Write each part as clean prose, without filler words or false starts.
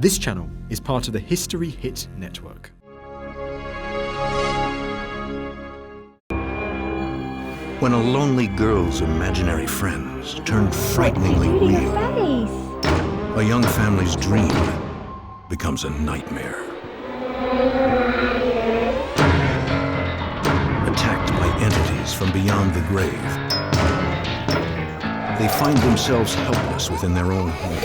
This channel is part of the History Hit network. When a lonely girl's imaginary friends turn frighteningly real, a young family's dream becomes a nightmare. Attacked by entities from beyond the grave, they find themselves helpless within their own home.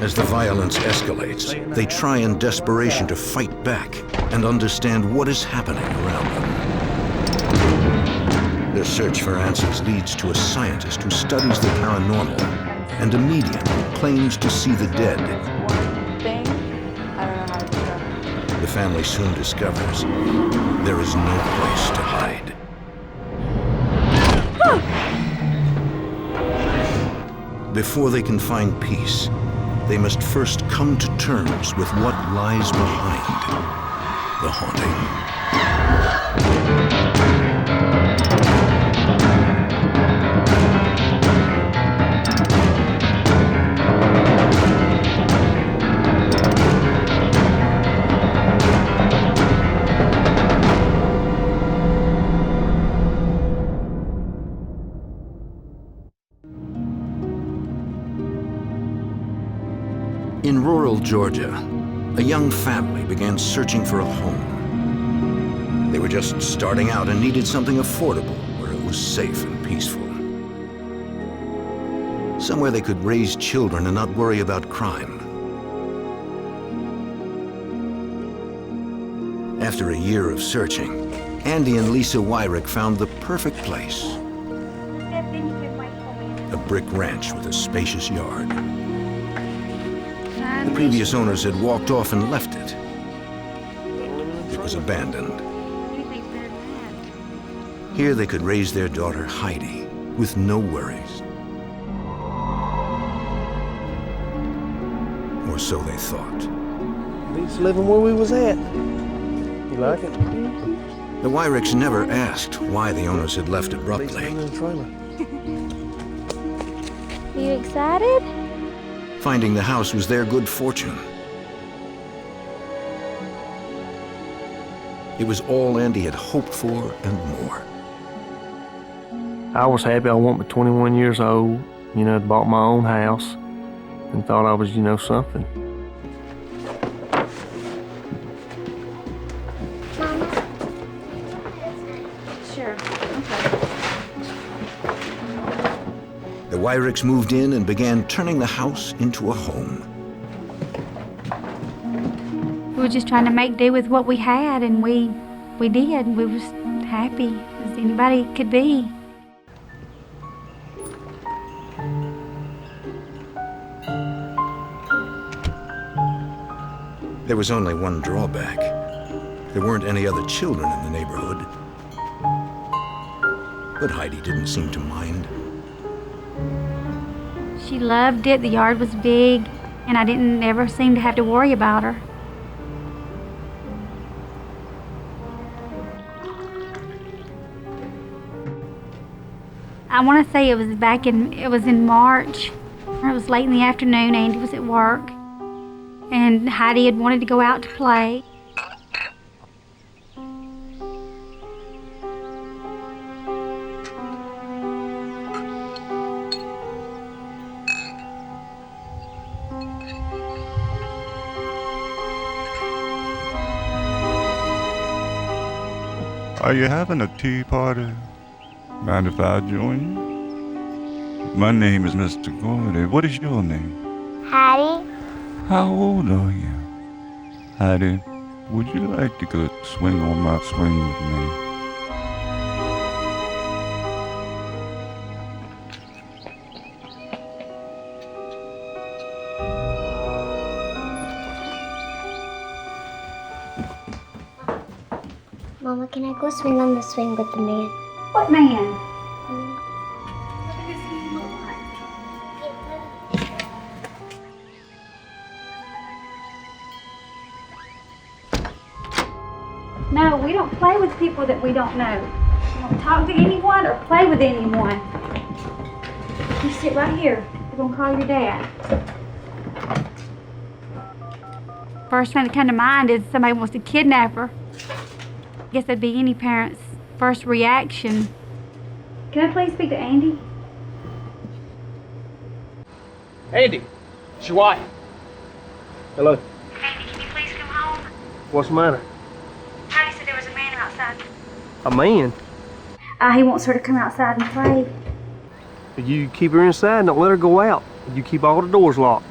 As the violence escalates, they try in desperation to fight back and understand what is happening around them. Their search for answers leads to a scientist who studies the paranormal and a medium who claims to see the dead. The family soon discovers there is no place to hide. Before they can find peace, they must first come to terms with what lies behind the haunting. In rural Georgia, a young family began searching for a home. They were just starting out and needed something affordable where it was safe and peaceful. Somewhere they could raise children and not worry about crime. After a year of searching, Andy and Lisa Wyrick found the perfect place. A brick ranch with a spacious yard. The previous owners had walked off and left it. It was abandoned. Here they could raise their daughter, Heidi, with no worries. Or so they thought. We was living where we was at. You like it? The Wyricks never asked why the owners had left abruptly. Are you excited? Finding the house was their good fortune. It was all Andy had hoped for and more. I was happy. I wasn't 21 years old, bought my own house and thought I was, something. Mama? Sure, okay. The Wyricks moved in and began turning the house into a home. We were just trying to make do with what we had, and we did. We was happy as anybody could be. There was only one drawback. There weren't any other children in the neighborhood. But Heidi didn't seem to mind. She loved it. The yard was big, and I didn't ever seem to have to worry about her. I want to say it was in March. It was late in the afternoon. Andy was at work, and Heidi had wanted to go out to play. Are you having a tea party? Mind if I join you? My name is Mr. Gordy. What is your name? Heidi? How old are you? Heidi, would you like to go swing on my swing with me? Mama, can I go swing on the swing with the man? What man? No, we don't play with people that we don't know. We don't talk to anyone or play with anyone. You sit right here. We're gonna call your dad. First thing that come to mind is somebody wants to kidnap her. I guess that'd be any parent's first reaction. Can I please speak to Andy? Andy, it's your wife. Hello. Andy, can you please come home? What's the matter? Patty said there was a man outside. A man? He wants her to come outside and play. You keep her inside and don't let her go out. You keep all the doors locked.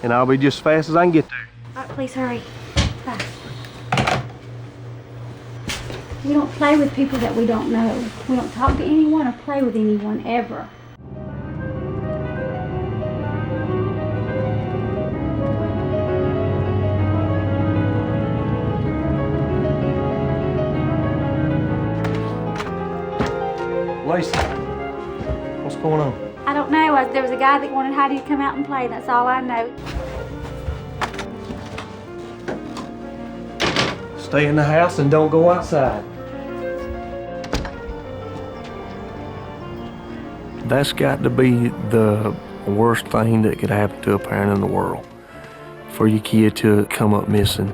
And I'll be just as fast as I can get there. All right, please hurry. Bye. We don't play with people that we don't know. We don't talk to anyone or play with anyone ever. Lacey, what's going on? I don't know. There was a guy that wanted Heidi to come out and play. That's all I know. Stay in the house and don't go outside. That's got to be the worst thing that could happen to a parent in the world, for your kid to come up missing.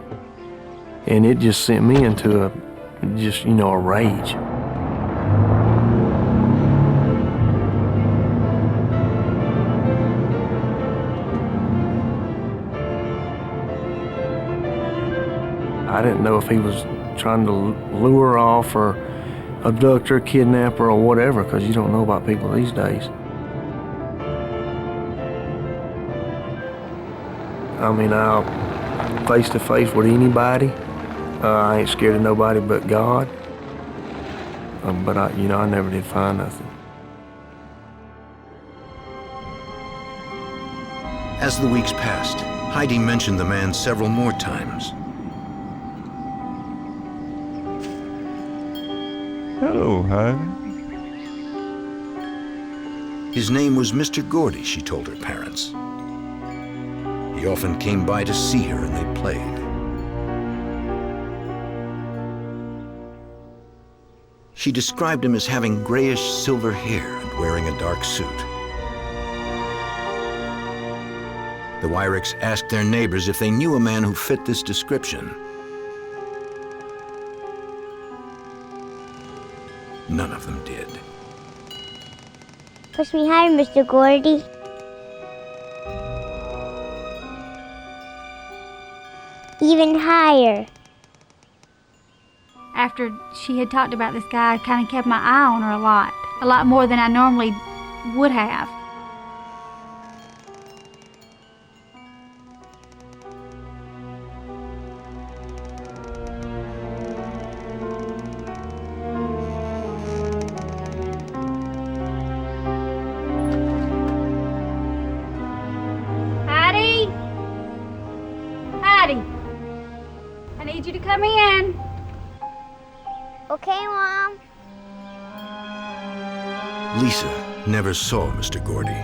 And it just sent me into a rage. I didn't know if he was trying to lure her off or abduct her, kidnap her, or whatever, because you don't know about people these days. I mean, I'll face to face with anybody. I ain't scared of nobody but God. But I never did find nothing. As the weeks passed, Heidi mentioned the man several more times. Hello, Heidi. His name was Mr. Gordy, she told her parents. He often came by to see her and they played. She described him as having grayish silver hair and wearing a dark suit. The Wyricks asked their neighbors if they knew a man who fit this description. None of them did. Push me higher, Mr. Gordy. Even higher. After she had talked about this guy, I kind of kept my eye on her a lot more than I normally would have. Heidi, I need you to come in. Okay, Mom. Lisa never saw Mr. Gordy.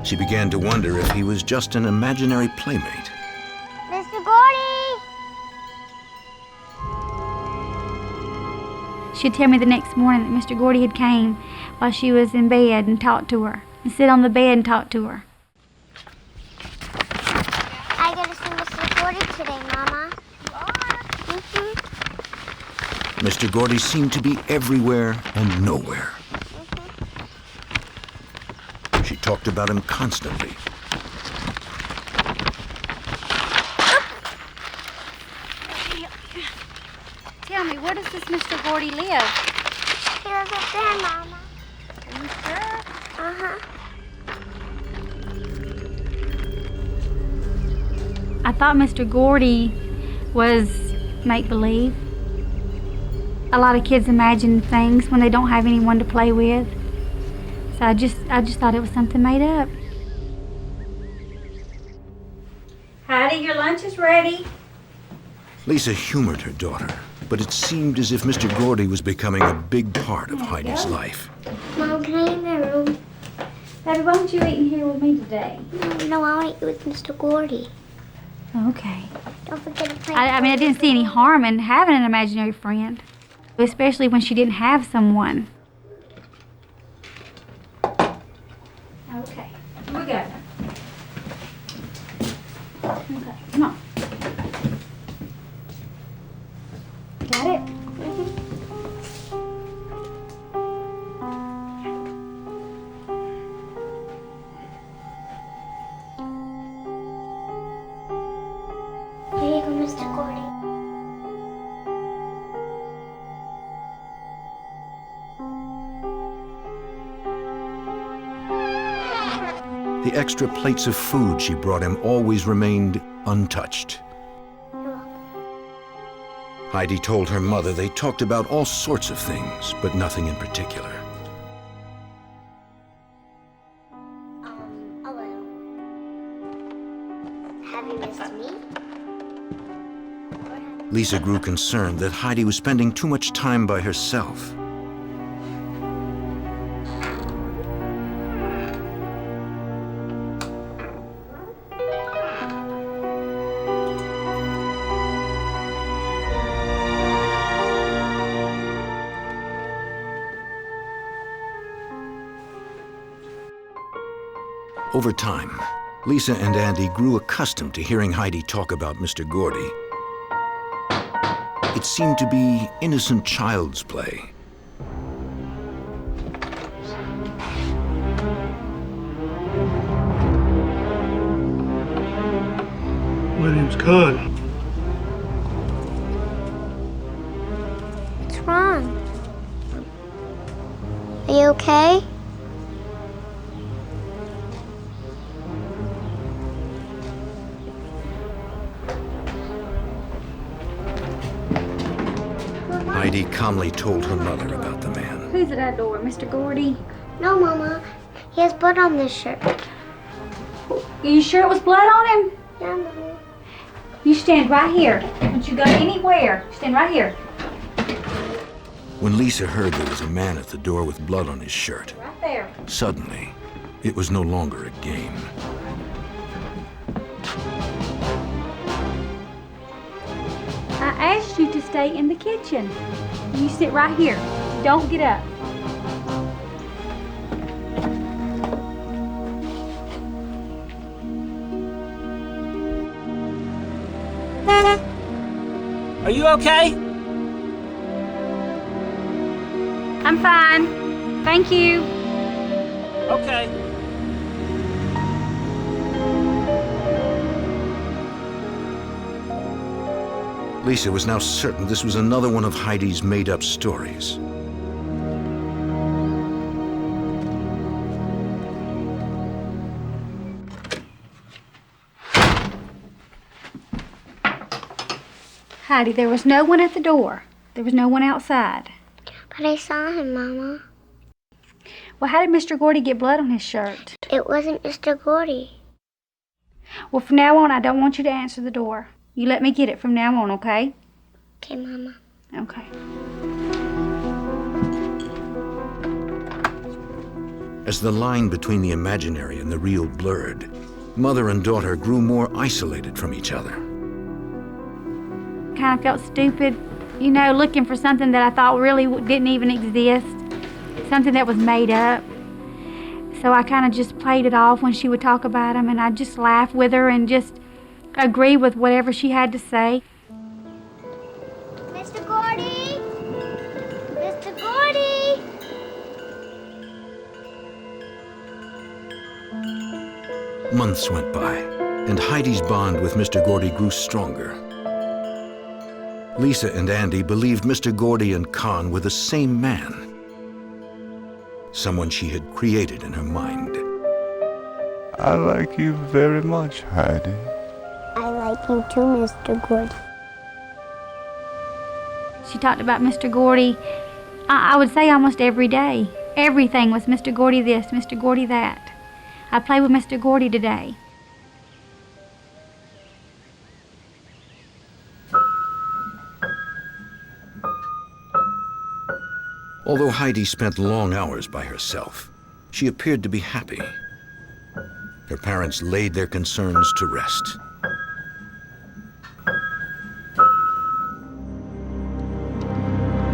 She began to wonder if he was just an imaginary playmate. Mr. Gordy! She'd tell me the next morning that Mr. Gordy had came while she was in bed and talked to her, and sit on the bed and talk to her. I gotta see Mr. Gordy today, Mama. Mr. Gordy seemed to be everywhere and nowhere. She talked about him constantly. Tell me, where does this Mr. Gordy live? He lives up there, Mama. Are you sure? Uh-huh. I thought Mr. Gordy was make-believe. A lot of kids imagine things when they don't have anyone to play with. So I just thought it was something made up. Heidi, your lunch is ready. Lisa humored her daughter, but it seemed as if Mr. Gordy was becoming a big part of Heidi's life. Mom, can I eat in my room? Heidi, why don't you eat in here with me today? No, I'll eat with Mr. Gordy. Okay. Don't forget to play. I mean, I didn't see any harm in having an imaginary friend, especially when she didn't have someone. Okay, here we go. Okay, come on. it? Here you go, Mr. Gordy. The extra plates of food she brought him always remained untouched. You're welcome. Heidi told her mother they talked about all sorts of things, but nothing in particular. A little. Have you missed me? Lisa grew concerned that Heidi was spending too much time by herself. Over time, Lisa and Andy grew accustomed to hearing Heidi talk about Mr. Gordy. It seemed to be innocent child's play. My name's Connie. What's wrong? Are you okay? Heidi calmly told her mother about the man. Who's at that door, Mr. Gordy? No, Mama. He has blood on this shirt. Are you sure it was blood on him? Yeah, Mama. You stand right here. Don't you go anywhere. Stand right here. When Lisa heard there was a man at the door with blood on his shirt, Right there. suddenly, it was no longer a game. I asked you to stay in the kitchen. You sit right here. Don't get up. Are you okay? I'm fine. Thank you. Okay. Lisa was now certain this was another one of Heidi's made-up stories. Heidi, there was no one at the door. There was no one outside. But I saw him, Mama. Well, how did Mr. Gordy get blood on his shirt? It wasn't Mr. Gordy. Well, from now on, I don't want you to answer the door. You let me get it from now on, okay? Okay, Mama. Okay. As the line between the imaginary and the real blurred, mother and daughter grew more isolated from each other. Kind of felt stupid, you know, looking for something that I thought really didn't even exist, something that was made up. So I kind of just played it off when she would talk about him, and I'd just laugh with her and just agree with whatever she had to say. Mr. Gordy! Mr. Gordy! Months went by, and Heidi's bond with Mr. Gordy grew stronger. Lisa and Andy believed Mr. Gordy and Con were the same man, someone she had created in her mind. I like you very much, Heidi. I like you too, Mr. Gordy. She talked about Mr. Gordy, I would say almost every day. Everything was Mr. Gordy this, Mr. Gordy that. I played with Mr. Gordy today. Although Heidi spent long hours by herself, she appeared to be happy. Her parents laid their concerns to rest.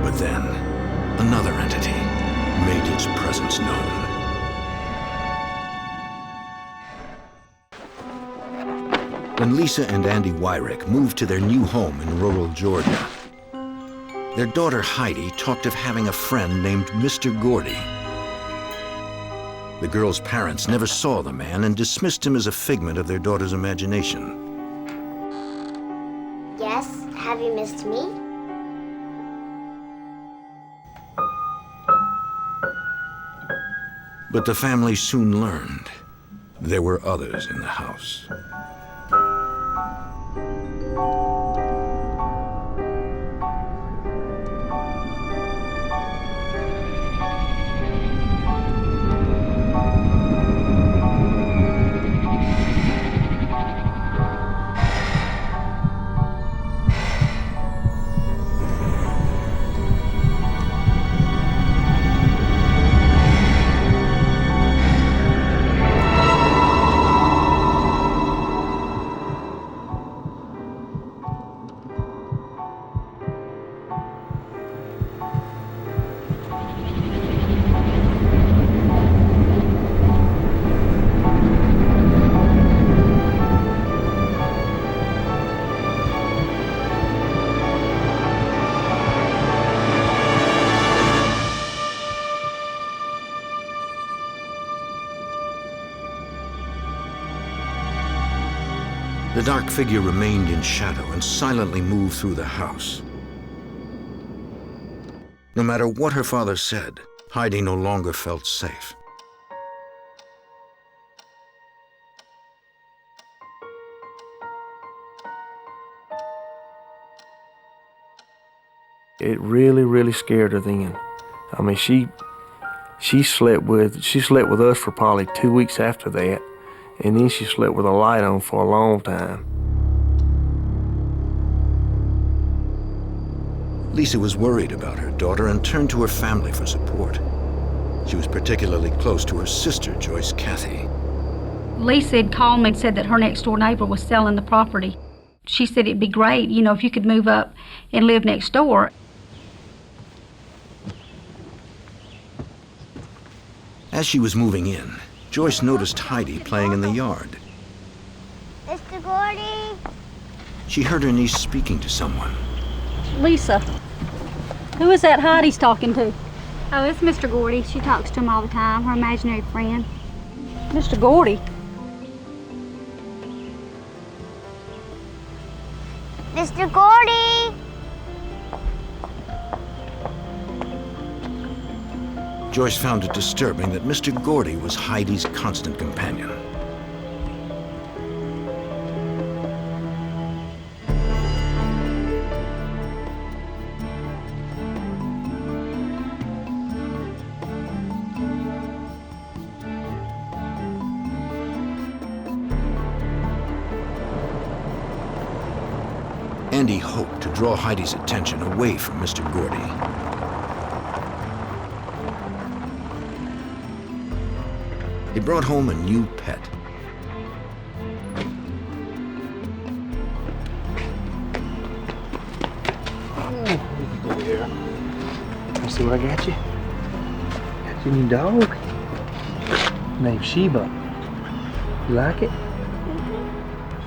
But then, another entity made its presence known. When Lisa and Andy Wyrick moved to their new home in rural Georgia, Their daughter Heidi talked of having a friend named Mr. Gordy. The girl's parents never saw the man and dismissed him as a figment of their daughter's imagination. Yes, have you missed me? But the family soon learned there were others in the house. The dark figure remained in shadow and silently moved through the house. No matter what her father said, Heidi no longer felt safe. It really scared her then. I mean, she slept with us for probably 2 weeks after that, and then she slept with a light on for a long time. Lisa was worried about her daughter and turned to her family for support. She was particularly close to her sister, Joyce Kathy. Lisa had called me and said that her next door neighbor was selling the property. She said it'd be great, you know, if you could move up and live next door. As she was moving in, Joyce noticed Heidi playing in the yard. Mr. Gordy? She heard her niece speaking to someone. Lisa, who is that Heidi's talking to? Oh, it's Mr. Gordy. She talks to him all the time, her imaginary friend. Mr. Gordy? Mr. Gordy! Joyce found it disturbing that Mr. Gordy was Heidi's constant companion. Andy hoped to draw Heidi's attention away from Mr. Gordy. He brought home a new pet. See what I got you? Got your new dog. Named Sheba. You like it?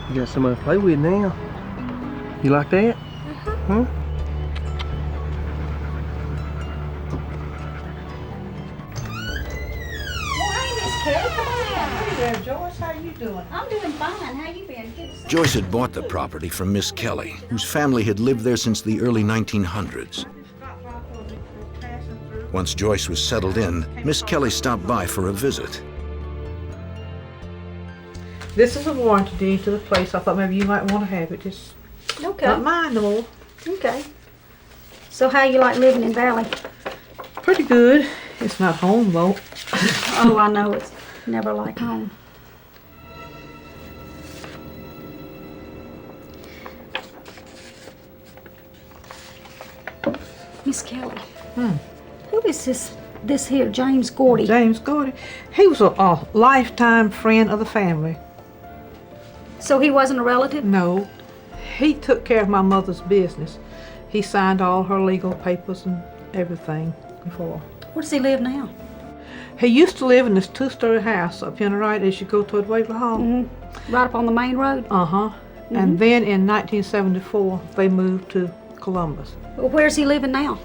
You got somebody to play with now. You like that? Huh? Joyce, how you doing? I'm doing fine. How you been? Good to see Joyce had bought the property from Miss Kelly, whose family had lived there since the early 1900s. Once Joyce was settled in, Miss Kelly stopped by for a visit. This is a warranty deed to the place. I thought maybe you might want to have it. Just Okay. not mine no more. Okay. So how you like living in Valley? Pretty good. It's not home though. Oh, I know it's never like home. Miss Kelly. Who is this here James Gordy? James Gordy. He was a lifetime friend of the family. So he wasn't a relative? No. He took care of my mother's business. He signed all her legal papers and everything before. Where does he live now? He used to live in this 2-story house up here on the right as you go toward Waverly Hall. Right up on the main road? Uh-huh. And then in 1974, they moved to Columbus. Well, where's he living now?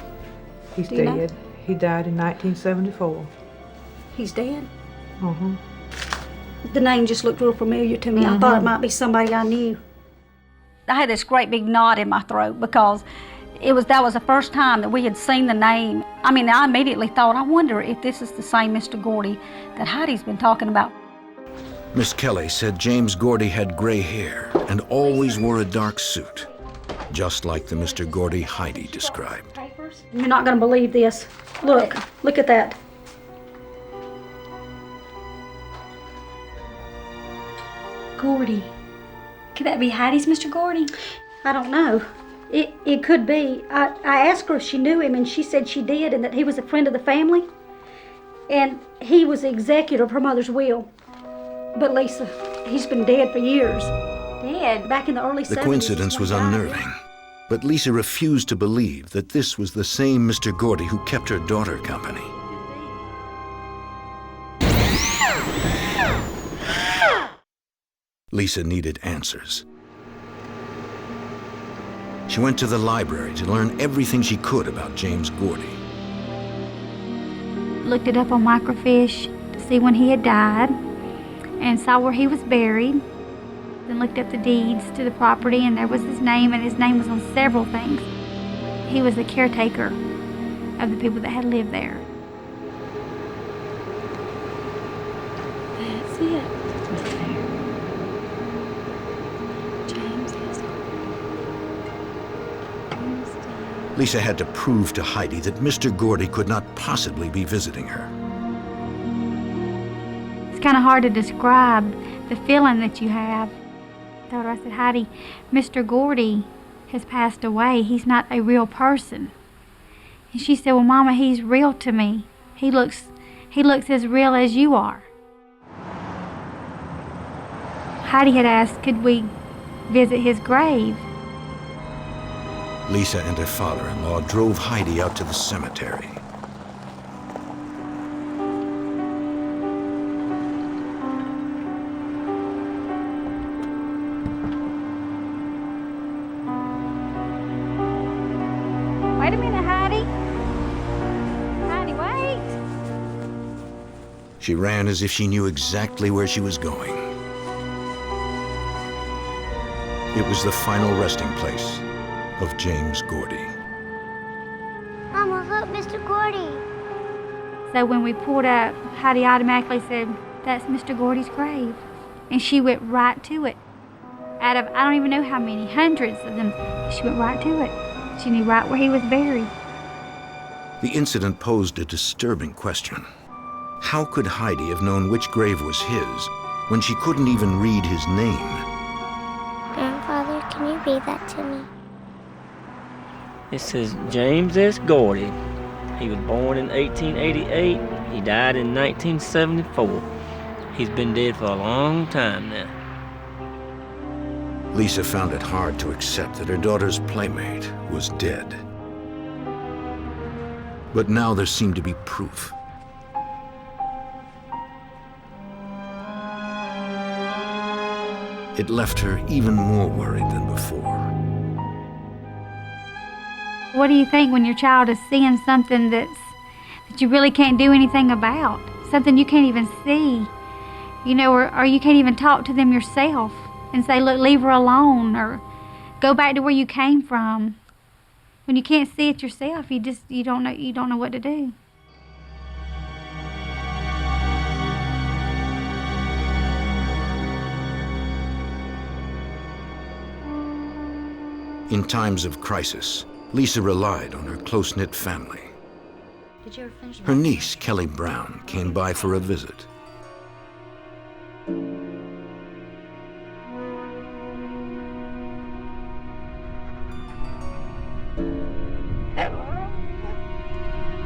He's Do you know? dead. He died in 1974. He's dead? Uh-huh. The name just looked real familiar to me. I thought it might be somebody I knew. I had this great big knot in my throat because that was the first time that we had seen the name. I mean, I immediately thought, I wonder if this is the same Mr. Gordy that Heidi's been talking about. Miss Kelly said James Gordy had gray hair and always wore a dark suit, just like the Mr. Gordy Heidi described. You're not going to believe this. Look at that. Gordy. Could that be Heidi's Mr. Gordy? I don't know. It could be. I asked her if she knew him, and she said she did, and that he was a friend of the family. And he was the executor of her mother's will. But Lisa, he's been dead for years. Dead? Back in the early 70s. The coincidence was unnerving, but Lisa refused to believe that this was the same Mr. Gordy who kept her daughter company. Lisa needed answers. She went to the library to learn everything she could about James Gordy. Looked it up on microfiche to see when he had died and saw where he was buried. Then looked up the deeds to the property, and there was his name, and his name was on several things. He was the caretaker of the people that had lived there. That's it. Lisa had to prove to Heidi that Mr. Gordy could not possibly be visiting her. It's kind of hard to describe the feeling that you have. I told her, I said, Heidi, Mr. Gordy has passed away. He's not a real person. And she said, well, Mama, he's real to me. He looks as real as you are. Heidi had asked, could we visit his grave? Lisa and her father-in-law drove Heidi out to the cemetery. Wait a minute, Heidi. Heidi, wait. She ran as if she knew exactly where she was going. It was the final resting place of James Gordy. Mama, look, Mr. Gordy. So when we pulled up, Heidi automatically said, that's Mr. Gordy's grave. And she went right to it. Out of, I don't even know how many, hundreds of them, she went right to it. She knew right where he was buried. The incident posed a disturbing question. How could Heidi have known which grave was his when she couldn't even read his name? Grandfather, can you read that to me? It says James S. Gordy. He was born in 1888. He died in 1974. He's been dead for a long time now. Lisa found it hard to accept that her daughter's playmate was dead. But now there seemed to be proof. It left her even more worried than before. What do you think when your child is seeing something that you really can't do anything about? Something you can't even see, you know, or you can't even talk to them yourself and say, look, leave her alone, or go back to where you came from. When you can't see it yourself, you don't know what to do. In times of crisis, Lisa relied on her close-knit family. Did you ever finish? Her niece, Kelly Brown, came by for a visit.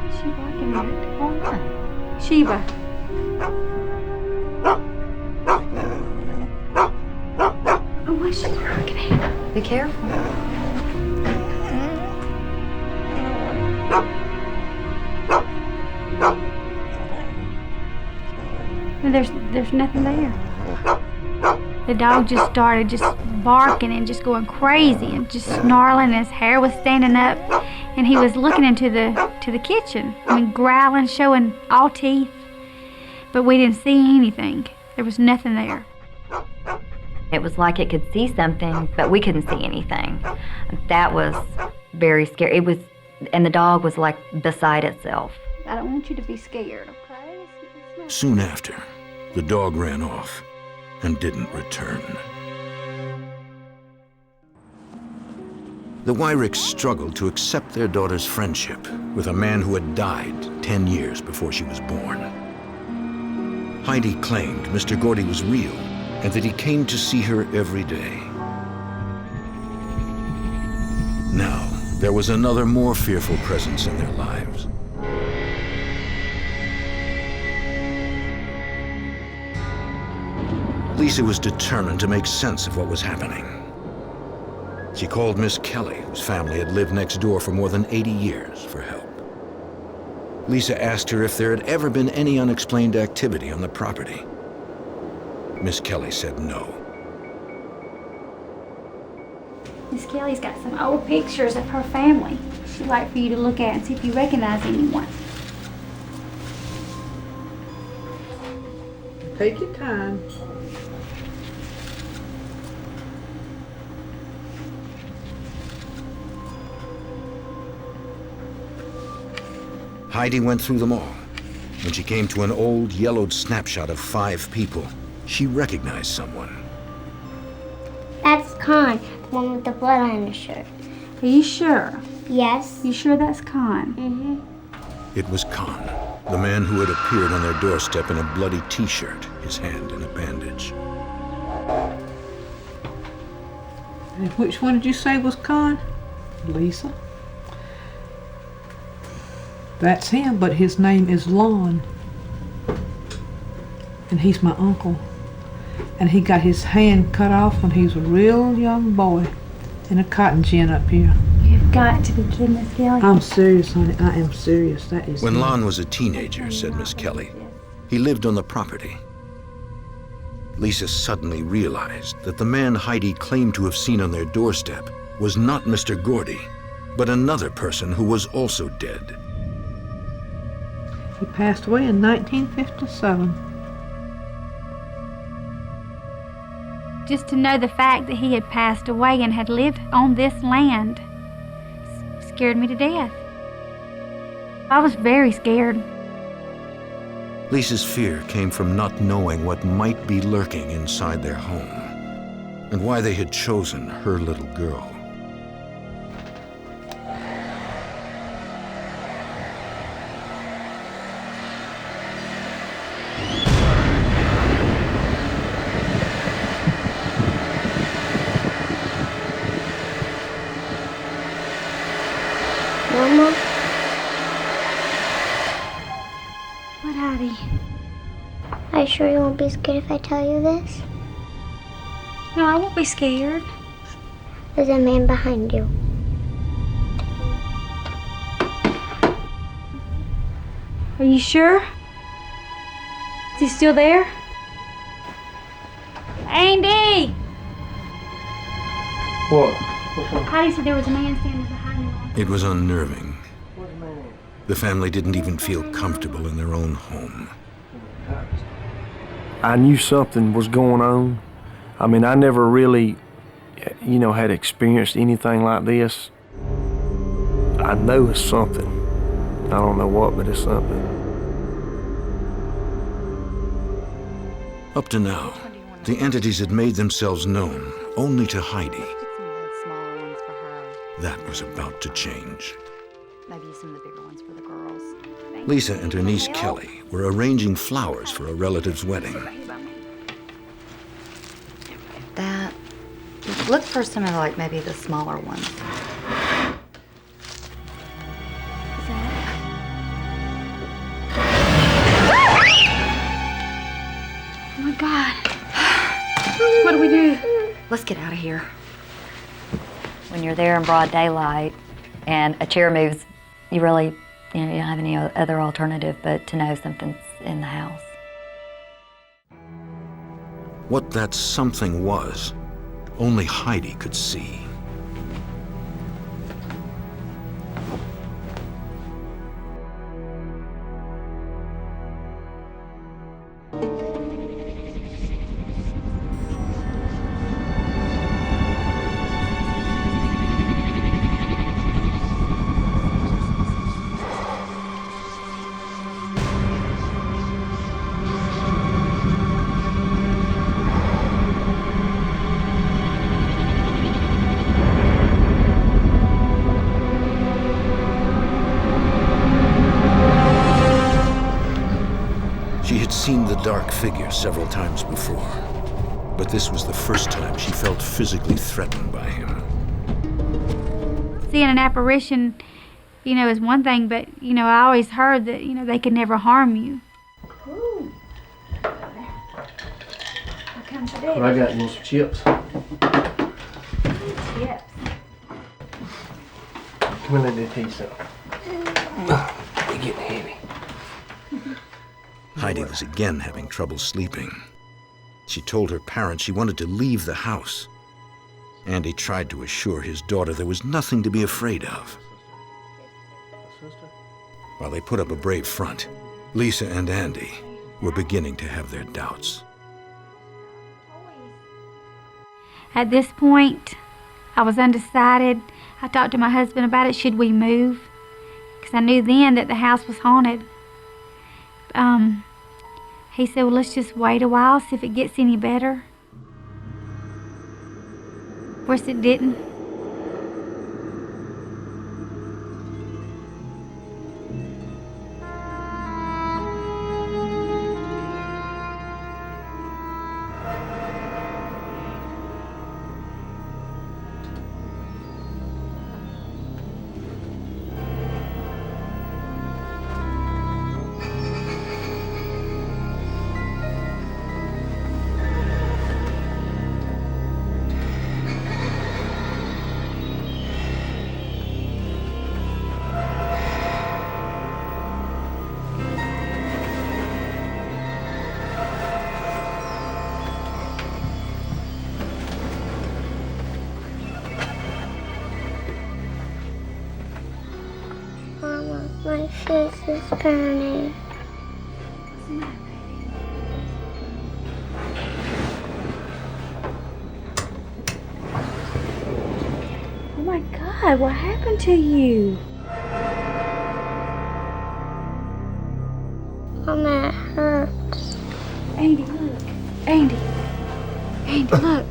Is she barking at? Sheba. Oh, what's she barking at? Be careful. There's nothing there. the dog just started just barking and just going crazy and just snarling, and his hair was standing up, and he was looking into the kitchen. I mean, growling, showing all teeth, but we didn't see anything. There was nothing there. It was like it could see something, but we couldn't see anything. That was very scary. It was, and the dog was like beside itself. I don't want you to be scared, okay? Soon after, the dog ran off and didn't return. The Wyricks struggled to accept their daughter's friendship with a man who had died 10 years before she was born. Heidi claimed Mr. Gordy was real and that he came to see her every day. Now, there was another more fearful presence in their lives. Lisa was determined to make sense of what was happening. She called Miss Kelly, whose family had lived next door for more than 80 years, for help. Lisa asked her if there had ever been any unexplained activity on the property. Miss Kelly said no. Miss Kelly's got some old pictures of her family she'd like for you to look at and see if you recognize anyone. Take your time. Heidi went through them all. When she came to an old, yellowed snapshot of 5 people, she recognized someone. That's Con, the one with the blood on his shirt. Are you sure? Yes. You sure that's Con? Mm-hmm. It was Con, the man who had appeared on their doorstep in a bloody t-shirt, his hand in a bandage. And which one did you say was Con? Lisa. That's him, but his name is Lon. And he's my uncle. And he got his hand cut off when he was a real young boy in a cotton gin up here. You've got to be kidding, Miss Kelly. I'm serious, honey. I am serious. That is When him. Lon was a teenager, said Miss Kelly, he lived on the property. Lisa suddenly realized that the man Heidi claimed to have seen on their doorstep was not Mr. Gordy, but another person who was also dead. He passed away in 1957. Just to know the fact that he had passed away and had lived on this land scared me to death. I was very scared. Lisa's fear came from not knowing what might be lurking inside their home and why they had chosen her little girl. Mama? What, Heidi? Are you sure you won't be scared if I tell you this? No, I won't be scared. There's a man behind you. Are you sure? Is he still there? Andy! What? Heidi said there was a man standing behind you. It was unnerving. The family didn't even feel comfortable in their own home. I knew something was going on. I mean, I never really, had experienced anything like this. I know it's something. I don't know what, but it's something. Up to now, the entities had made themselves known only to Heidi. Smaller ones for her. That was about to change. Maybe some of the bigger ones for the girls. Lisa and her niece Kelly were arranging flowers for a relative's wedding. That, look for some of like maybe the smaller ones. Oh my God. What do we do? Let's get out of here. When you're there in broad daylight and a chair moves, you really, you don't have any other alternative but to know something's in the house. What that something was, only Heidi could see. She had seen the dark figure several times before, but this was the first time she felt physically threatened by him. Seeing an apparition, is one thing, but, I always heard that, they could never harm you. Ooh. I got you some chips. Chips. Come in, let me tell you something. They're getting heavy. Heidi was again having trouble sleeping. She told her parents she wanted to leave the house. Andy tried to assure his daughter there was nothing to be afraid of. While they put up a brave front, Lisa and Andy were beginning to have their doubts. At this point, I was undecided. I talked to my husband about it. Should we move? Because I knew then that the house was haunted. He said, well, let's just wait a while, see if it gets any better. Of course, it didn't. My face is burning. Oh my God, what happened to you? Mama, it hurts. Andy, look. Andy, look.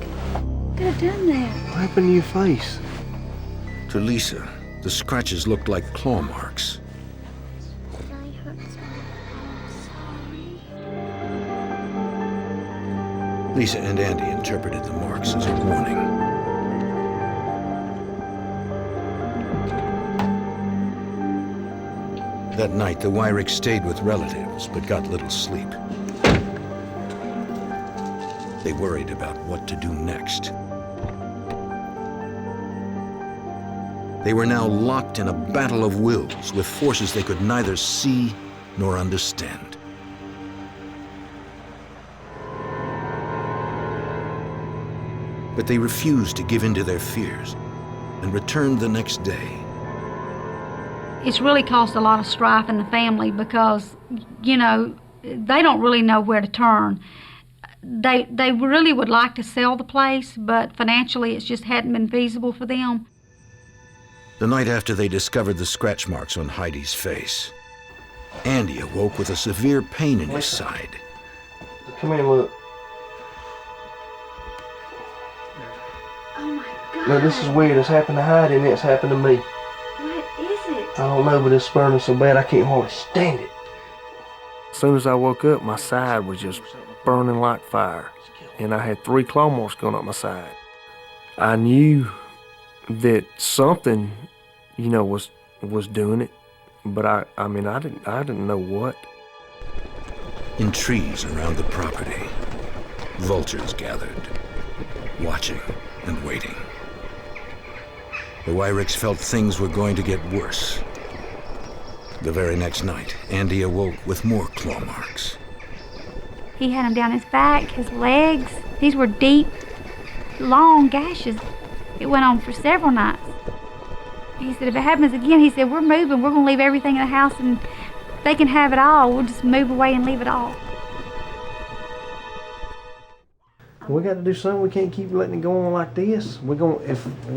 Could have done that. What happened to your face? To Lisa, the scratches looked like claw marks. Lisa and Andy interpreted the marks as a warning. That night, the Wyricks stayed with relatives, but got little sleep. They worried about what to do next. They were now locked in a battle of wills with forces they could neither see nor understand. But they refused to give in to their fears and returned the next day. It's really caused a lot of strife in the family because, they don't really know where to turn. They really would like to sell the place, but financially it just hadn't been feasible for them. The night after they discovered the scratch marks on Heidi's face, Andy awoke with a severe pain in his side. Come here and look. Oh my God. No, this is weird. It's happened to Heidi and it's happened to me. What is it? I don't know, but it's burning so bad I can't hardly stand it. As soon as I woke up, my side was just burning like fire. And I had 3 claw marks going up my side. I knew that something, was doing it, but I didn't know what. In trees around the property, vultures gathered, watching and waiting. The Wyricks felt things were going to get worse. The very next night, Andy awoke with more claw marks. He had them down his back, his legs. These were deep, long gashes. It went on for several nights. He said, if it happens again, he said, we're moving. We're going to leave everything in the house and they can have it all. We'll just move away and leave it all. We got to do something. We can't keep letting it go on like this. If we're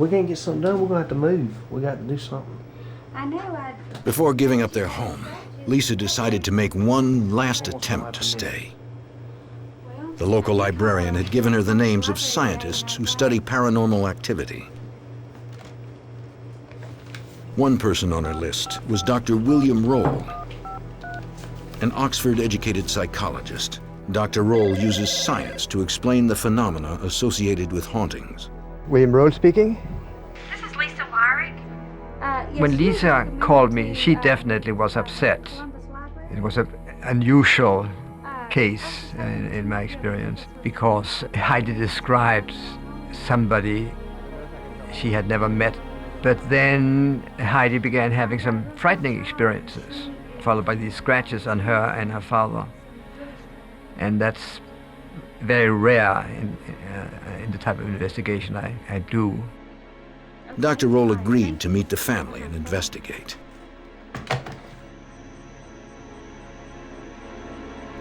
going to get something done, we're going to have to move. We got to do something. I know. Before giving up their home, Lisa decided to make one last attempt to stay. The local librarian had given her the names of scientists who study paranormal activity. One person on her list was Dr. William Roll, an Oxford-educated psychologist. Dr. Roll uses science to explain the phenomena associated with hauntings. William Roll speaking. This is Lisa Wyrick. When Lisa called me, she definitely was upset. It was an unusual case in my experience, because Heidi described somebody she had never met. But then Heidi began having some frightening experiences, followed by these scratches on her and her father. And that's very rare in the type of investigation I do. Dr. Roll agreed to meet the family and investigate.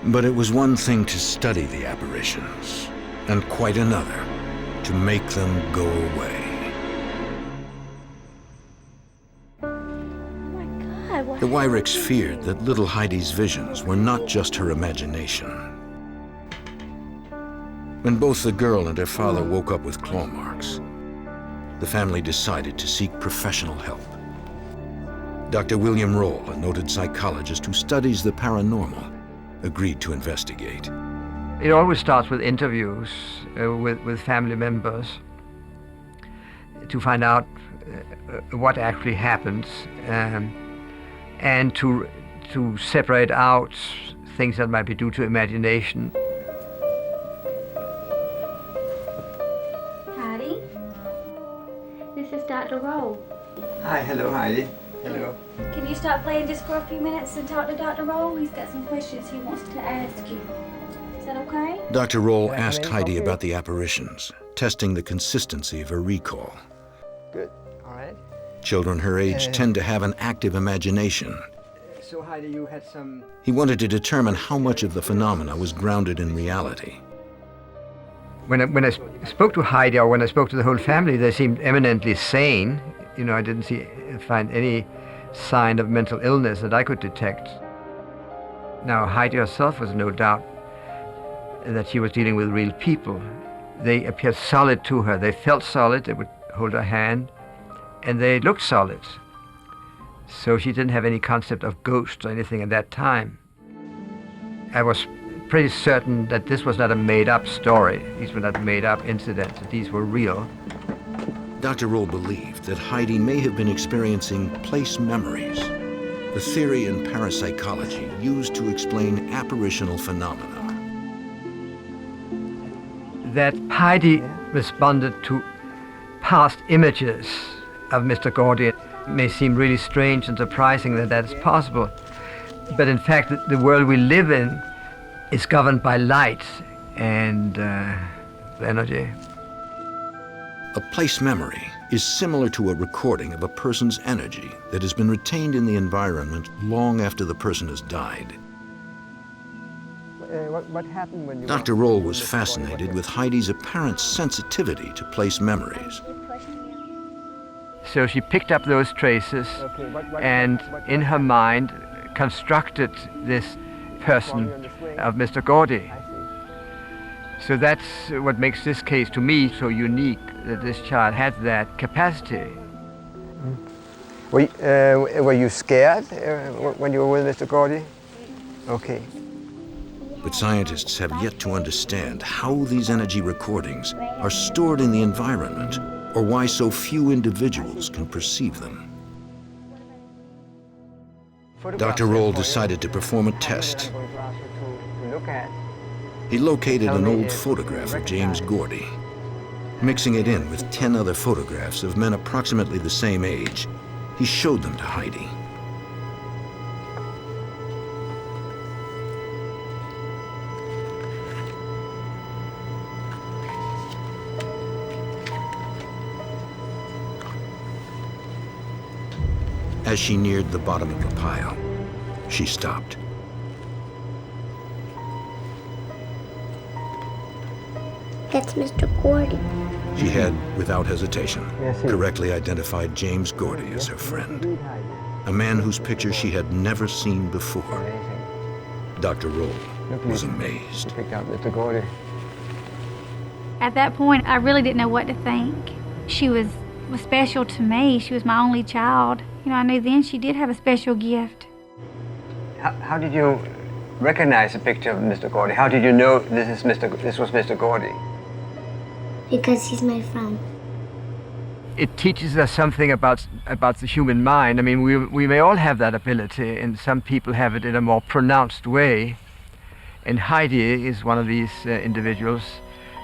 But it was one thing to study the apparitions, and quite another to make them go away. The Wyricks feared that little Heidi's visions were not just her imagination. When both the girl and her father woke up with claw marks, the family decided to seek professional help. Dr. William Roll, a noted psychologist who studies the paranormal, agreed to investigate. It always starts with interviews with family members to find out what actually happens, and to separate out things that might be due to imagination. Heidi, this is Dr. Roll. Hi, hello Heidi. Hello. Can you stop playing just for a few minutes and talk to Dr. Roll? He's got some questions he wants to ask you. Is that okay? Dr. Roll asked Heidi about the apparitions, testing the consistency of her recall. Good, all right. Children her age tend to have an active imagination. So Heidi, you had some... He wanted to determine how much of the phenomena was grounded in reality. When I spoke to Heidi, or when I spoke to the whole family, they seemed eminently sane. You know, I didn't find any sign of mental illness that I could detect. Now, Heidi herself was no doubt that she was dealing with real people. They appeared solid to her. They felt solid. They would hold her hand, and they looked solid. So she didn't have any concept of ghosts or anything at that time. I was pretty certain that this was not a made-up story. These were not made-up incidents. These were real. Dr. Roll believed that Heidi may have been experiencing place memories, the theory in parapsychology used to explain apparitional phenomena. That Heidi responded to past images of Mr. Gordy may seem really strange and surprising that is possible. But in fact, the world we live in is governed by light and energy. A place memory is similar to a recording of a person's energy that has been retained in the environment long after the person has died. What happened when you... Dr. Roll was fascinated with Heidi's apparent sensitivity to place memories. So she picked up those traces and in her mind constructed this person of Mr. Gordy. So that's what makes this case to me so unique, that this child had that capacity. Were you scared when you were with Mr. Gordy? Okay. But scientists have yet to understand how these energy recordings are stored in the environment, or why so few individuals can perceive them. Dr. Roll decided to perform a test. He located an old photograph of James Gordy. Mixing it in with 10 other photographs of men approximately the same age, he showed them to Heidi. As she neared the bottom of the pile, she stopped. That's Mr. Gordy. She had, without hesitation, correctly identified James Gordy as her friend, a man whose picture she had never seen before. Dr. Roll was amazed. Picked out Mr. Gordy. At that point, I really didn't know what to think. She was special to me. She was my only child. You know, I knew then she did have a special gift. How did you recognize the picture of Mr. Gordy? How did you know this was Mr. Gordy? Because he's my friend. It teaches us something about the human mind. I mean, we may all have that ability, and some people have it in a more pronounced way. And Heidi is one of these individuals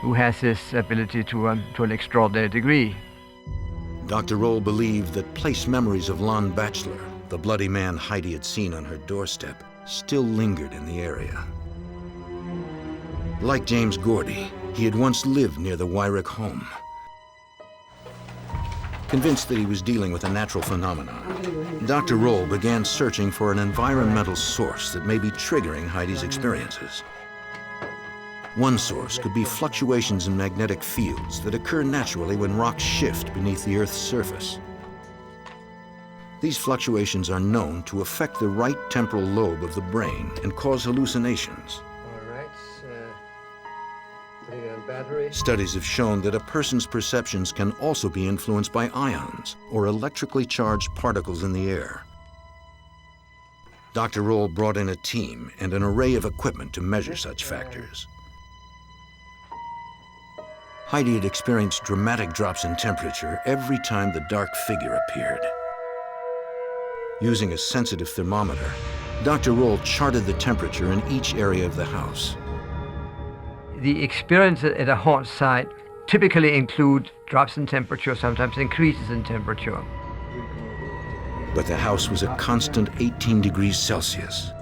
who has this ability to an extraordinary degree. Dr. Roll believed that place memories of Lon Batchelor, the bloody man Heidi had seen on her doorstep, still lingered in the area. Like James Gordy, he had once lived near the Wyrick home. Convinced that he was dealing with a natural phenomenon, Dr. Roll began searching for an environmental source that may be triggering Heidi's experiences. One source could be fluctuations in magnetic fields that occur naturally when rocks shift beneath the Earth's surface. These fluctuations are known to affect the right temporal lobe of the brain and cause hallucinations. Studies have shown that a person's perceptions can also be influenced by ions or electrically charged particles in the air. Dr. Roll brought in a team and an array of equipment to measure such factors. Heidi had experienced dramatic drops in temperature every time the dark figure appeared. Using a sensitive thermometer, Dr. Roll charted the temperature in each area of the house. The experience at a haunt site typically include drops in temperature, sometimes increases in temperature. But the house was a constant 18 degrees Celsius.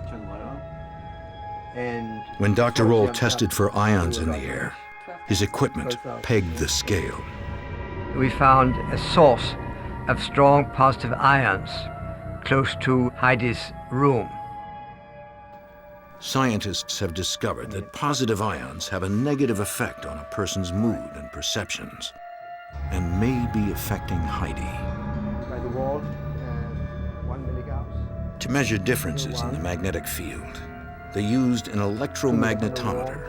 When Dr. Roll tested for ions in the air, his equipment pegged the scale. We found a source of strong positive ions close to Heidi's room. Scientists have discovered that positive ions have a negative effect on a person's mood and perceptions, and may be affecting Heidi. By the wall, 1 milligauss. To measure differences in the magnetic field, they used an electromagnetometer.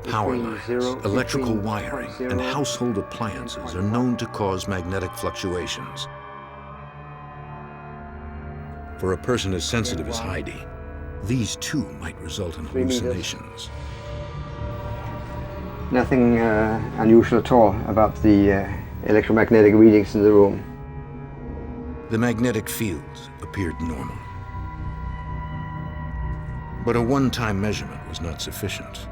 Power lines, electrical wiring, and household appliances are known to cause magnetic fluctuations. For a person as sensitive as Heidi, these too might result in hallucinations. Nothing unusual at all about the electromagnetic readings in the room. The magnetic fields appeared normal. But a one-time measurement was not sufficient.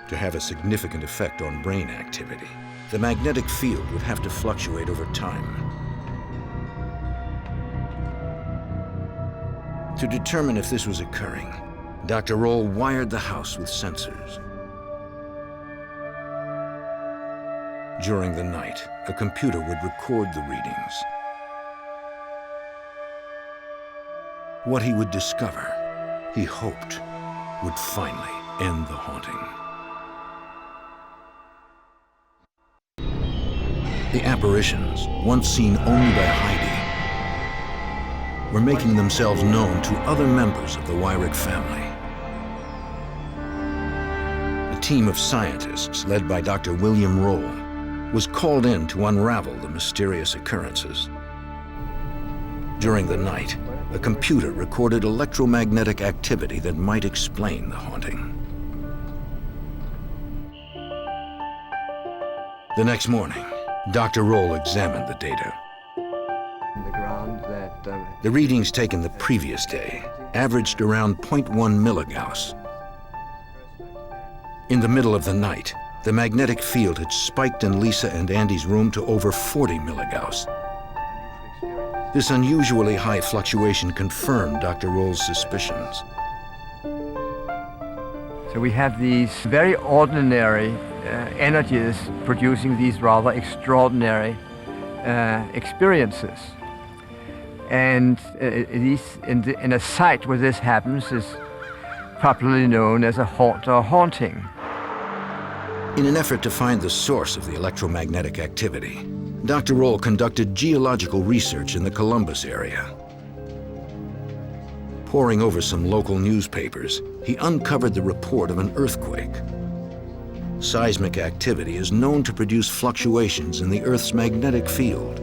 To have a significant effect on brain activity, the magnetic field would have to fluctuate over time. To determine if this was occurring, Dr. Roll wired the house with sensors. During the night, a computer would record the readings. What he would discover, he hoped, would finally end the haunting. The apparitions, once seen only by Heidi, were making themselves known to other members of the Wyrick family. A team of scientists, led by Dr. William Roll, was called in to unravel the mysterious occurrences. During the night, a computer recorded electromagnetic activity that might explain the haunting. The next morning, Dr. Roll examined the data. The readings taken the previous day averaged around 0.1 milligauss. In the middle of the night, the magnetic field had spiked in Lisa and Andy's room to over 40 milligauss. This unusually high fluctuation confirmed Dr. Roll's suspicions. So we have these very ordinary energies producing these rather extraordinary experiences. And in a site where this happens is popularly known as a haunt or haunting. In an effort to find the source of the electromagnetic activity, Dr. Roll conducted geological research in the Columbus area. Poring over some local newspapers, he uncovered the report of an earthquake. Seismic activity is known to produce fluctuations in the Earth's magnetic field.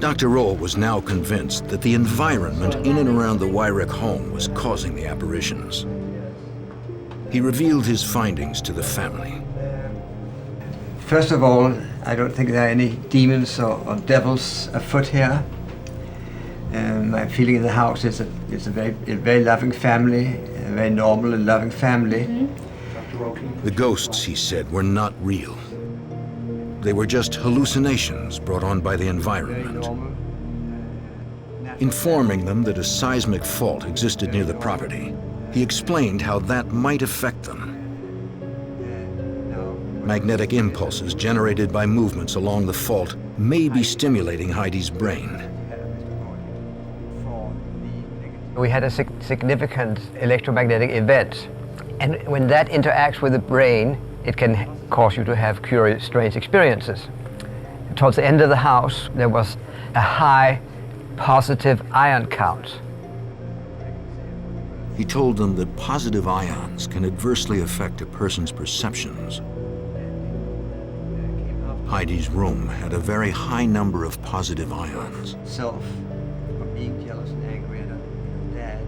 Dr. Roll was now convinced that the environment in and around the Wyrick home was causing the apparitions. He revealed his findings to the family. First of all, I don't think there are any demons or devils afoot here. My feeling in the house is it's a very loving family, a very normal and loving family. The ghosts, he said, were not real. They were just hallucinations brought on by the environment. Informing them that a seismic fault existed near the property, he explained how that might affect them. Magnetic impulses generated by movements along the fault may be stimulating Heidi's brain. We had a significant electromagnetic event, and when that interacts with the brain, it can cause you to have curious, strange experiences. Towards the end of the house, there was a high positive ion count. He told them that positive ions can adversely affect a person's perceptions. Heidi's room had a very high number of positive ions. Self, from being jealous and angry at her dad.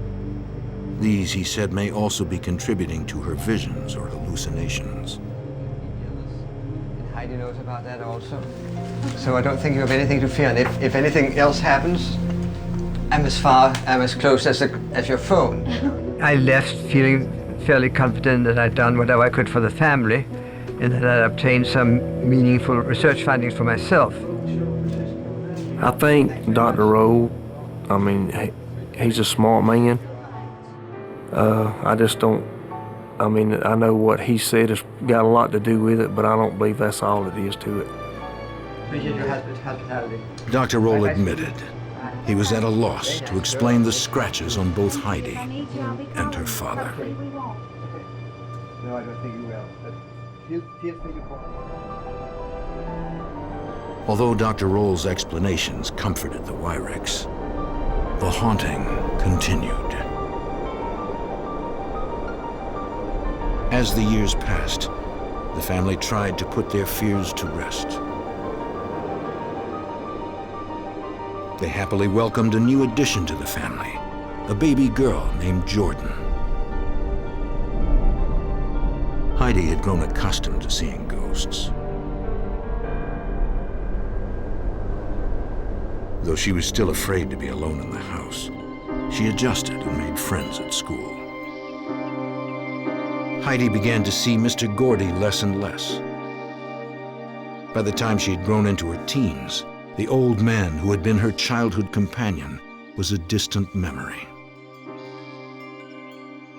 These, he said, may also be contributing to her visions or hallucinations. And Heidi knows about that also. So I don't think you have anything to fear. And if anything else happens, I'm as close as your phone. I left feeling fairly confident that I'd done whatever I could for the family, and that I'd obtained some meaningful research findings for myself. I think Dr. Rowe, I mean, he's a smart man. I just don't, I mean, I know what he said has got a lot to do with it, but I don't believe that's all it is to it. Appreciate your hospitality. Dr. Roll admitted he was at a loss to explain the scratches on both Heidi and her father. No, I don't think you will, but feel free to call. Although Dr. Roll's explanations comforted the Wyricks, the haunting continued. As the years passed, the family tried to put their fears to rest. They happily welcomed a new addition to the family, a baby girl named Jordan. Heidi had grown accustomed to seeing ghosts. Though she was still afraid to be alone in the house, she adjusted and made friends at school. Heidi began to see Mr. Gordy less and less. By the time she had grown into her teens, the old man who had been her childhood companion was a distant memory.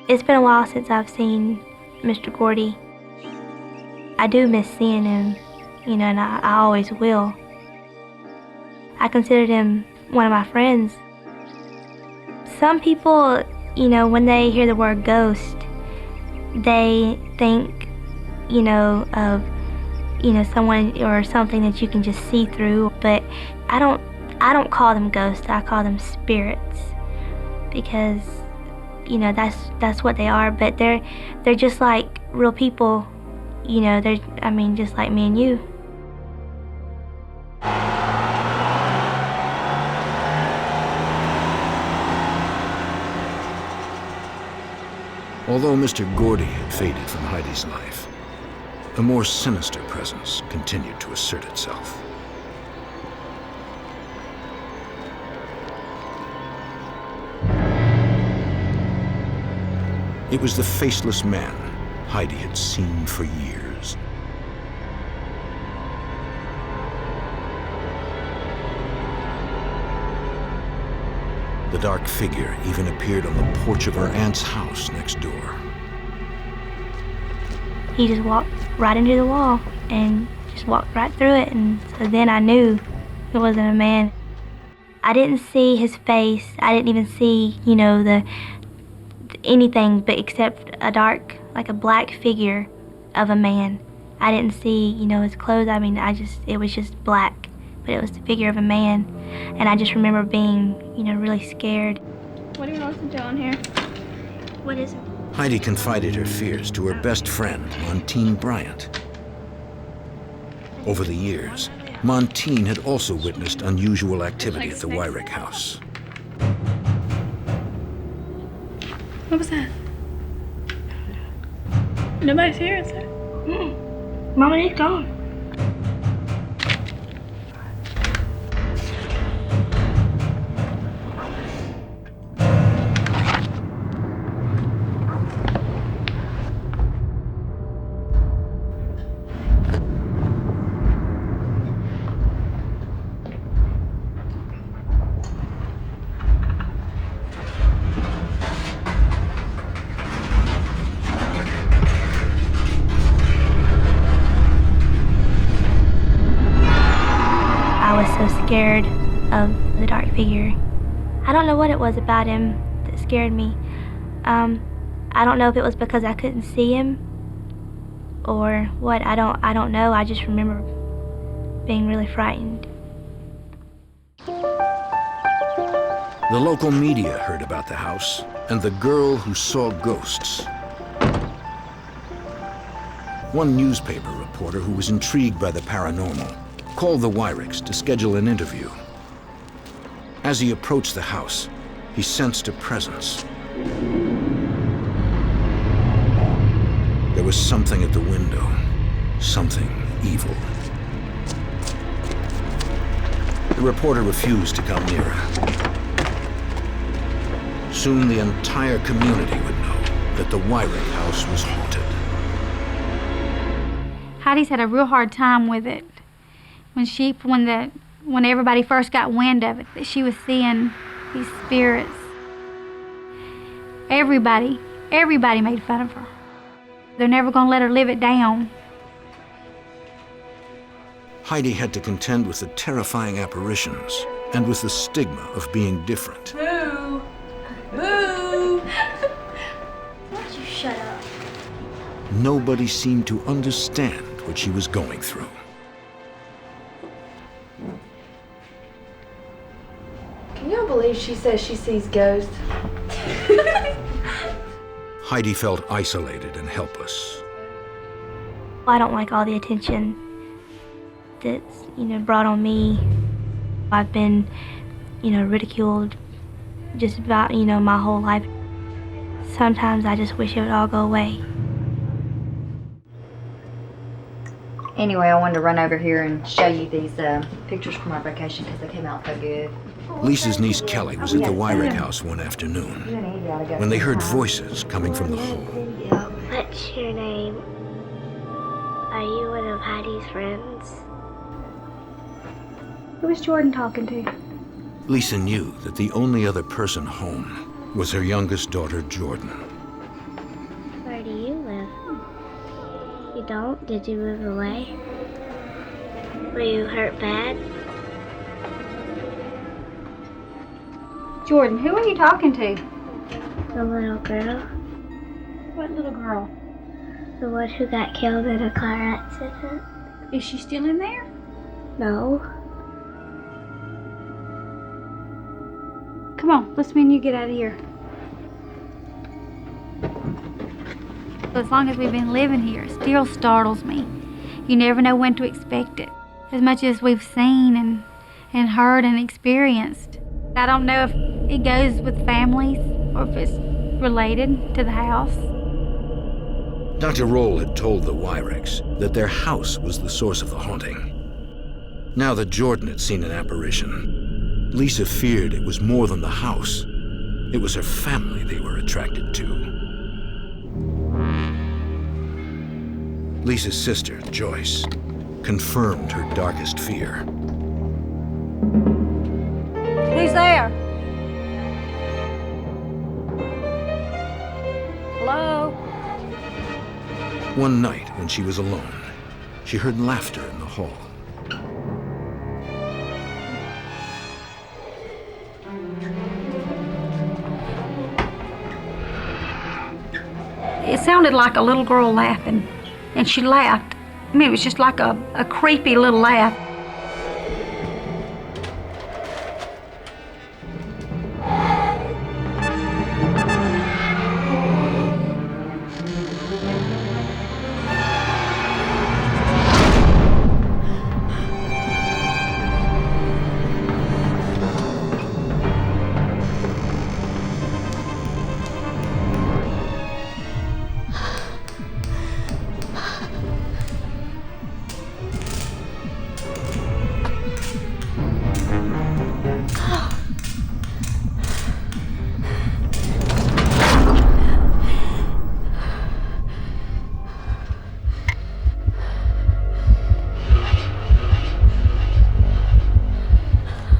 It's been a while since I've seen Mr. Gordy. I do miss seeing him, you know, and I always will. I considered him one of my friends. Some people, you know, when they hear the word ghost, they think, you know, of, you know, someone or something that you can just see through. But I don't call them ghosts. I call them spirits, because, you know, that's what they are. But they're just like real people, you know. They're, I mean, just like me and you. Although Mr. Gordy had faded from Heidi's life, a more sinister presence continued to assert itself. It was the faceless man Heidi had seen for years. The dark figure even appeared on the porch of her aunt's house next door. he just walked right into the wall and just walked right through it. And so then I knew it wasn't a man. I didn't see his face. I didn't even see, anything but except a dark, like a black figure of a man. I didn't see, his clothes. I mean, it was just black, but it was the figure of a man. And I just remember being, really scared. What do you want to listen to on here? What is it? Heidi confided her fears to her best friend, Montine Bryant. Over the years, Montine had also witnessed unusual activity at the Wyrick house. What was that? Nobody's here, is there? Mom and Nick's gone. Scared of the dark figure. I don't know what it was about him that scared me. I don't know if it was because I couldn't see him or what. I don't know. I just remember being really frightened. The local media heard about the house and the girl who saw ghosts. One newspaper reporter who was intrigued by the paranormal called the Wyricks to schedule an interview. As he approached the house, he sensed a presence. There was something at the window, something evil. The reporter refused to come nearer. Soon the entire community would know that the Wyrick house was haunted. Heidi's had a real hard time with it. When everybody first got wind of it, that she was seeing these spirits. Everybody made fun of her. They're never gonna let her live it down. Heidi had to contend with the terrifying apparitions and with the stigma of being different. Boo! Boo! Why don't you shut up? Nobody seemed to understand what she was going through. Can y'all believe she says she sees ghosts? Heidi felt isolated and helpless. I don't like all the attention that's, brought on me. I've been, ridiculed just about, my whole life. Sometimes I just wish it would all go away. Anyway, I wanted to run over here and show you these pictures from our vacation because they came out so good. Lisa's niece Kelly was at the Wyrick house one afternoon when they heard voices coming from the hall. What's your name? Are you one of Heidi's friends? Who was Jordan talking to? Lisa knew that the only other person home was her youngest daughter, Jordan. Where do you live? You don't? Did you move away? Were you hurt bad? Jordan, who are you talking to? The little girl. What little girl? The one who got killed in a car accident. Is she still in there? No. Come on, let's me and you get out of here. As long as we've been living here, it still startles me. You never know when to expect it. As much as we've seen and heard and experienced. I don't know if it goes with families or if it's related to the house. Dr. Roll had told the Wyricks that their house was the source of the haunting. Now that Jordan had seen an apparition, Lisa feared it was more than the house. It was her family they were attracted to. Lisa's sister, Joyce, confirmed her darkest fear. Who's there? Hello? One night, when she was alone, she heard laughter in the hall. It sounded like a little girl laughing, and she laughed. I mean, it was just like a creepy little laugh.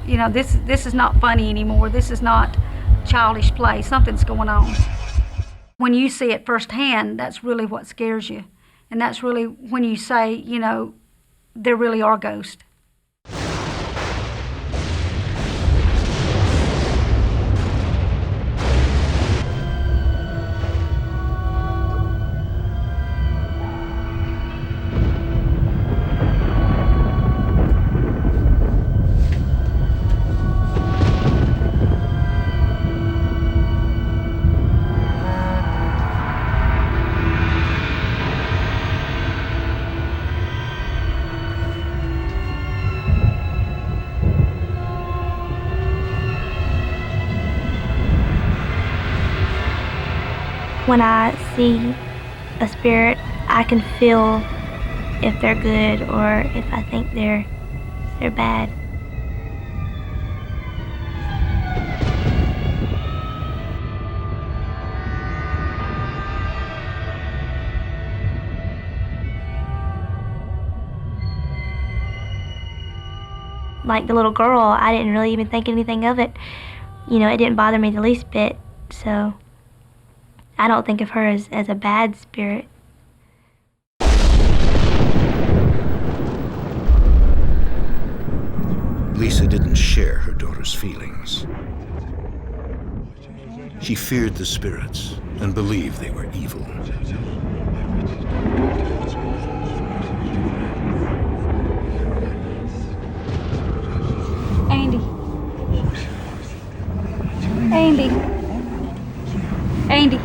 You know, this is not funny anymore. This is not childish play. Something's going on. When you see it firsthand, that's really what scares you. And that's really when you say, you know, there really are ghosts. When I see a spirit, I can feel if they're good or if I think they're bad. Like the little girl, I didn't really even think anything of it. You know, it didn't bother me the least bit, so I don't think of her as a bad spirit. Lisa didn't share her daughter's feelings. She feared the spirits and believed they were evil. Andy. Andy. Andy.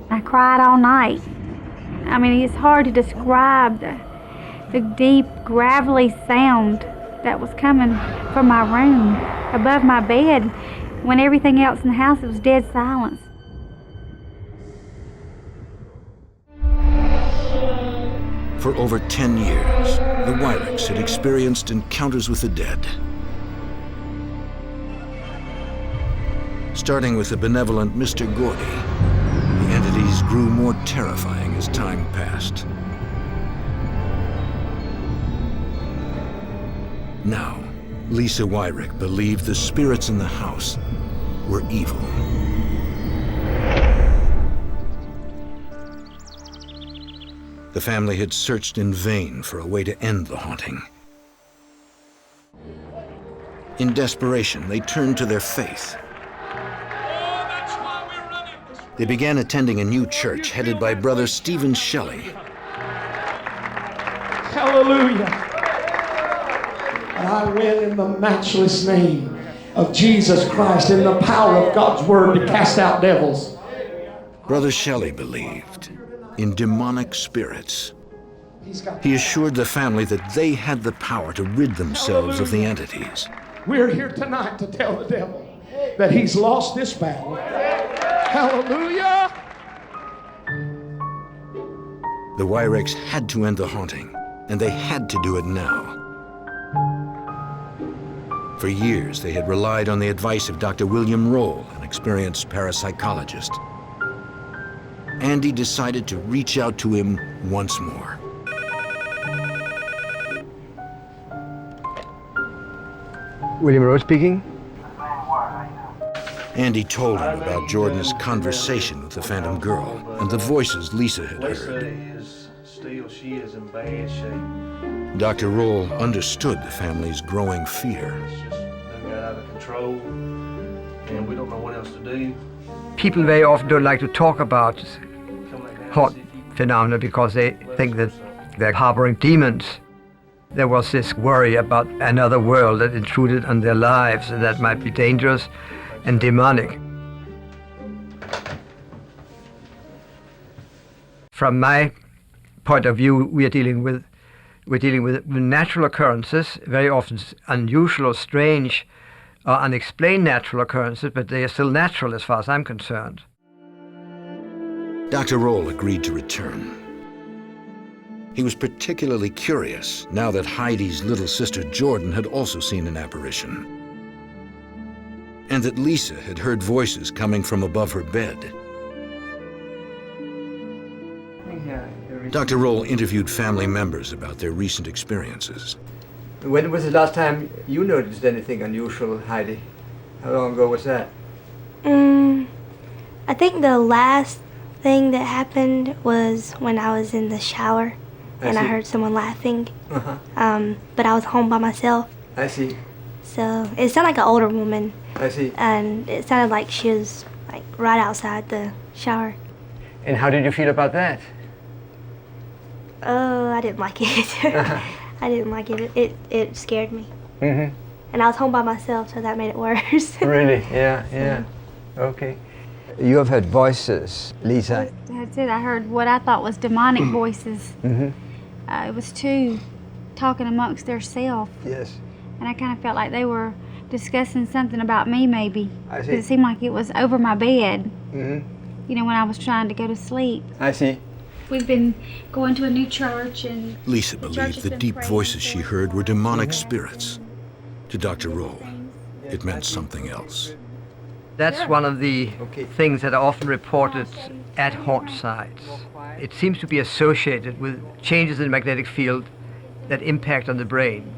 I cried all night. I mean, it's hard to describe the deep, gravelly sound that was coming from my room above my bed. When everything else in the house, it was dead silence. For over 10 years, the Wyricks had experienced encounters with the dead. Starting with the benevolent Mr. Gordy, the entities grew more terrifying as time passed. Now, Lisa Wyrick believed the spirits in the house were evil. The family had searched in vain for a way to end the haunting. In desperation, they turned to their faith. They began attending a new church headed by Brother Stephen Shelley. Hallelujah. And I went in the matchless name of Jesus Christ in the power of God's word to cast out devils. Brother Shelley believed in demonic spirits. He assured the family that they had the power to rid themselves of the entities. We're here tonight to tell the devil that he's lost this battle. Hallelujah! The Wyricks had to end the haunting, and they had to do it now. For years, they had relied on the advice of Dr. William Roll, an experienced parapsychologist. Andy decided to reach out to him once more. William Rose speaking. Andy told him about Jordan's conversation with the Phantom Girl and the voices Lisa had heard. She is in bad shape. Dr. Roll understood the family's growing fear. It's just got out of control, and we don't know what else to do. People very often don't like to talk about haunt phenomena because they think that they're harboring demons. There was this worry about another world that intruded on their lives and that might be dangerous and demonic. From my point of view, we're dealing with natural occurrences, very often unusual or strange or unexplained natural occurrences, but they are still natural as far as I'm concerned. Dr. Roll agreed to return. He was particularly curious now that Heidi's little sister Jordan had also seen an apparition, and that Lisa had heard voices coming from above her bed. Dr. Roll interviewed family members about their recent experiences. When was the last time you noticed anything unusual, Heidi? How long ago was that? I think the last thing that happened was when I was in the shower and I heard someone laughing. But I was home by myself. I see. So it sounded like an older woman. I see. And it sounded like she was like right outside the shower. And how did you feel about that? Oh, I didn't like it. I didn't like it. It scared me. Mm-hmm. And I was home by myself, so that made it worse. Really? Yeah. Okay. You have heard voices, Lisa. That's it. I heard what I thought was demonic voices. Mm-hmm. It was two talking amongst themselves. Yes. And I kind of felt like they were discussing something about me, maybe. I see. 'Cause it seemed like it was over my bed. Mm-hmm. You know, when I was trying to go to sleep. I see. We've been going to a new church, and Lisa believed the deep voices she heard were demonic spirits. To Dr. Roll, it meant something else. That's one of the things that are often reported at haunt sites. It seems to be associated with changes in the magnetic field that impact on the brain.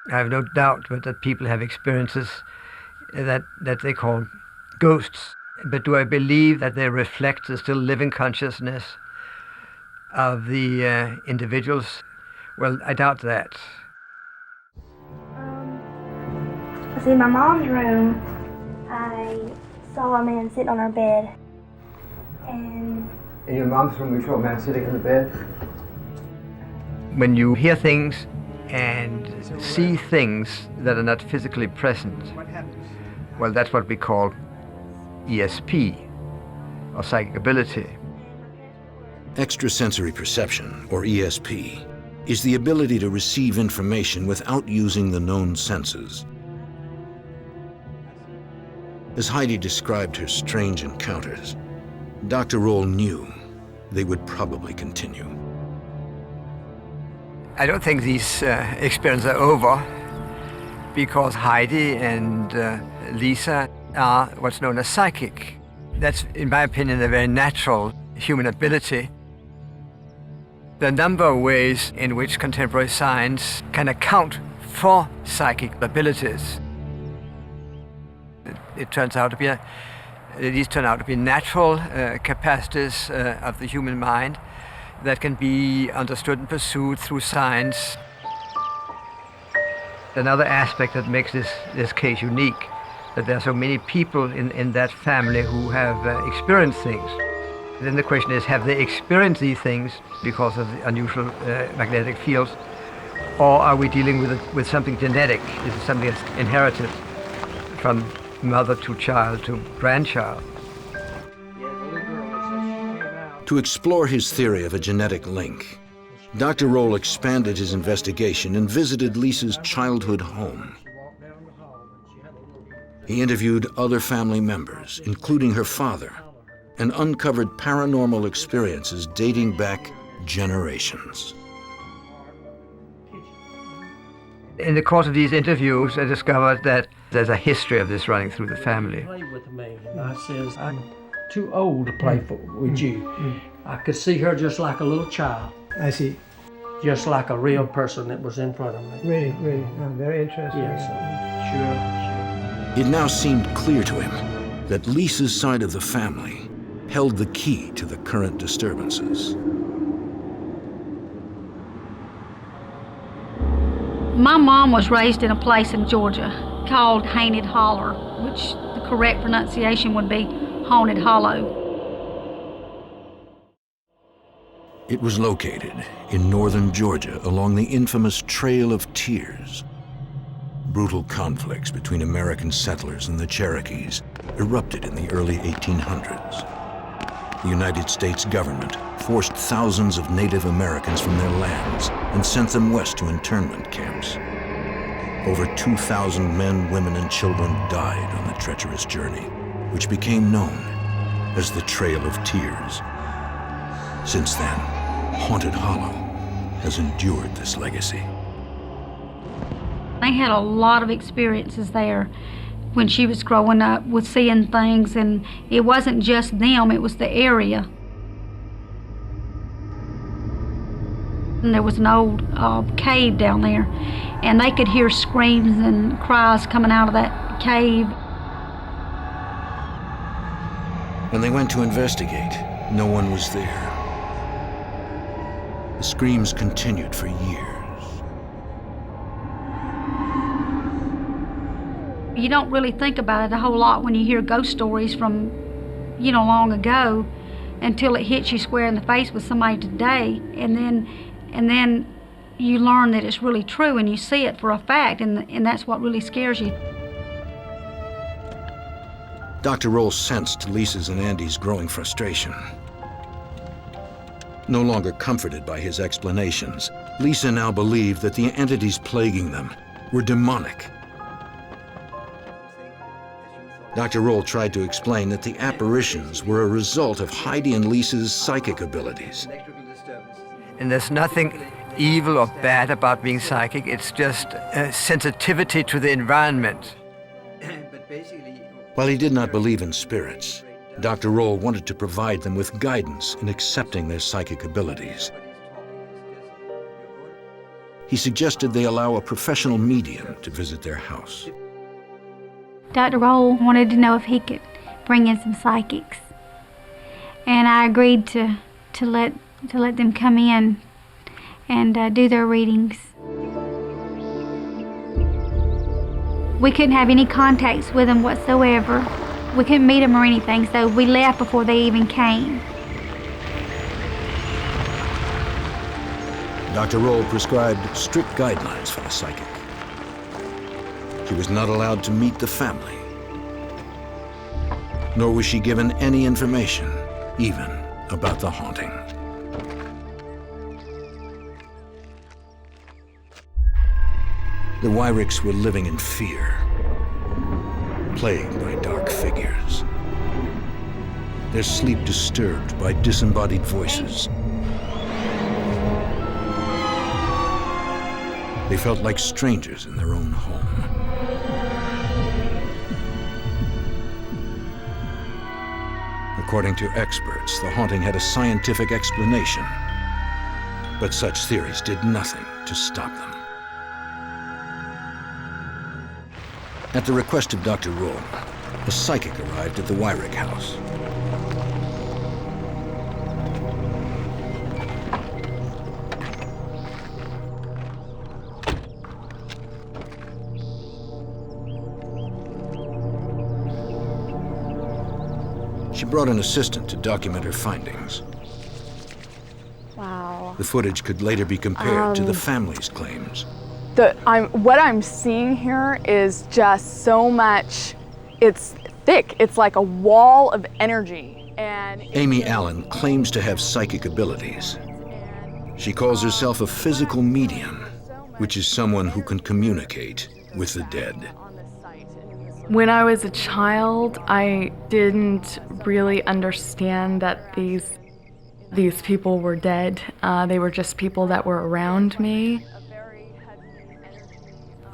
I have no doubt that people have experiences that they call ghosts. But do I believe that they reflect the still living consciousness of the individuals? Well, I doubt that. See, in my mom's room, I saw a man sitting on her bed. And in your mom's room, you saw a man sitting in the bed? When you hear things and see things that are not physically present, well, that's what we call ESP, or psychic ability. Extrasensory perception, or ESP, is the ability to receive information without using the known senses. As Heidi described her strange encounters, Dr. Roll knew they would probably continue. I don't think these experiences are over, because Heidi and Lisa are what's known as psychic. That's, in my opinion, a very natural human ability. There are a number of ways in which contemporary science can account for psychic abilities. It turns out to be these turn out to be natural capacities of the human mind that can be understood and pursued through science. Another aspect that makes this case unique, that there are so many people in that family who have experienced things. Then the question is, have they experienced these things because of the unusual magnetic fields, or are we dealing with something genetic? Is it something that's inherited from mother to child to grandchild? To explore his theory of a genetic link, Dr. Roll expanded his investigation and visited Lisa's childhood home. He interviewed other family members, including her father, and uncovered paranormal experiences dating back generations. In the course of these interviews, I discovered that there's a history of this running through the family. Play with me, and I says, too old to play with you. I could see her just like a little child. I see. Just like a real person that was in front of me. Really, really. Very interesting. Yes, sure. It now seemed clear to him that Lisa's side of the family held the key to the current disturbances. My mom was raised in a place in Georgia called Haunted Holler, which the correct pronunciation would be Haunted Hollow. It was located in northern Georgia along the infamous Trail of Tears. Brutal conflicts between American settlers and the Cherokees erupted in the early 1800s. The United States government forced thousands of Native Americans from their lands and sent them west to internment camps. Over 2,000 men, women, and children died on the treacherous journey, which became known as the Trail of Tears. Since then, Haunted Hollow has endured this legacy. They had a lot of experiences there when she was growing up with seeing things, and it wasn't just them, it was the area. And there was an old cave down there, and they could hear screams and cries coming out of that cave. When they went to investigate, no one was there. The screams continued for years. You don't really think about it a whole lot when you hear ghost stories from, long ago, until it hits you square in the face with somebody today, and then you learn that it's really true and you see it for a fact, and that's what really scares you. Dr. Roll sensed Lisa's and Andy's growing frustration. No longer comforted by his explanations, Lisa now believed that the entities plaguing them were demonic. Dr. Roll tried to explain that the apparitions were a result of Heidi and Lisa's psychic abilities. And there's nothing evil or bad about being psychic. It's just a sensitivity to the environment. While he did not believe in spirits, Dr. Roll wanted to provide them with guidance in accepting their psychic abilities. He suggested they allow a professional medium to visit their house. Dr. Roll wanted to know if he could bring in some psychics, and I agreed to let them come in and do their readings. We couldn't have any contacts with them whatsoever. We couldn't meet them or anything, so we left before they even came. Dr. Roll prescribed strict guidelines for the psychic. She was not allowed to meet the family, nor was she given any information, even about the haunting. The Wyricks were living in fear, plagued by dark figures, their sleep disturbed by disembodied voices. They felt like strangers in their own home. According to experts, the haunting had a scientific explanation, but such theories did nothing to stop them. At the request of Dr. Roll, a psychic arrived at the Wyrick house. She brought an assistant to document her findings. Wow. The footage could later be compared to the family's claims. What I'm seeing here is just so much, it's thick. It's like a wall of energy. And Amy Allen claims to have psychic abilities. She calls herself a physical medium, which is someone who can communicate with the dead. When I was a child, I didn't really understand that these people were dead. They were just people that were around me.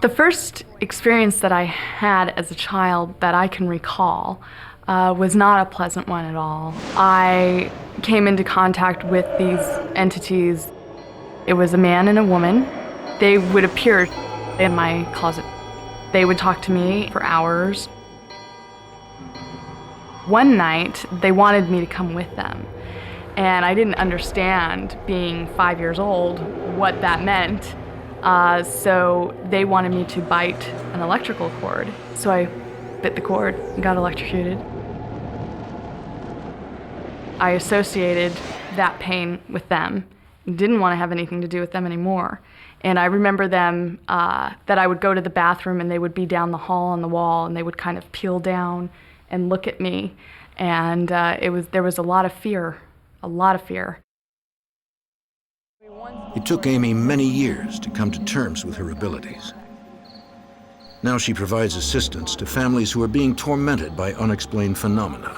The first experience that I had as a child that I can recall was not a pleasant one at all. I came into contact with these entities. It was a man and a woman. They would appear in my closet. They would talk to me for hours. One night, they wanted me to come with them. And I didn't understand, being 5 years old, what that meant. So they wanted me to bite an electrical cord. So I bit the cord and got electrocuted. I associated that pain with them, didn't want to have anything to do with them anymore. And I remember them, that I would go to the bathroom and they would be down the hall on the wall and they would kind of peel down and look at me. And there was a lot of fear, a lot of fear. It took Amy many years to come to terms with her abilities. Now she provides assistance to families who are being tormented by unexplained phenomena.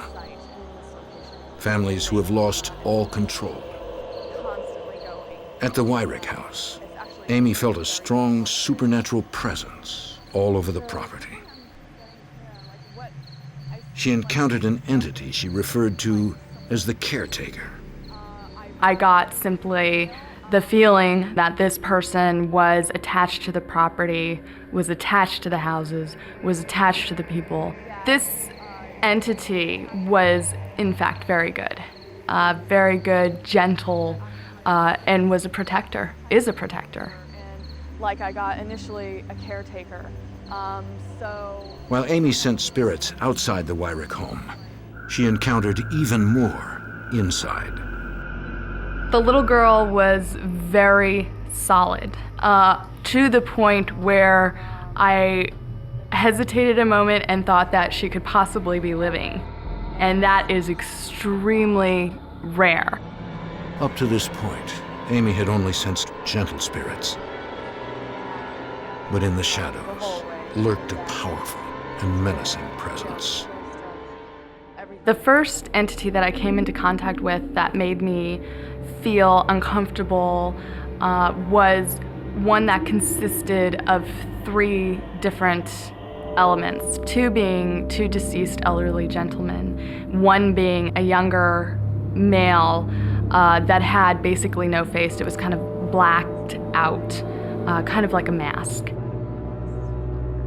Families who have lost all control. At the Wyrick house, Amy felt a strong supernatural presence all over the property. She encountered an entity she referred to as the caretaker. I got simply the feeling that this person was attached to the property, was attached to the houses, was attached to the people. This entity was, in fact, very good, gentle, and was a protector, is a protector. Like I got initially a caretaker, While Amy sent spirits outside the Wyrick home, she encountered even more inside. The little girl was very solid, to the point where I hesitated a moment and thought that she could possibly be living. And that is extremely rare. Up to this point, Amy had only sensed gentle spirits. But in the shadows lurked a powerful and menacing presence. The first entity that I came into contact with that made me feel uncomfortable was one that consisted of 3 different elements, 2 being 2 deceased elderly gentlemen, 1 being a younger male that had basically no face. It was kind of blacked out, kind of like a mask.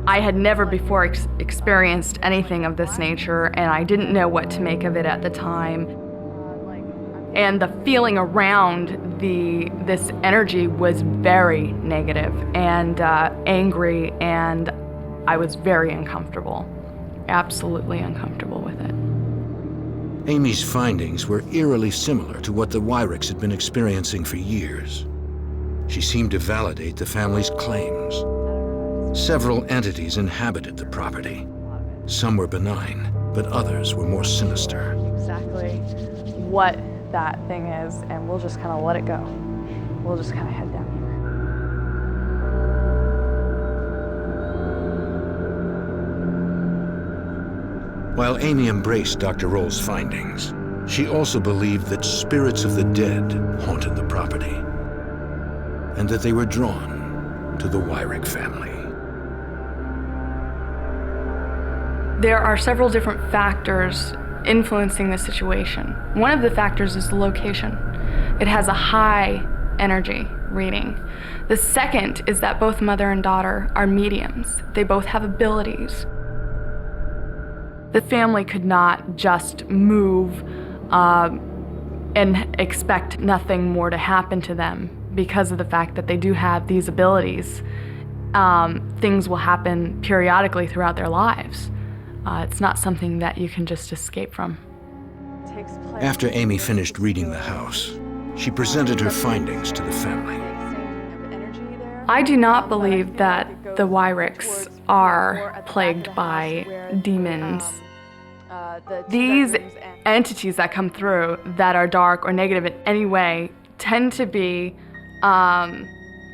I had never before experienced anything of this nature, and I didn't know what to make of it at the time. And the feeling around this energy was very negative and angry, and I was very uncomfortable, absolutely uncomfortable with it. Amy's findings were eerily similar to what the Wyricks had been experiencing for years. She seemed to validate the family's claims. Several entities inhabited the property. Some were benign, but others were more sinister. exactly what that thing is, and we'll just kind of let it go. We'll just kind of head down here. While Amy embraced Dr. Roll's findings, she also believed that spirits of the dead haunted the property, and that they were drawn to the Wyrick family. There are several different factors influencing the situation. One of the factors is the location. It has a high energy reading. The second is that both mother and daughter are mediums. They both have abilities. The family could not just move and expect nothing more to happen to them because of the fact that they do have these abilities. Things will happen periodically throughout their lives. It's not something that you can just escape from. After Amy finished reading the house, she presented her findings to the family. I do not believe that the Wyricks are plagued by demons. These entities that come through that are dark or negative in any way tend to be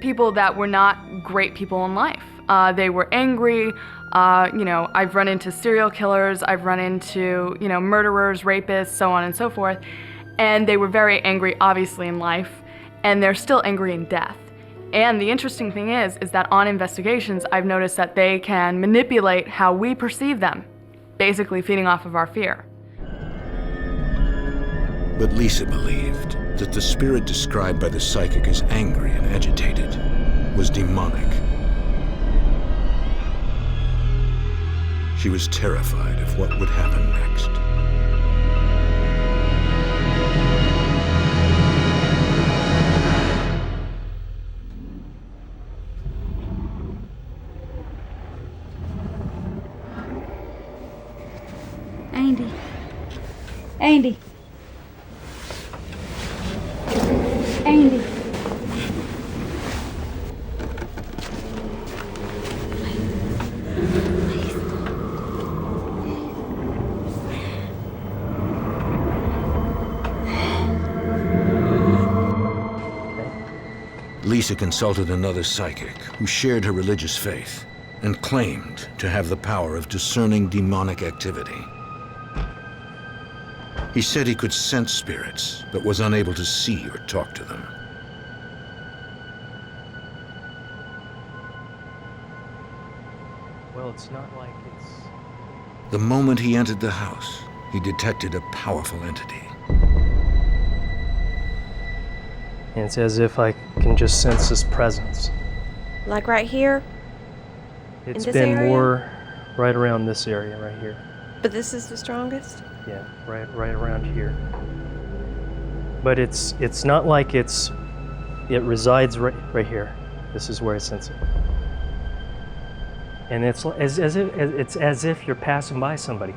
people that were not great people in life. They were angry. I've run into serial killers, I've run into, murderers, rapists, so on and so forth. And they were very angry, obviously, in life, and they're still angry in death. And the interesting thing is that on investigations, I've noticed that they can manipulate how we perceive them. basically feeding off of our fear. But Lisa believed that the spirit described by the psychic as angry and agitated was demonic. She was terrified of what would happen next. Andy. Andy. Andy. Lisa consulted another psychic who shared her religious faith and claimed to have the power of discerning demonic activity. He said he could sense spirits, but was unable to see or talk to them. Well, it's not like it's... The moment he entered the house, he detected a powerful entity. And it's as if I can just sense his presence. Like right here? It's in this been area? more right around this area right here. But this is the strongest? Yeah, right around here. But it's not like it resides right here. This is where I sense it. And it's as if you're passing by somebody.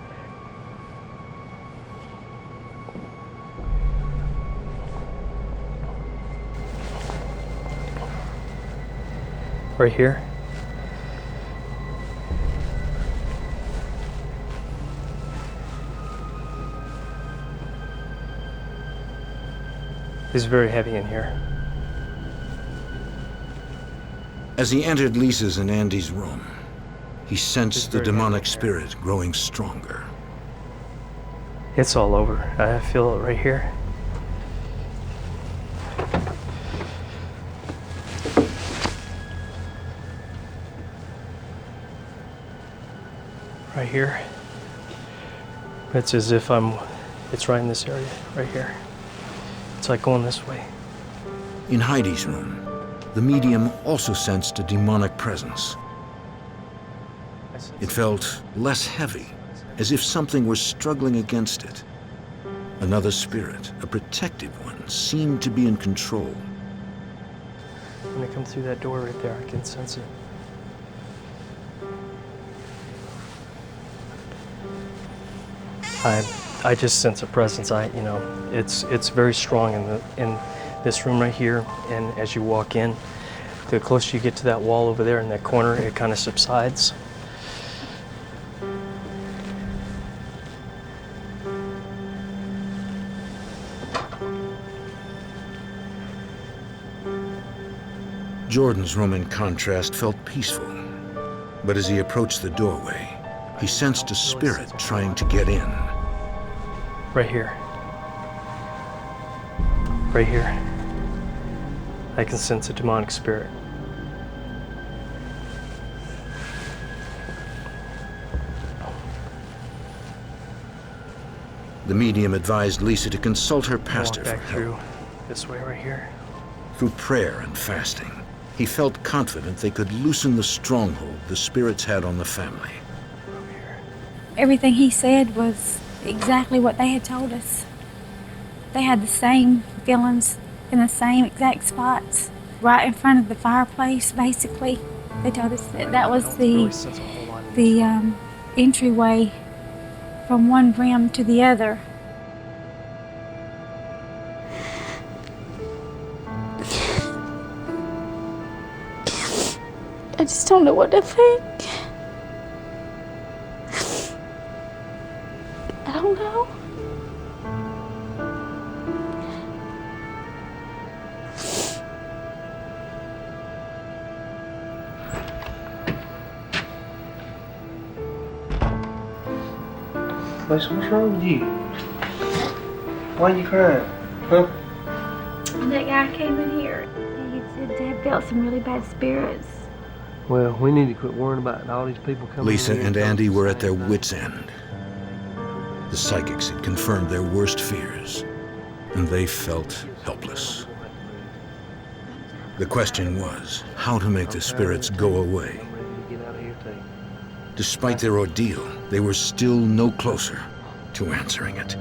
Right here. It's very heavy in here. As he entered Lisa's and Andy's room, he sensed the demonic spirit growing stronger. It's all over. I feel it right here. Right here. It's as if it's right in this area, right here. It's like going this way. In Heidi's room, the medium also sensed a demonic presence. It felt less heavy, as if something were struggling against it. Another spirit, a protective one, seemed to be in control. When I come through that door right there, I can sense it. I just sense a presence. It's very strong in this room right here. And as you walk in, the closer you get to that wall over there in that corner, it kind of subsides. Jordan's room, in contrast, felt peaceful. But as he approached the doorway, he sensed a spirit trying to get in. Right here. Right here. I can sense a demonic spirit. The medium advised Lisa to consult her pastor for Walk back help. through this way right here. Through prayer and fasting, he felt confident they could loosen the stronghold the spirits had on the family. Everything he said was exactly what they had told us. They had the same feelings in the same exact spots, right in front of the fireplace, basically. They told us that was the entryway from one room to the other. I just don't know what to think. I don't know. Lisa, what's wrong with you? Why are you crying? Huh? That guy came in here. He said Dad felt some really bad spirits. Well, we need to quit worrying about all these people coming Lisa in here and Andy were at their wits' end. The psychics had confirmed their worst fears, and they felt helpless. The question was how to make the spirits go away. Despite their ordeal, they were still no closer to answering it.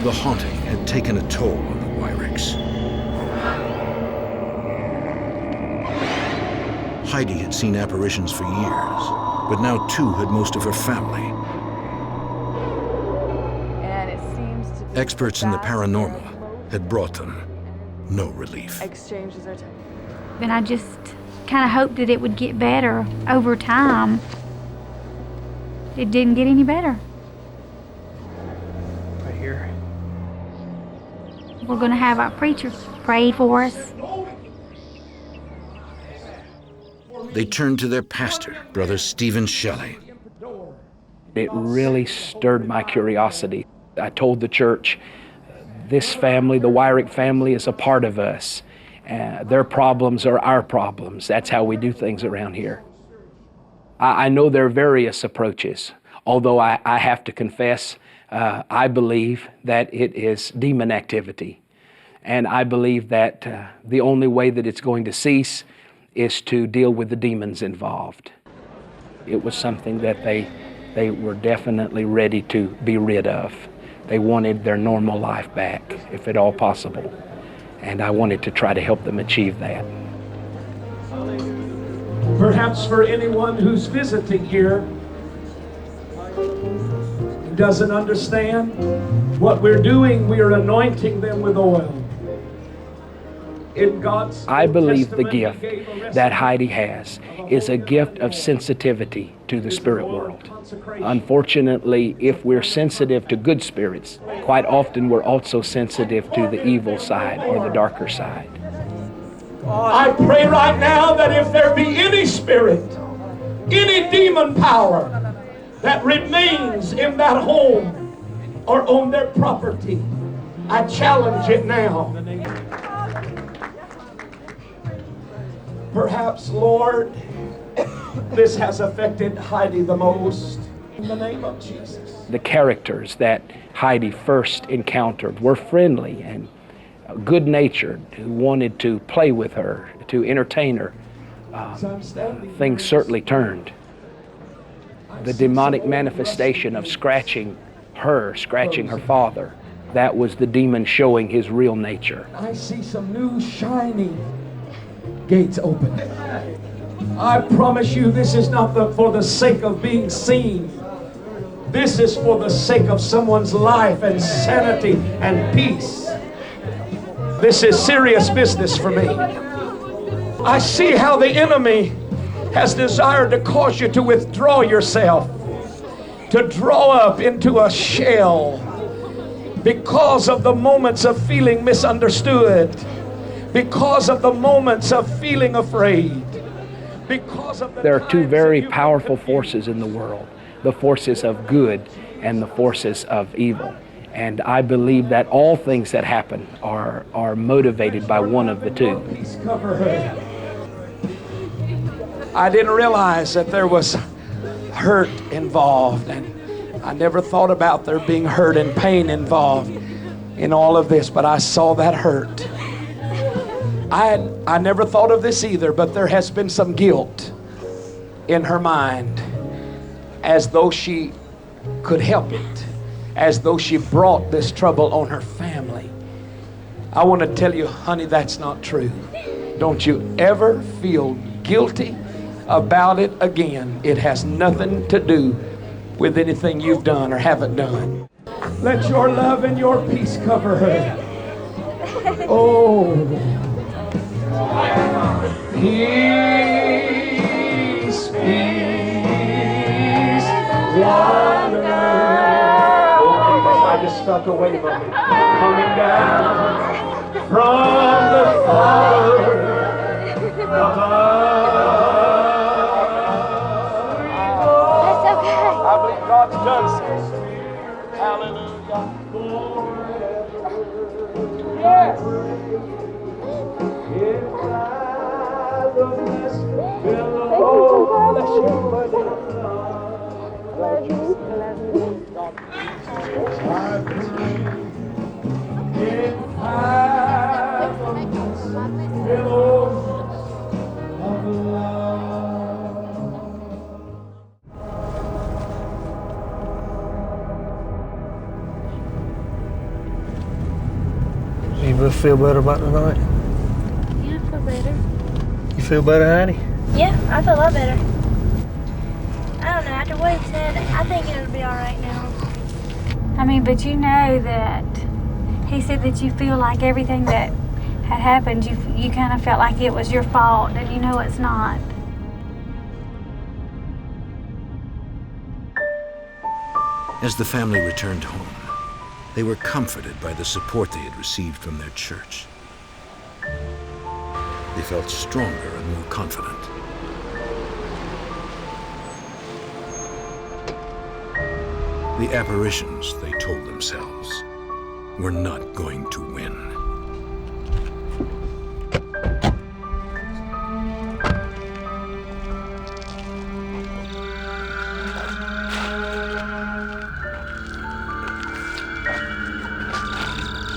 The haunting had taken a toll on the Wyricks. Heidi had seen apparitions for years, but now too had most of her family. And it seems to be Experts in the paranormal had brought them no relief. exchanges are taking. And I just kind of hoped that it would get better over time. It didn't get any better. Right here. We're going to have our preacher pray for us. They turned to their pastor, Brother Stephen Shelley. It really stirred my curiosity. I told the church, this family, the Wyrick family, is a part of us. Their problems are our problems. That's how we do things around here. I know there are various approaches, although I have to confess, I believe that it is demon activity. And I believe that the only way that it's going to cease is to deal with the demons involved. It was something that they were definitely ready to be rid of. They wanted their normal life back, if at all possible. And I wanted to try to help them achieve that. Perhaps for anyone who's visiting here who doesn't understand what we're doing, we are anointing them with oil. In God's I believe the Testament, gift that Heidi has is a gift of sensitivity to the spirit world. Unfortunately, if we're sensitive to good spirits, quite often we're also sensitive to the evil side or the darker side. I pray right now that if there be any spirit, any demon power that remains in that home or on their property, I challenge it now. Perhaps, Lord, this has affected Heidi the most. In the name of Jesus. The characters that Heidi first encountered were friendly and good-natured, who wanted to play with her, to entertain her. Things certainly turned. The demonic manifestation of scratching her father, that was the demon showing his real nature. I see some new shiny gates open. I promise you this is not for the sake of being seen. This is for the sake of someone's life and sanity and peace. This is serious business for me. I see how the enemy has desired to cause you to withdraw yourself, to draw up into a shell because of the moments of feeling misunderstood, because of the moments of feeling afraid, because of there are two very powerful forces in the world, the forces of good and the forces of evil. And I believe that all things that happen are motivated by one of the two. I didn't realize that there was hurt involved, and I never thought about there being hurt and pain involved in all of this, but I saw that hurt. I never thought of this either, but there has been some guilt in her mind, as though she could help it, as though she brought this trouble on her family. I want to tell you, honey, that's not true. Don't you ever feel guilty about it again. It has nothing to do with anything you've done or haven't done. Let your love and your peace cover her. Oh, peace, peace, water. I just felt a wave of it coming down from the Father above. That's okay. I believe God's done something. Hallelujah. Yes. If I the You feel better about tonight? Yeah, I feel better. You feel better, Heidi? Yeah, I feel a lot better. I don't know, after what he said, I think it'll be all right now. I mean, but you know that he said that you feel like everything that had happened, you kind of felt like it was your fault, and you know it's not. As the family returned home, they were comforted by the support they had received from their church. They felt stronger and more confident. The apparitions, they told themselves, were not going to win.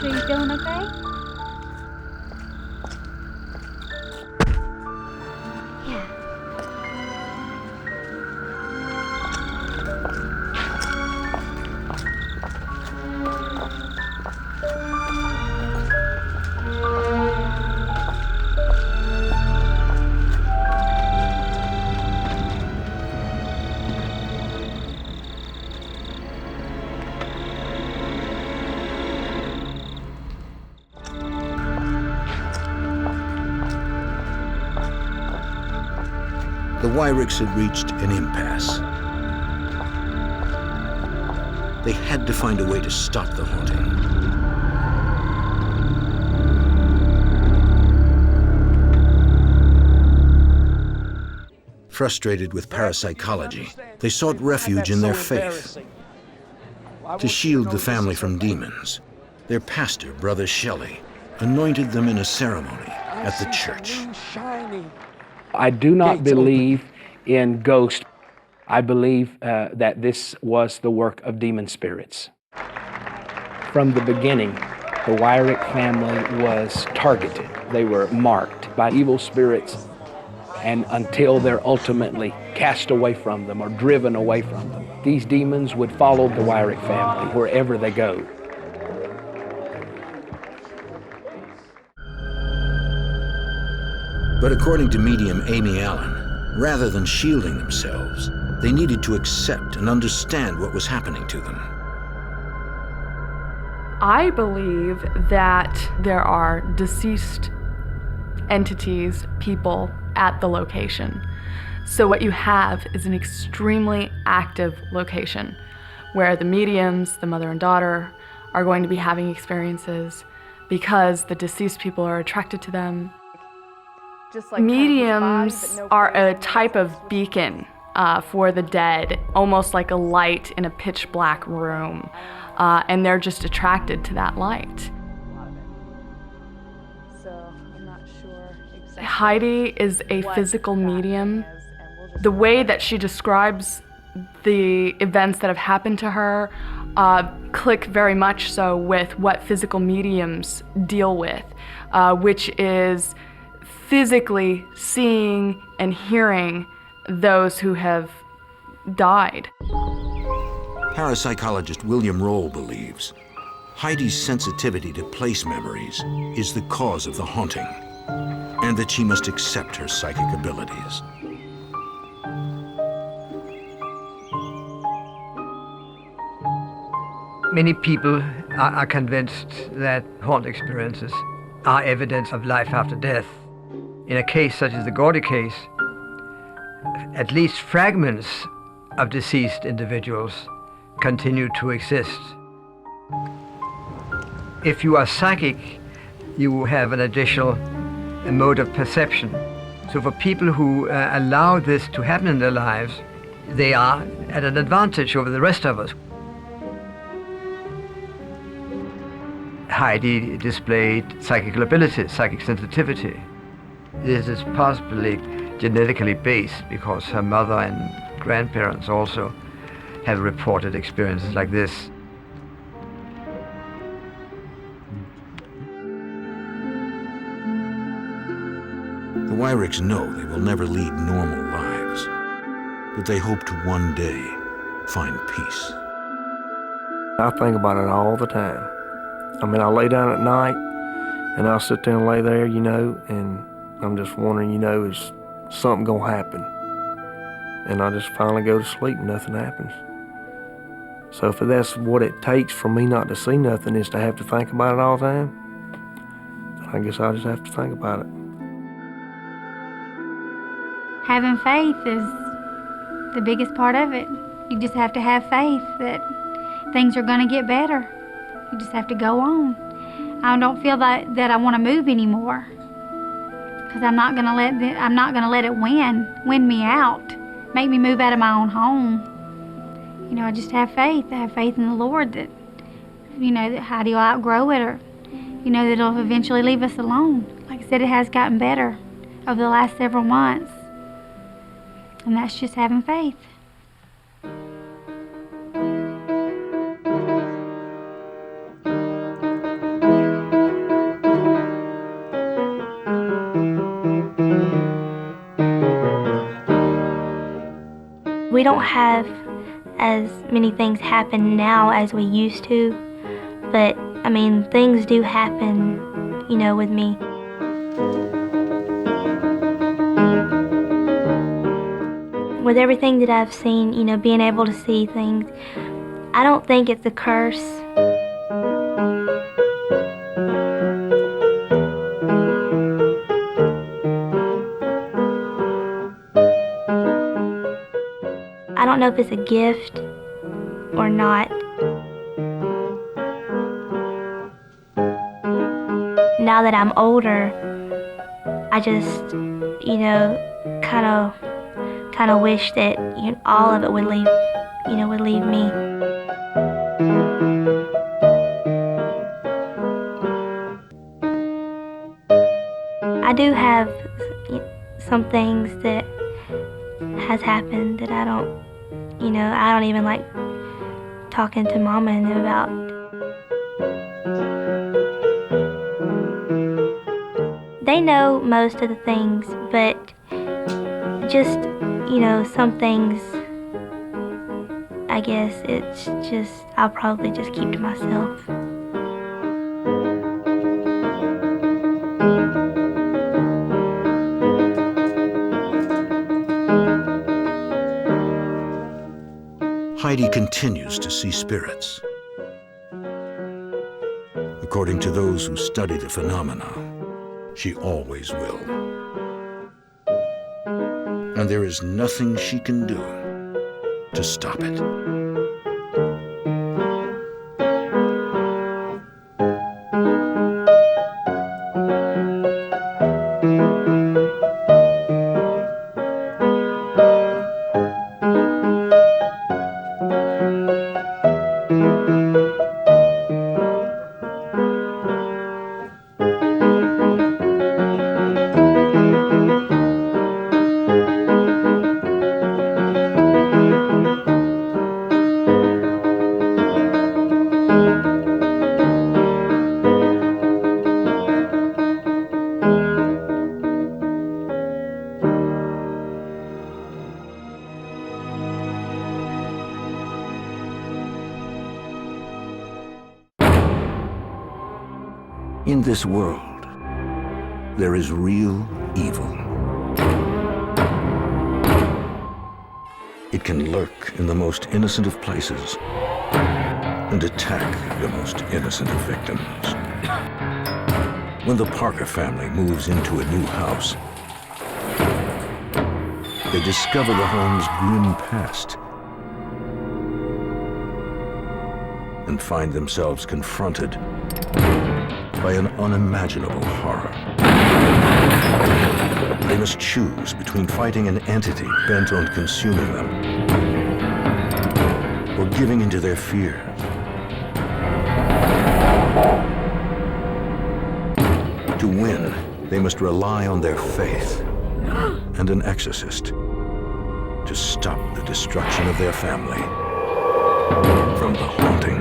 So you feeling okay? The Wyricks had reached an impasse. They had to find a way to stop the haunting. Frustrated with parapsychology, they sought refuge in their faith. To shield the family from demons, their pastor, Brother Shelley, anointed them in a ceremony at the church. I do not believe in ghosts. I believe that this was the work of demon spirits. From the beginning, the Wyrick family was targeted. They were marked by evil spirits, and until they're ultimately cast away from them or driven away from them, these demons would follow the Wyrick family wherever they go. But according to medium Amy Allen, rather than shielding themselves, they needed to accept and understand what was happening to them. I believe that there are deceased entities, people at the location. So what you have is an extremely active location where the mediums, the mother and daughter, are going to be having experiences because the deceased people are attracted to them. Mediums are a type of beacon for the dead, almost like a light in a pitch black room, and they're just attracted to that light. Heidi is a physical medium. The way that she describes the events that have happened to her click very much so with what physical mediums deal with, which is physically seeing and hearing those who have died. Parapsychologist William Roll believes Heidi's sensitivity to place memories is the cause of the haunting, and that she must accept her psychic abilities. Many people are convinced that haunt experiences are evidence of life after death. In a case such as the Gordy case, at least fragments of deceased individuals continue to exist. If you are psychic, you have an additional mode of perception. So for people who allow this to happen in their lives, they are at an advantage over the rest of us. Heidi displayed psychical abilities, psychic sensitivity. This is possibly genetically based because her mother and grandparents also have reported experiences like this. The Wyricks know they will never lead normal lives, but they hope to one day find peace. I think about it all the time. I mean, I lay down at night and I'll sit there and lay there, you know, and I'm just wondering, you know, is something gonna happen? And I just finally go to sleep and nothing happens. So if that's what it takes for me not to see nothing is to have to think about it all the time, then I guess I just have to think about it. Having faith is the biggest part of it. You just have to have faith that things are going to get better. You just have to go on. I don't feel that I want to move anymore because I'm not going to let it win me out, make me move out of my own home. You know, I just have faith. I have faith in the Lord that, you know, that how do you outgrow it, or, you know, that it'll eventually leave us alone. Like I said, it has gotten better over the last several months. And that's just having faith. We don't have as many things happen now as we used to, but I mean, things do happen, you know, with me. With everything that I've seen, you know, being able to see things, I don't think it's a curse. I don't know if it's a gift or not. Now that I'm older, I just, you know, kind of wish that, you know, all of it would leave me. I do have some things that has happened that I don't even like talking to Mama and them about. They know most of the things, but just, you know, some things, I guess it's just, I'll probably just keep to myself. Heidi continues to see spirits. According to those who study the phenomena, she always will. And there is nothing she can do to stop it. In this world, there is real evil. It can lurk in the most innocent of places and attack the most innocent of victims. When the Parker family moves into a new house, they discover the home's grim past and find themselves confronted by an unimaginable horror. They must choose between fighting an entity bent on consuming them or giving into their fears. To win, They must rely on their faith and an exorcist to stop the destruction of their family from the haunting.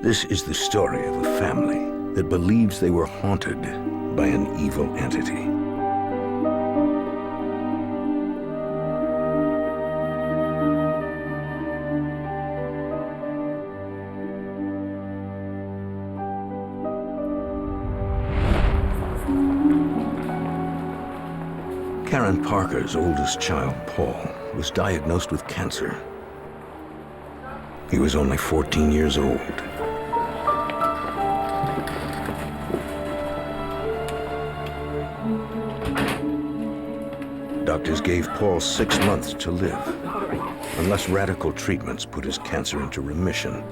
This is the story of a family that believes they were haunted by an evil entity. Karen Parker's oldest child, Paul, was diagnosed with cancer. He was only 14 years old. Doctors gave Paul 6 months to live, unless radical treatments put his cancer into remission.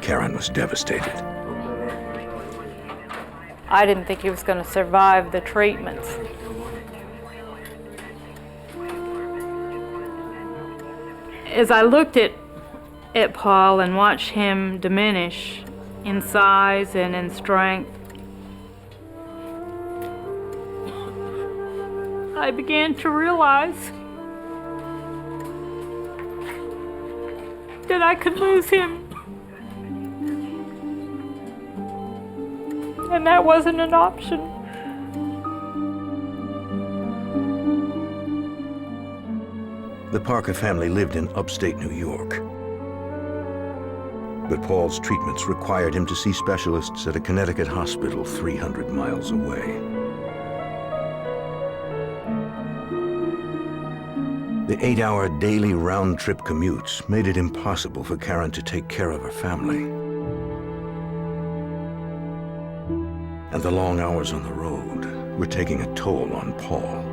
Karen was devastated. I didn't think he was going to survive the treatments. As I looked at Paul and watched him diminish in size and in strength, I began to realize that I could lose him. And that wasn't an option. The Parker family lived in upstate New York. But Paul's treatments required him to see specialists at a Connecticut hospital 300 miles away. The 8-hour daily round-trip commutes made it impossible for Karen to take care of her family. And the long hours on the road were taking a toll on Paul.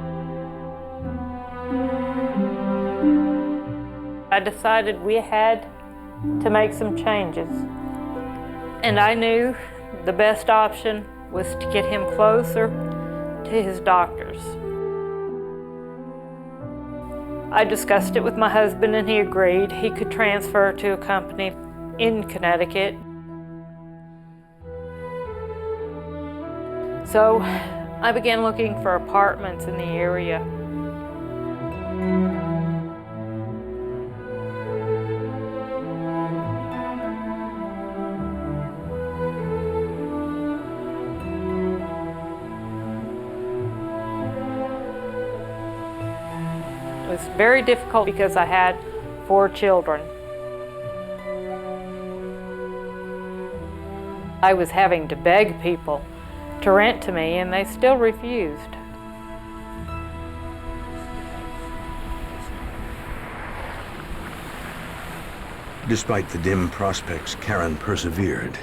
I decided we had to make some changes. And I knew the best option was to get him closer to his doctors. I discussed it with my husband and he agreed he could transfer to a company in Connecticut. So I began looking for apartments in the area. It was very difficult because I had 4 children. I was having to beg people to rent to me, and they still refused. Despite the dim prospects, Karen persevered.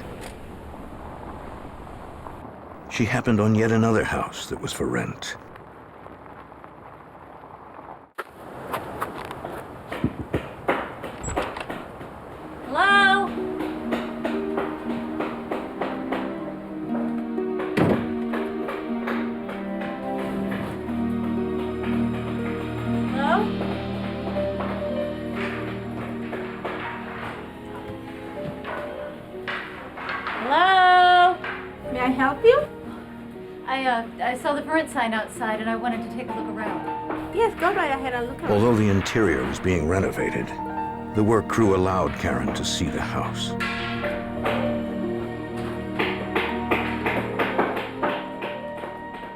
She happened on yet another house that was for rent. Hello? Hello? Hello? May I help you? I saw the rent sign outside and I wanted to take a look around. Yes, go right ahead and look around. Although the interior was being renovated, the work crew allowed Karen to see the house.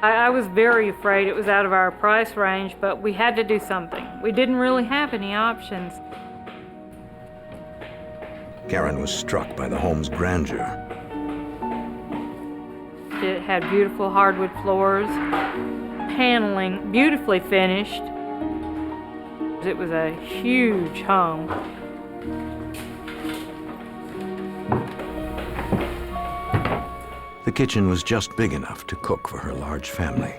I was very afraid it was out of our price range, but we had to do something. We didn't really have any options. Karen was struck by the home's grandeur. It had beautiful hardwood floors, paneling, beautifully finished. It was a huge home. The kitchen was just big enough to cook for her large family.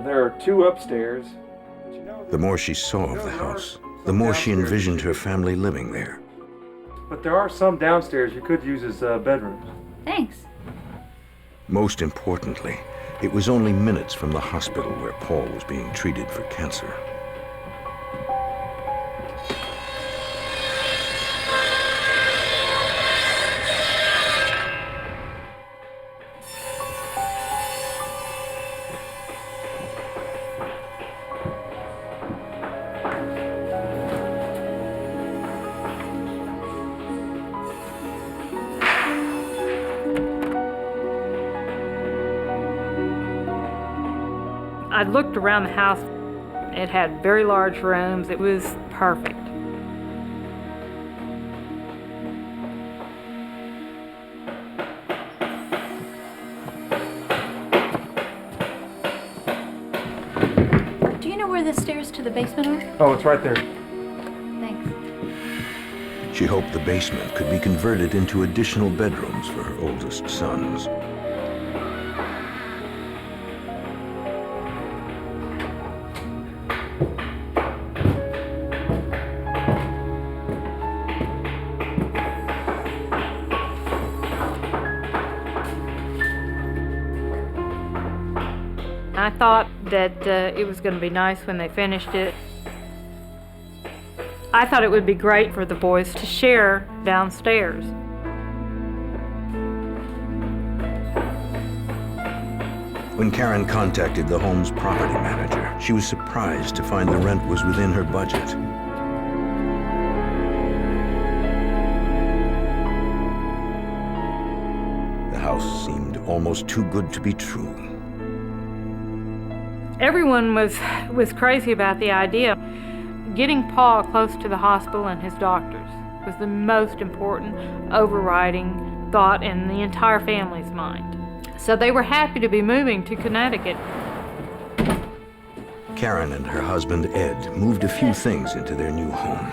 there are 2 upstairs. The more she saw of the house, the more she envisioned her family living there. But there are some downstairs you could use as bedrooms. Thanks. Most importantly, it was only minutes from the hospital where Paul was being treated for cancer. I looked around the house. It had very large rooms. It was perfect. Do you know where the stairs to the basement are? Oh, it's right there. Thanks. She hoped the basement could be converted into additional bedrooms for her oldest sons. I thought that it was going to be nice when they finished it. I thought it would be great for the boys to share downstairs. When Karen contacted the home's property manager, she was surprised to find the rent was within her budget. The house seemed almost too good to be true. Everyone was crazy about the idea. Getting Paul close to the hospital and his doctors was the most important overriding thought in the entire family's mind. So they were happy to be moving to Connecticut. Karen and her husband Ed moved a few things into their new home.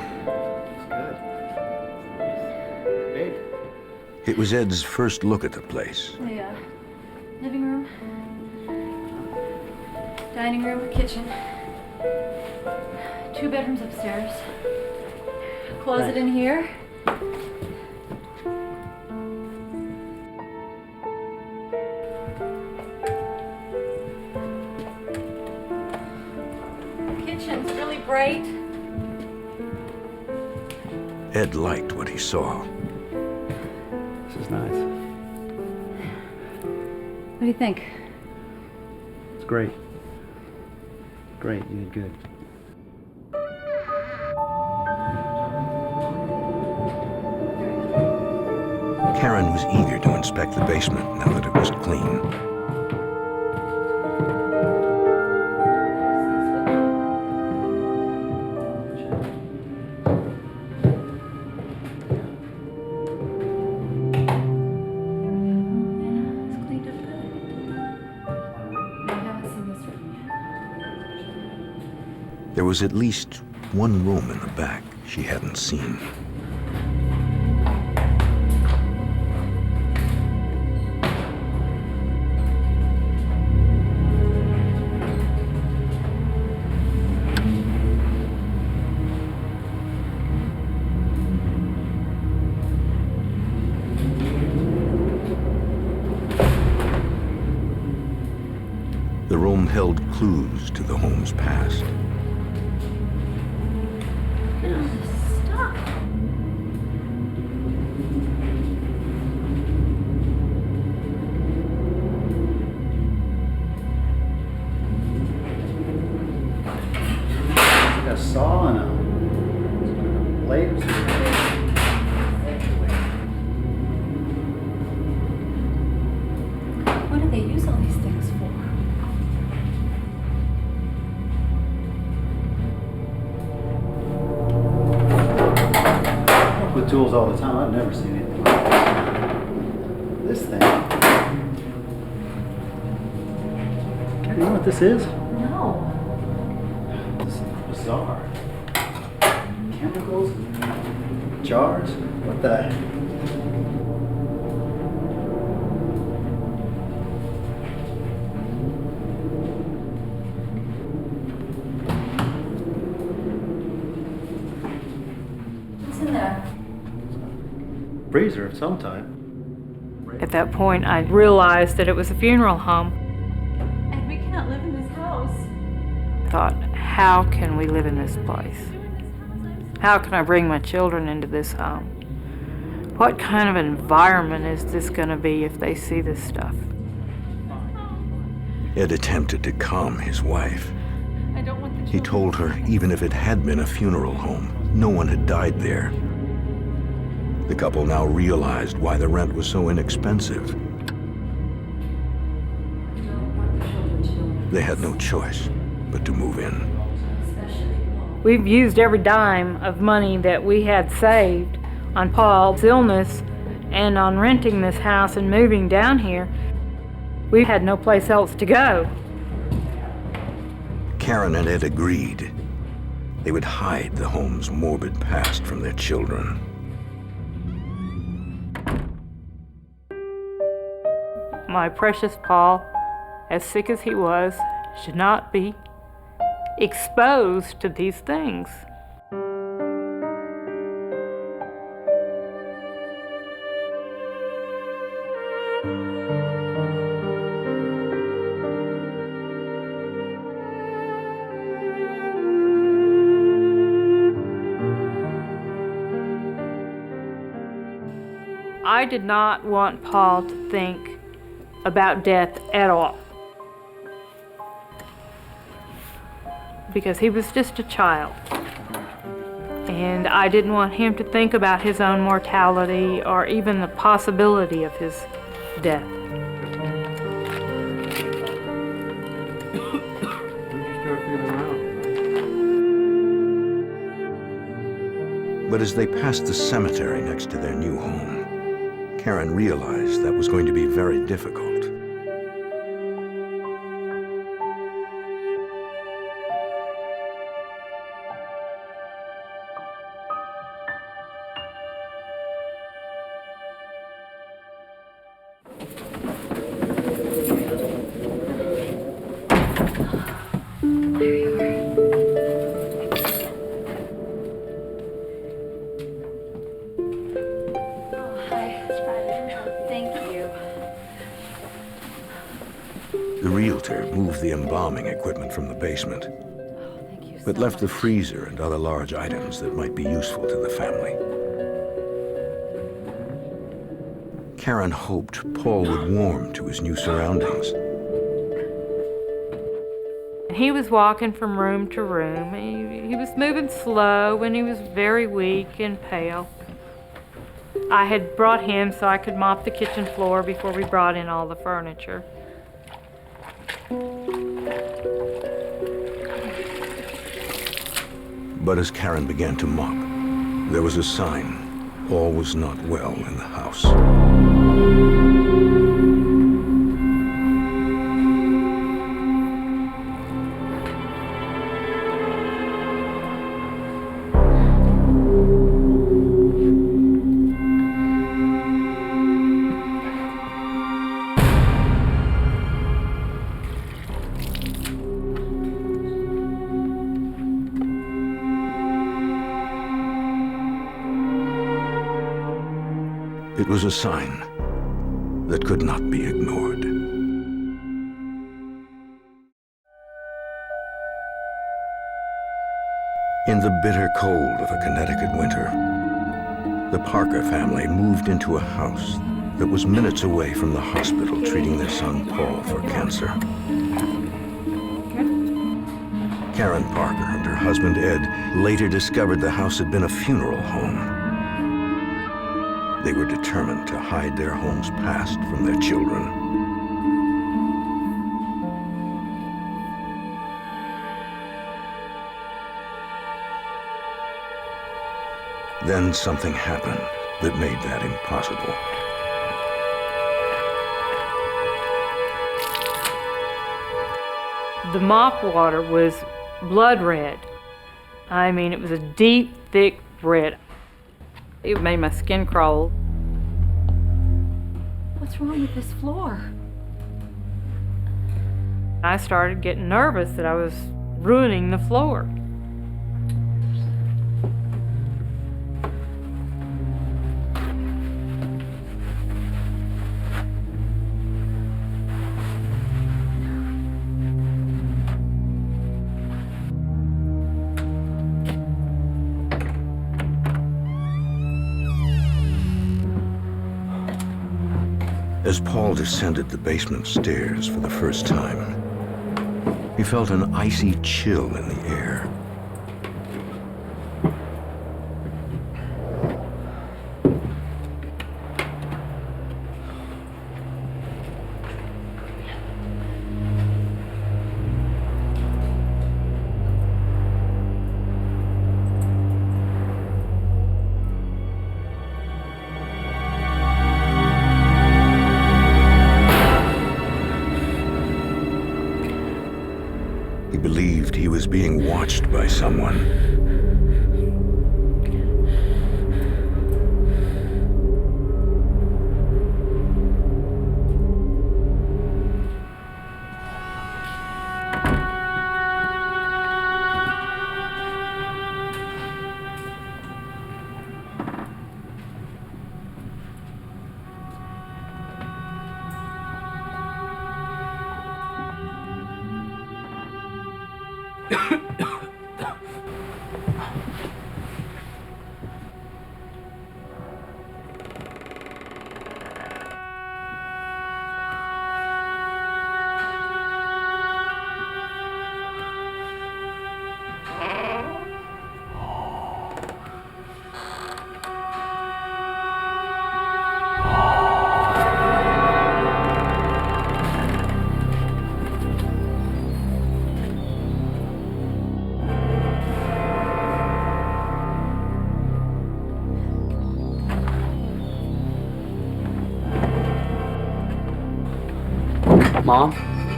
It was Ed's first look at the place. The living room, dining room, kitchen, 2 bedrooms upstairs, closet in here. Kitchen's really great. Ed liked what he saw. This is nice. What do you think? It's great. Great, you did good. Karen was eager to inspect the basement now that it was clean. There was at least one room in the back she hadn't seen. The room held clues to the home's past. Stop. Got a saw and a blade. What do they use all these things for? With tools all the time. I've never seen anything like this. This thing. Karen, you know what this is? No. This is bizarre. Chemicals, jars. What the? freezer of some type. At that point, I realized that it was a funeral home. And we cannot live in this house. I thought, how can we live in this place? How can I bring my children into this home? What kind of environment is this going to be if they see this stuff? Ed attempted to calm his wife. I don't want the He told her even if it had been a funeral home, no one had died there. The couple now realized why the rent was so inexpensive. They had no choice but to move in. We've used every dime of money that we had saved on Paul's illness and on renting this house and moving down here. We had no place else to go. Karen and Ed agreed they would hide the home's morbid past from their children. My precious Paul, as sick as he was, should not be exposed to these things. I did not want Paul to think about death at all, because he was just a child, and I didn't want him to think about his own mortality or even the possibility of his death. But as they passed the cemetery next to their new home, Karen realized that was going to be very difficult. The realtor moved the embalming equipment from the basement, but left the freezer and other large items that might be useful to the family. Karen hoped Paul would warm to his new surroundings. He was walking from room to room. He was moving slow and he was very weak and pale. I had brought him so I could mop the kitchen floor before we brought in all the furniture. But as Karen began to mop, there was a sign all was not well in the house. It was a sign that could not be ignored. In the bitter cold of a Connecticut winter, the Parker family moved into a house that was minutes away from the hospital treating their son Paul for cancer. Karen Parker and her husband Ed later discovered the house had been a funeral home. They were determined to hide their home's past from their children. Then something happened that made that impossible. The mop water was blood red. I mean, it was a deep, thick red. It made my skin crawl. What's wrong with this floor? I started getting nervous that I was ruining the floor. As Paul descended the basement stairs for the first time, he felt an icy chill in the air. He believed he was being watched by someone. Mom,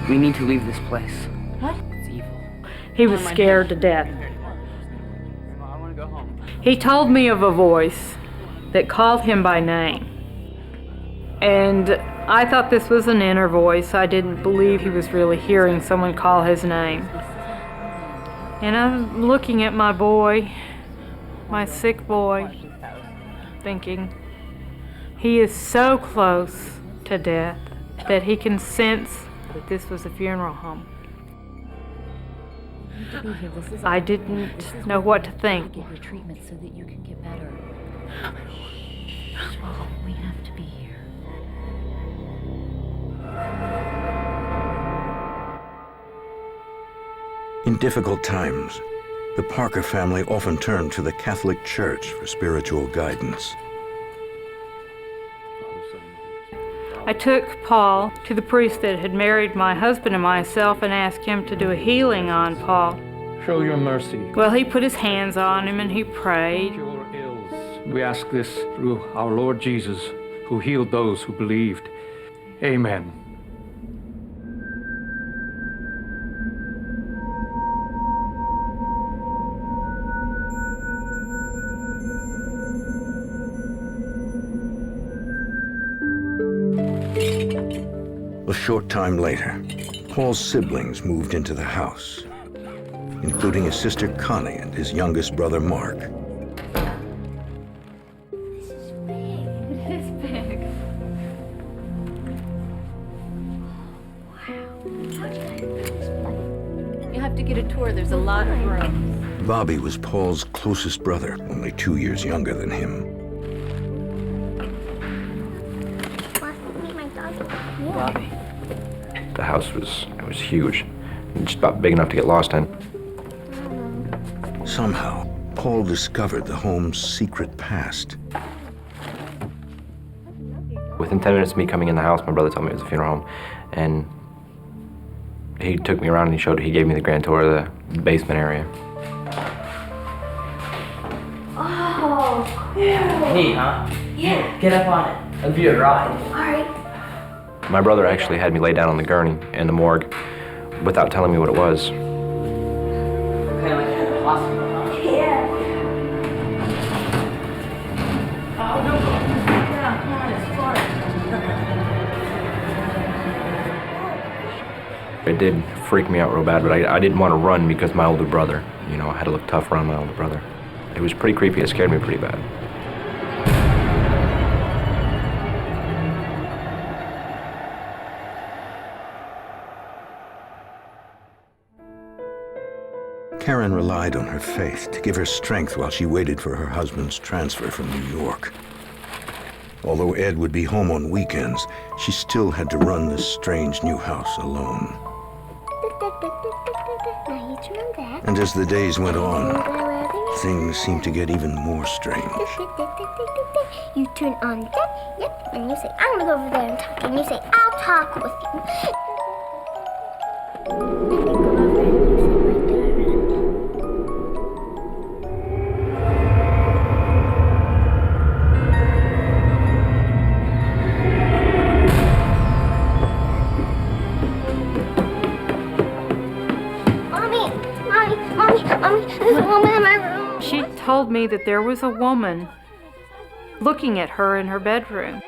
we need to leave this place. What? It's evil. He was scared to death. He told me of a voice that called him by name. And I thought this was an inner voice. I didn't believe he was really hearing someone call his name. And I'm looking at my boy, my sick boy, thinking, he is so close to death that he can sense that this was a funeral home. I didn't know what to think. Get your treatment so that you can get better. We have to be here. In difficult times, the Parker family often turned to the Catholic Church for spiritual guidance. I took Paul to the priest that had married my husband and myself and asked him to do a healing on Paul. Show your mercy. Well, he put his hands on him and he prayed. Your ills. We ask this through our Lord Jesus, who healed those who believed. Amen. A short time later, Paul's siblings moved into the house, including his sister Connie and his youngest brother Mark. It is big. Wow. You have to get a tour. There's a lot of rooms. Bobby was Paul's closest brother, only 2 years younger than him. Bobby. The house was huge, just about big enough to get lost in. Somehow, Paul discovered the home's secret past. Within 10 minutes of me coming in the house, my brother told me it was a funeral home, and he took me around and he gave me the grand tour of the basement area. Oh, cool. Neat, huh? Yeah. Get up on it. It'll be a ride. All right. My brother actually had me lay down on the gurney in the morgue without telling me what it was. Kind of like at the hospital, huh? Yeah. Oh, no. Yeah, come on, it's fun. It did freak me out real bad, but I didn't want to run because my older brother, you know, I had to look tough around my older brother. It was pretty creepy. It scared me pretty bad. Karen relied on her faith to give her strength while she waited for her husband's transfer from New York. Although Ed would be home on weekends, she still had to run this strange new house alone. And as the days went on, things seemed to get even more strange. You turn on that, yep, and you say, I'm gonna go over there and talk, and you say, I'll talk with you. And you go over and you say, right there. Mommy, there's a woman in my room. She told me that there was a woman looking at her in her bedroom.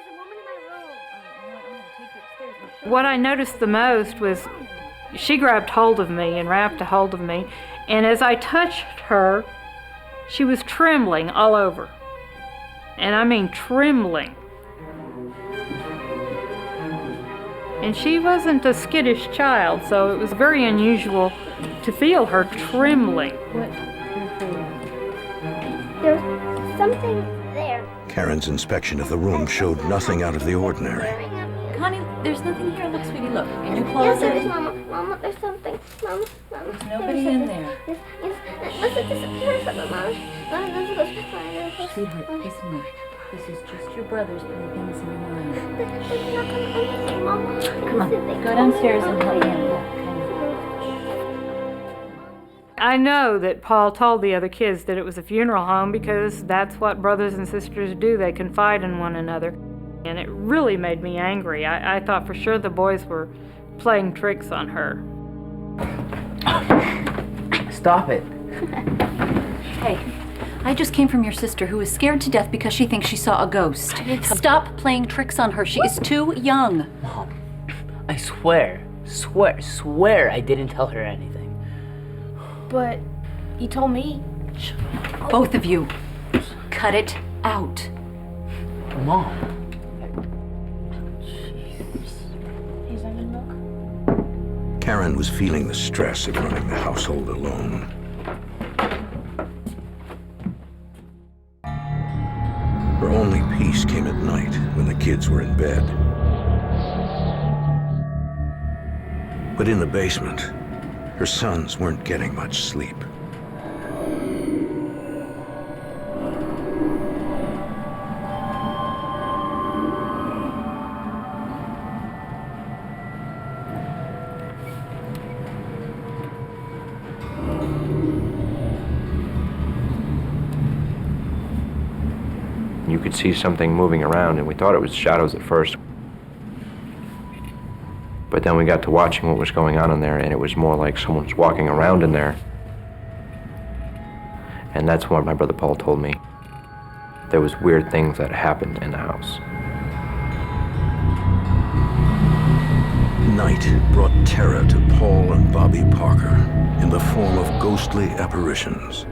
What I noticed the most was she grabbed hold of me and wrapped a hold of me, and as I touched her, she was trembling all over. And I mean trembling. And she wasn't a skittish child, so it was very unusual to feel her trembling. There's something there. Karen's inspection of the room showed nothing out of the ordinary. Connie, there's nothing here. Look, sweetie, look. In your Yes, closet. there is, Mama. Mama, there's something. Mama. There's nobody in there. Yes. There's something, Mama. Sweetheart, listen to me. This is just your brothers putting things in your mind. There's not anything, Mama. Come on, go downstairs and help me. I know that Paul told the other kids that it was a funeral home because that's what brothers and sisters do. They confide in one another. And it really made me angry. I thought for sure the boys were playing tricks on her. Stop it. Hey, I just came from your sister who is scared to death because she thinks she saw a ghost. Stop playing tricks on her. She is too young. Mom, I swear I didn't tell her anything. But you told me. Both of you, cut it out. Mom. Karen was feeling the stress of running the household alone. Her only peace came at night when the kids were in bed. But in the basement, her sons weren't getting much sleep. You could see something moving around, and we thought it was shadows at first. But then we got to watching what was going on in there, and it was more like someone's walking around in there. And that's what my brother Paul told me. There was weird things that happened in the house. Night brought terror to Paul and Bobby Parker in the form of ghostly apparitions.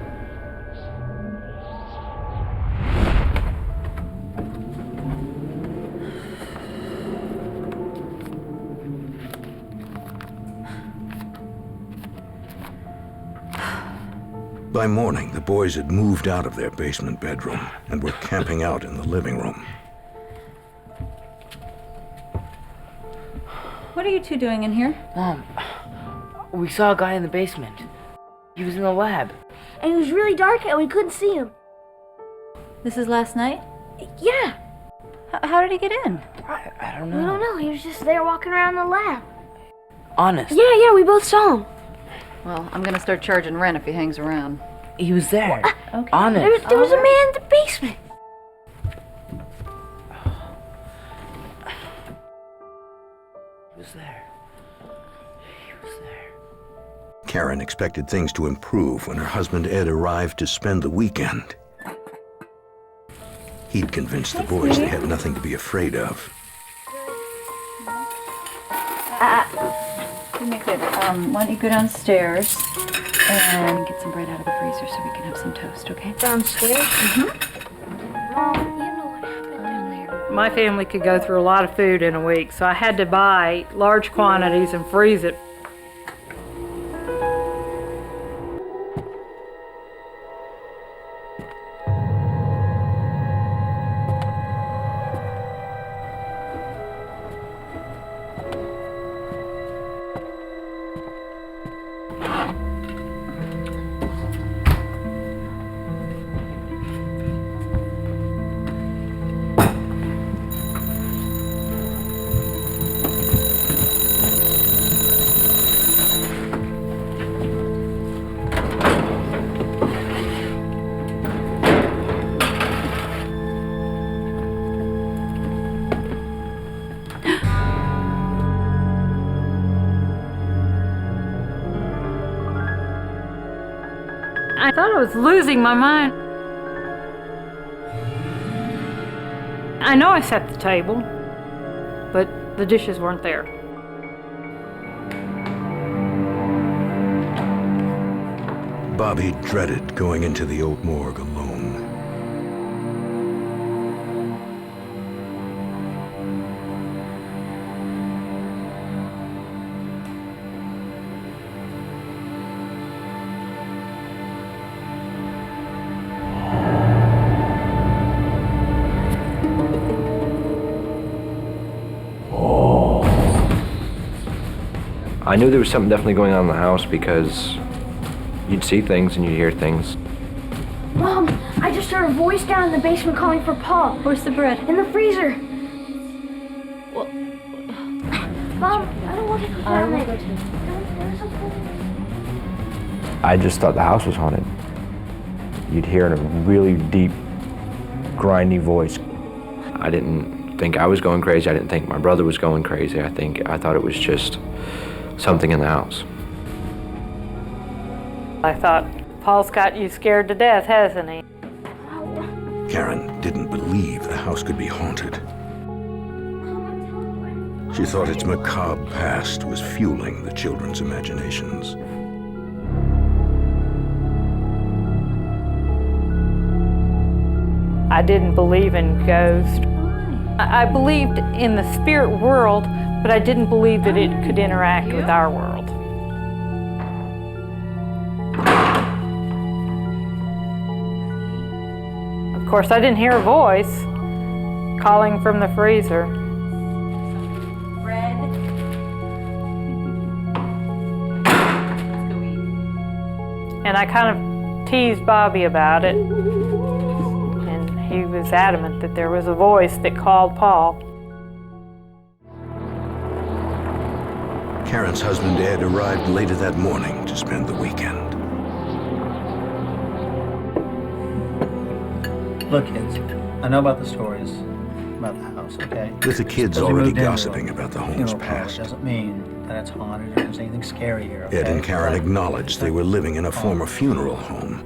By morning, the boys had moved out of their basement bedroom and were camping out in the living room. What are you two doing in here? Mom, we saw a guy in the basement. He was in the lab. And it was really dark and we couldn't see him. This is last night? Yeah. How did he get in? I don't know. I don't know. He was just there walking around the lab. Honest. Yeah, we both saw him. Well, I'm gonna start charging rent if he hangs around. He was there. Okay. Honest. There was a man in the basement. He was there. He was there. Karen expected things to improve when her husband Ed arrived to spend the weekend. He'd convinced the boys they had nothing to be afraid of. Do me a favor. Why don't you go downstairs and get some bread out of the freezer so we can have some toast, okay? Downstairs? Mm-hmm. You know what happened down there. My family could go through a lot of food in a week, so I had to buy large quantities and freeze it. thought I was losing my mind. I know I set the table, but the dishes weren't there. Bobby dreaded going into the old morgue alone. I knew there was something definitely going on in the house because you'd see things and you'd hear things. Mom, I just heard a voice down in the basement calling for Paul. Where's the bread? In the freezer. Well, Mom, I don't want to go down there. I just thought the house was haunted. You'd hear in a really deep, grindy voice. I didn't think I was going crazy. I didn't think my brother was going crazy. I thought it was just something in the house. I thought, Paul's got you scared to death, hasn't he? Karen didn't believe the house could be haunted. She thought its macabre past was fueling the children's imaginations. I didn't believe in ghosts. I believed in the spirit world, but I didn't believe that it could interact with our world. Of course, I didn't hear a voice calling from the freezer. And I kind of teased Bobby about it. And he was adamant that there was a voice that called Paul. Karen's husband Ed arrived later that morning to spend the weekend. Look, kids, I know about the stories about the house, okay? With the kids already gossiping about the home's past, doesn't mean that it's haunted or there's anything scary here, okay? Ed and Karen acknowledged they were living in a former funeral home.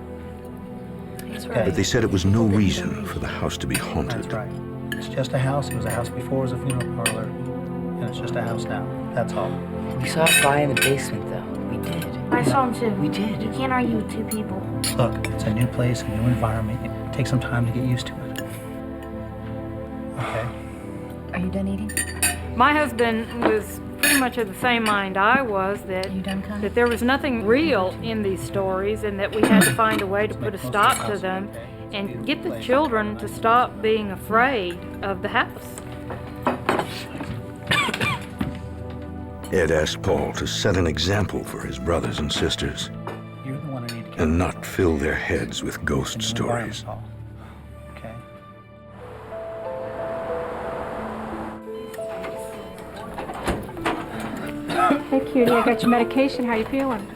But they said it was no reason for the house to be haunted. That's right. It's just a house. It was a house before it was a funeral parlor. And it's just a house now. That's all. We saw a guy in the basement, though. We did. I saw him too. We did. You can't argue with two people. Look, it's a new place, a new environment. It takes some time to get used to it. Okay? Are you done eating? My husband was pretty much of the same mind I was, that there was nothing real in these stories and that we had to find a way to put a stop to them and get the children to stop being afraid of the house. Ed asked Paul to set an example for his brothers and sisters and not fill their heads with ghost stories. Okay? Hey, cutie, I got your medication. How you feeling?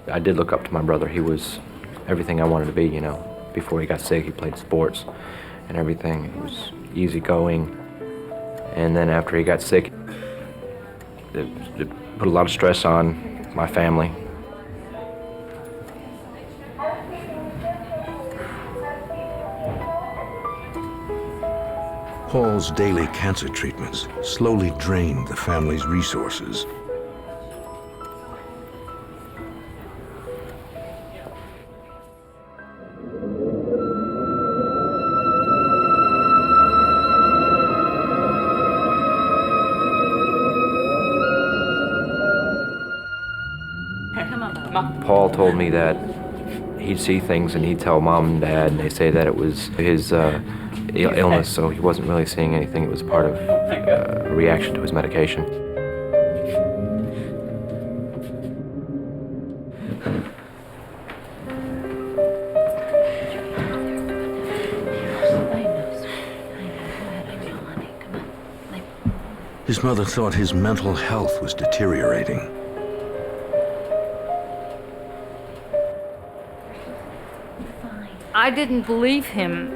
I did look up to my brother. He was everything I wanted to be, you know. Before he got sick, he played sports and everything. He was easygoing. And then after he got sick, it put a lot of stress on my family. Paul's daily cancer treatments slowly drained the family's resources. Paul told me that he'd see things and he'd tell mom and dad, and they say that it was his illness, so he wasn't really seeing anything. It was part of a reaction to his medication. His mother thought his mental health was deteriorating. I didn't believe him,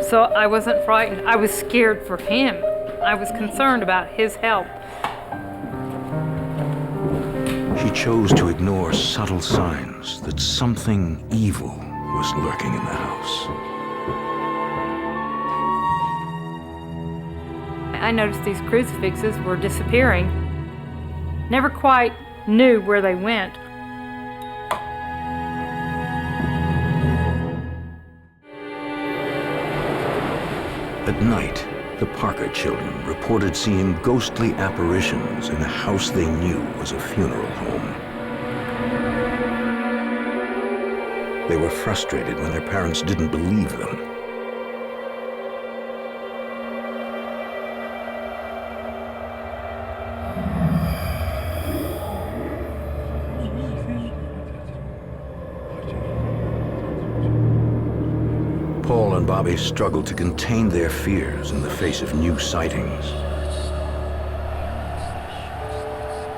so I wasn't frightened. I was scared for him. I was concerned about his health. She chose to ignore subtle signs that something evil was lurking in the house. I noticed these crucifixes were disappearing. Never quite knew where they went. At night, the Parker children reported seeing ghostly apparitions in a house they knew was a funeral home. They were frustrated when their parents didn't believe them. Paul and Bobby struggled to contain their fears in the face of new sightings.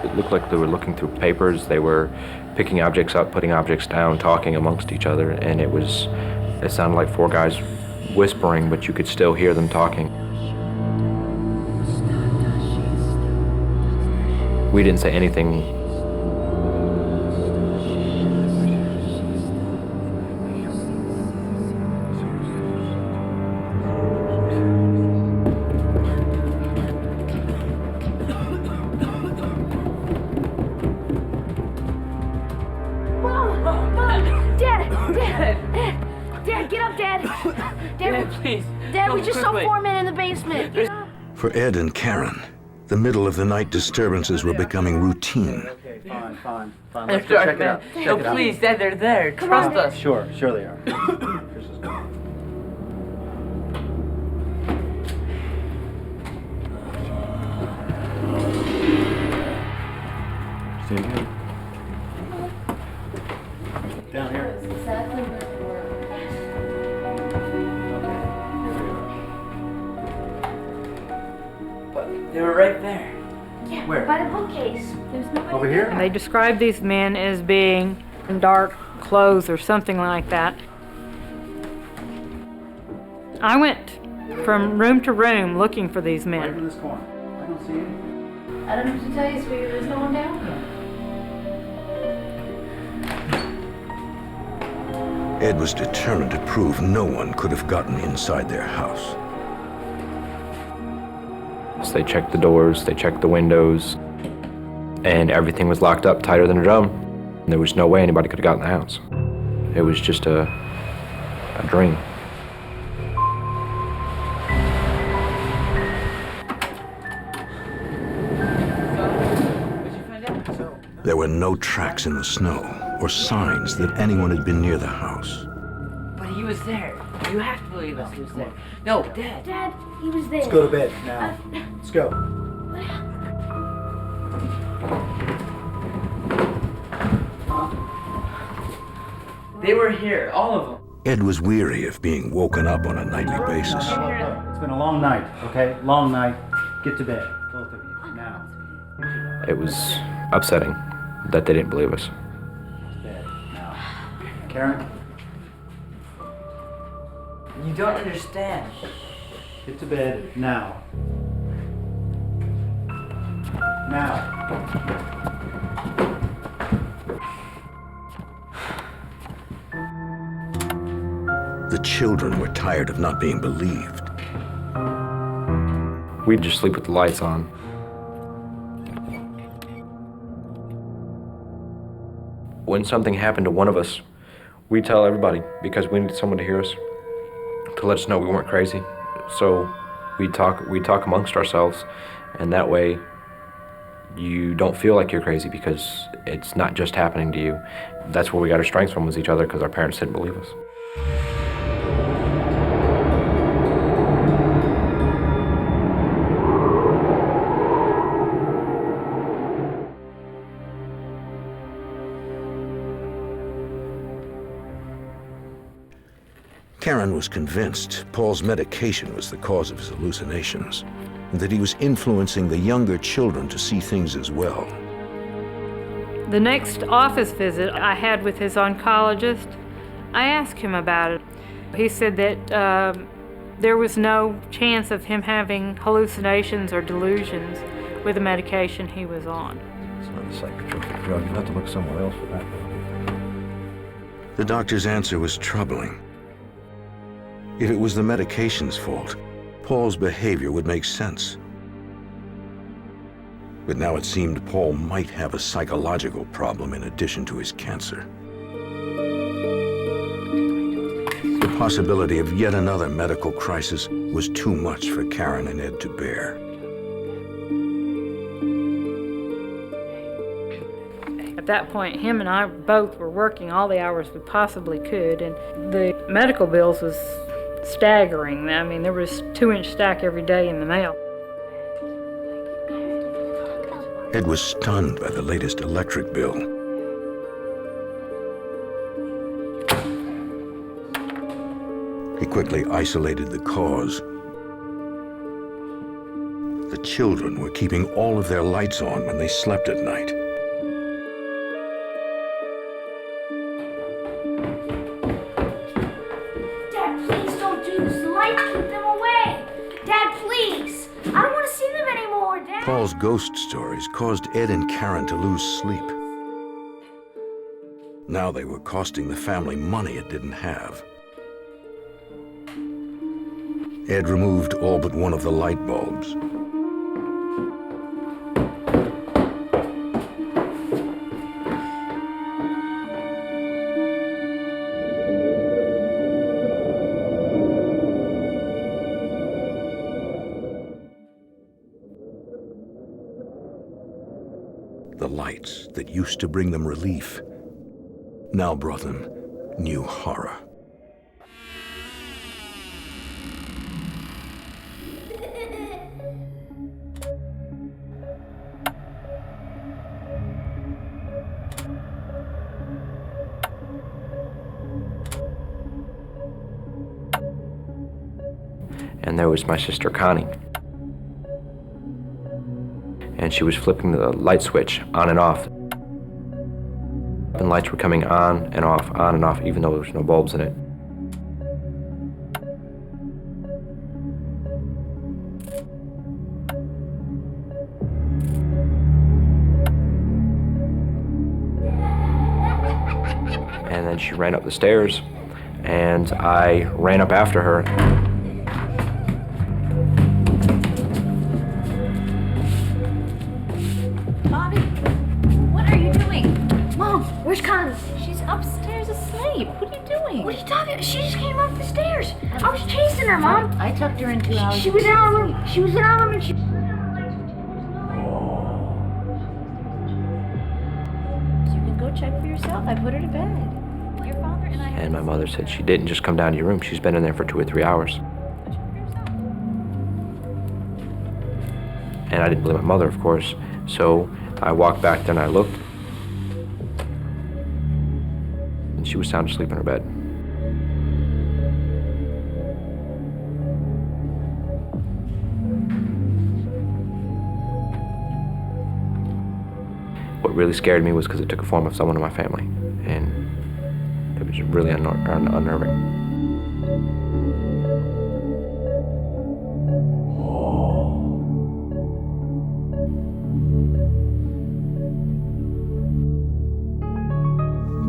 It looked like they were looking through papers. They were picking objects up, putting objects down, talking amongst each other, and it sounded like four guys whispering, but you could still hear them talking. We didn't say anything. Dad, we just saw 4 men in the basement. For Ed and Karen, the middle of the night disturbances were becoming routine. Okay, fine. They're Let's go dark, check it man. out. No, Check it out. please, Dad, they're there. Come Trust on. us. Sure they are. Chris is gone. Stay good. Down here. They were right there. Yeah, Where? by the bookcase. There's nobody Over here? And they described these men as being in dark clothes or something like that. I went from room to room looking for these Right men. in this corner. I don't see anything. I don't know what to tell you, sweetie. There's no one down here. Ed was determined to prove no one could have gotten inside their house. So they checked the doors, they checked the windows, and everything was locked up tighter than a drum. There was no way anybody could have gotten in the house. It was just a dream. There were no tracks in the snow or signs that anyone had been near the house. But he was there. You have to believe us. He was there. No, Dad. Dad, he was there. Let's go to bed now. Let's go. They were here, all of them. Ed was weary of being woken up on a nightly basis. It's been a long night, okay? Long night. Get to bed, both of you, now. It was upsetting that they didn't believe us. To bed, now. Karen, You don't understand. get to bed, now. Now. The children were tired of not being believed. We'd just sleep with the lights on. When something happened to one of us, we'd tell everybody because we needed someone to hear us, to let us know we weren't crazy. So we'd talk amongst ourselves, and that way you don't feel like you're crazy because it's not just happening to you. That's where we got our strength from, was each other, because our parents didn't believe us. Karen was convinced Paul's medication was the cause of his hallucinations, and that he was influencing the younger children to see things as well. The next office visit I had with his oncologist, I asked him about it. He said that there was no chance of him having hallucinations or delusions with the medication he was on. It's not a psychotropic drug. You'll have to look somewhere else for that. The doctor's answer was troubling. If it was the medication's fault, Paul's behavior would make sense. But now it seemed Paul might have a psychological problem in addition to his cancer. The possibility of yet another medical crisis was too much for Karen and Ed to bear. At that point, him and I both were working all the hours we possibly could, and the medical bills was staggering. I mean, there was 2-inch stack every day in the mail. Ed was stunned by the latest electric bill. He quickly isolated the cause. The children were keeping all of their lights on when they slept at night. Dad, please don't do this. The lights keep them away. Dad, please. I don't want to see them anymore, Dad. Paul's ghost stories caused Ed and Karen to lose sleep. Now they were costing the family money it didn't have. Ed removed all but one of the light bulbs. The lights that used to bring them relief now brought them new horror. And there was my sister Connie. And she was flipping the light switch on and off. And lights were coming on and off, even though there was no bulbs in it. And then she ran up the stairs, and I ran up after her. Where's Connie? She's upstairs asleep. What are you doing? What are you talking about? She just came up the stairs. I was chasing her, Mom. I tucked her in 2 hours. She was in our room. She was in our room and she... You can go check for yourself. I put her to bed. Your father and I... And my mother said she didn't just come down to your room. She's been in there for 2 or 3 hours. And I didn't believe my mother, of course. So I walked back there and I looked. She was sound asleep in her bed. What really scared me was because it took a form of someone in my family, and it was really unnerving.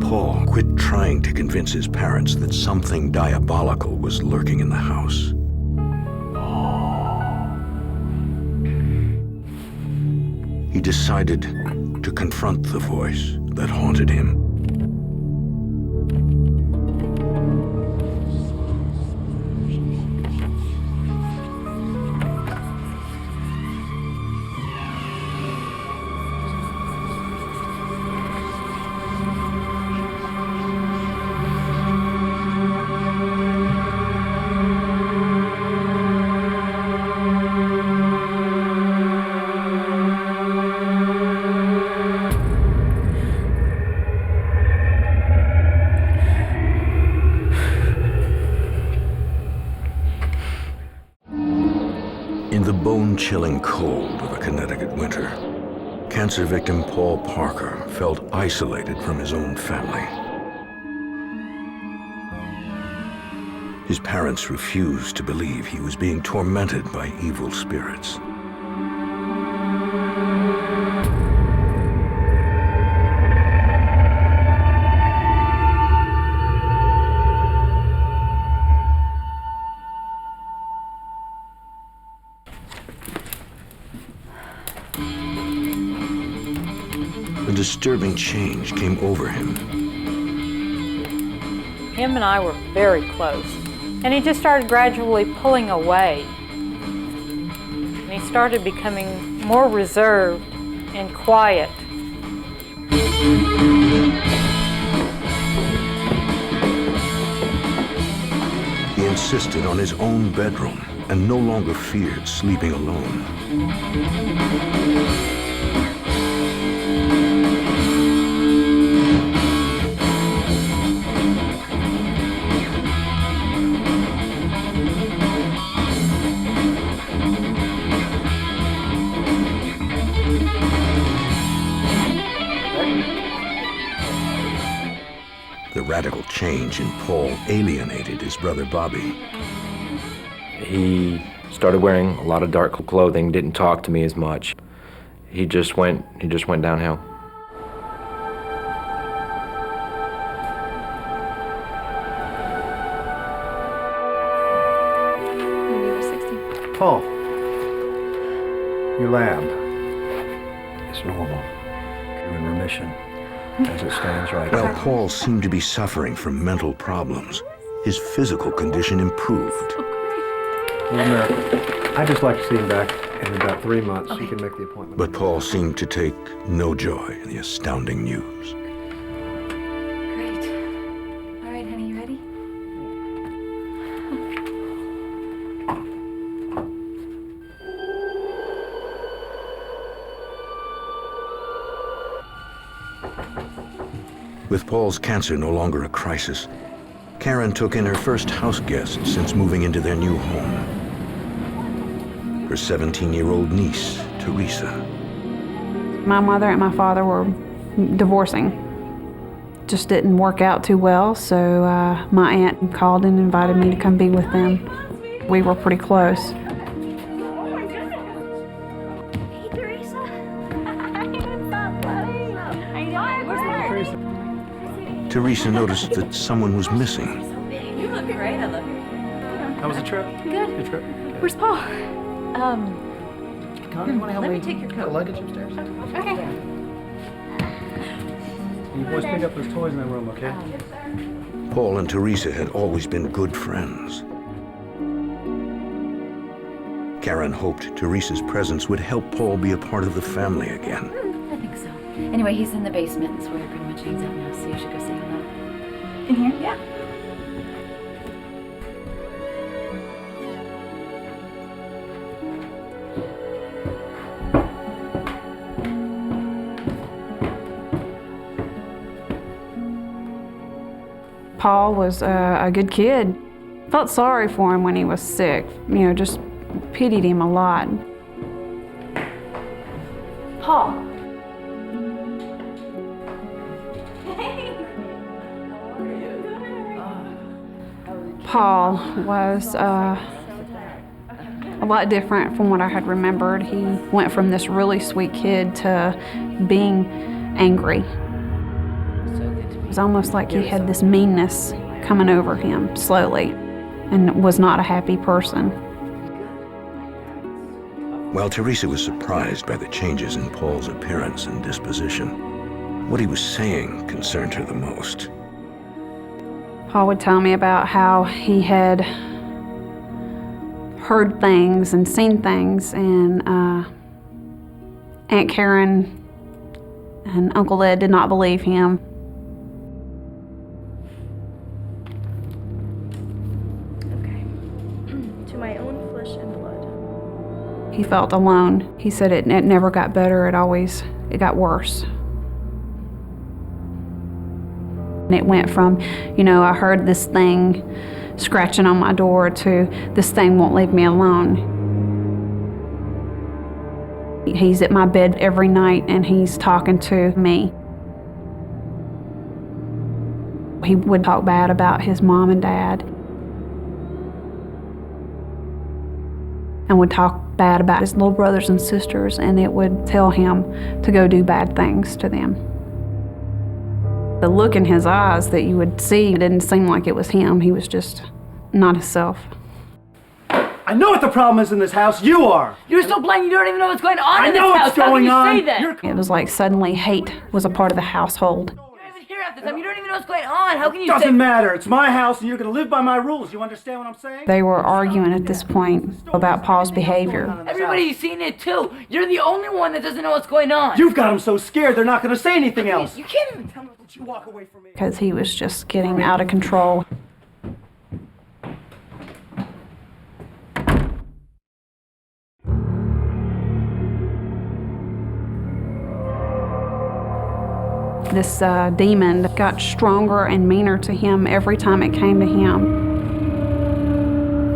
Paul quit trying to convince his parents that something diabolical was lurking in the house. He decided to confront the voice that haunted him. In the bone-chilling cold of a Connecticut winter, cancer victim Paul Parker felt isolated from his own family. His parents refused to believe he was being tormented by evil spirits. disturbing change came over him. Him and I were very close. And he just started gradually pulling away. And he started becoming more reserved and quiet. He insisted on his own bedroom and no longer feared sleeping alone. The radical change in Paul alienated his brother Bobby. He started wearing a lot of dark clothing, didn't talk to me as much. He just went downhill. Paul, your lab is normal. You're in remission as it stands right now. While Paul seemed to be suffering from mental problems, his physical condition improved. Well, America, I'd just like to see him back in about 3 months. You can make the appointment. But Paul seemed to take no joy in the astounding news. Great. All right, honey, you ready? With Paul's cancer no longer a crisis, Karen took in her first house guest since moving into their new home. Her 17-year-old niece, Teresa. My mother and my father were divorcing. Just didn't work out too well, so my aunt called and invited me to come be with them. We were pretty close. Teresa noticed that someone was missing. You look great. I love your hair. How was the trip? Good. Good trip? Where's Paul? Connie, you want to help let me me take your put coat. luggage upstairs? Okay. You boys pick up those toys in that room, okay? Paul and Teresa had always been good friends. Karen hoped Teresa's presence would help Paul be a part of the family again. I think so. Anyway, he's in the basement. That's where he pretty much hangs out now, so you should go say hello. In here? Yeah. Paul was a good kid. Felt sorry for him when he was sick. You know, just pitied him a lot. Paul. Paul was a lot different from what I had remembered. He went from this really sweet kid to being angry. It was almost like he had this meanness coming over him slowly and was not a happy person. While Teresa was surprised by the changes in Paul's appearance and disposition, what he was saying concerned her the most. Paul would tell me about how he had heard things and seen things, and Aunt Karen and Uncle Ed did not believe him. To my own flesh and blood. He felt alone. He said it never got better, it got worse. And it went from, you know, I heard this thing scratching on my door to this thing won't leave me alone. He's at my bed every night and he's talking to me. He would talk bad about his mom and dad. And would talk bad about his little brothers and sisters, and it would tell him to go do bad things to them. The look in his eyes that you would see, it didn't seem like it was him. He was just not himself. I know what the problem is in this house. You are. You're so blind you don't even know what's going on in this know house. what's going How on. can you say that? It was like suddenly hate was a part of the household. Here after them. You don't even know what's going on. How can you Doesn't matter. It's my house and you're going to live by my rules. You understand what I'm saying? They were arguing at this point about Paul's behavior. Everybody's seen it too. You're the only one that doesn't know what's going on. You've got them so scared they're not going to say anything else. You can't even tell me. Don't you walk away from me. Because he was just getting out of control. This demon got stronger and meaner to him every time it came to him.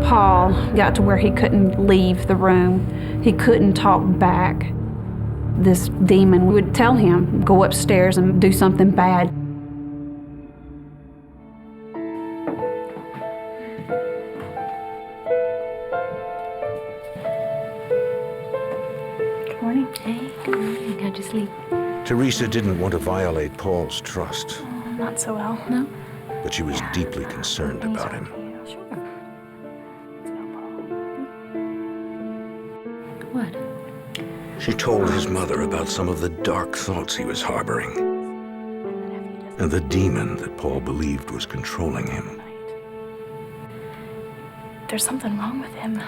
Paul got to where he couldn't leave the room. He couldn't talk back. This demon would tell him, go upstairs and do something bad. Good morning. Hey, good morning. How'd you sleep? Teresa didn't want to violate Paul's trust, Not so well, no? but she was deeply concerned about him. What? She told his mother about some of the dark thoughts he was harboring, and the demon that Paul believed was controlling him. There's something wrong with him.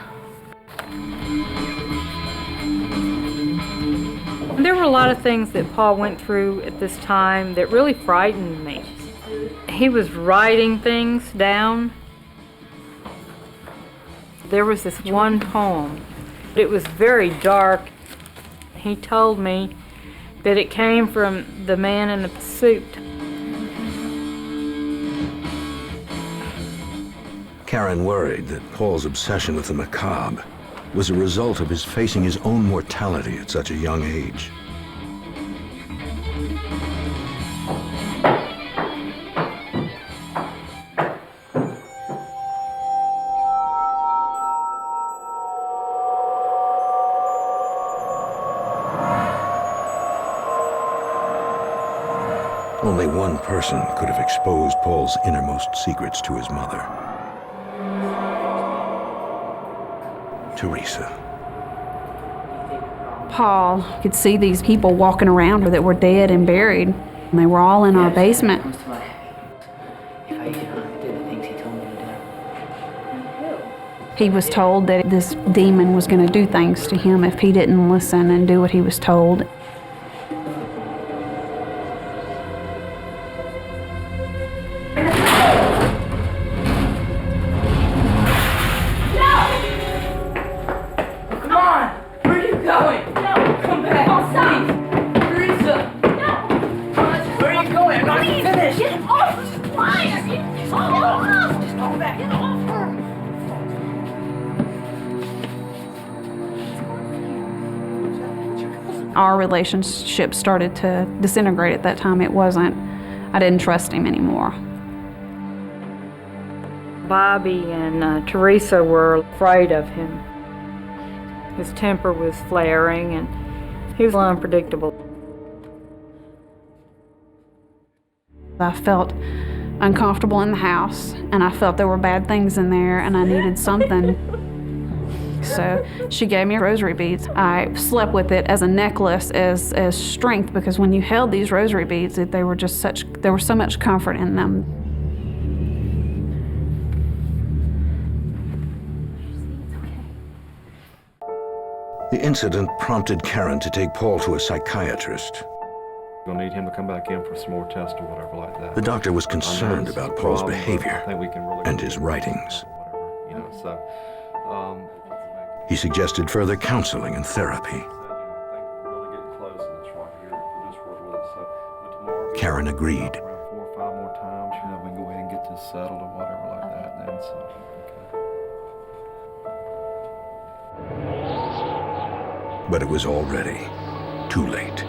There were a lot of things that Paul went through at this time that really frightened me. He was writing things down. There was this one poem. It was very dark. He told me that it came from the man in the suit. Karen worried that Paul's obsession with the macabre was a result of his facing his own mortality at such a young age. Only one person could have exposed Paul's innermost secrets to his mother. Teresa. Paul could see these people walking around that were dead and buried. And they were all in our basement. If I did the things he told me to do. He was told that this demon was going to do things to him if he didn't listen and do what he was told. Our relationship started to disintegrate at that time. I didn't trust him anymore. Bobby and Teresa were afraid of him. His temper was flaring and he was unpredictable. I felt uncomfortable in the house, and I felt there were bad things in there, and I needed something. So she gave me rosary beads. I slept with it as a necklace, as strength, because when you held these rosary beads, there was so much comfort in them. The incident prompted Karen to take Paul to a psychiatrist. We'll need him to come back in for some more tests or whatever like that. The doctor was concerned about Paul's behavior and his writings. He suggested further counseling and therapy. Karen agreed. 4 or 5 more times, we can go ahead and get this settled or whatever like that. And so, But it was already too late.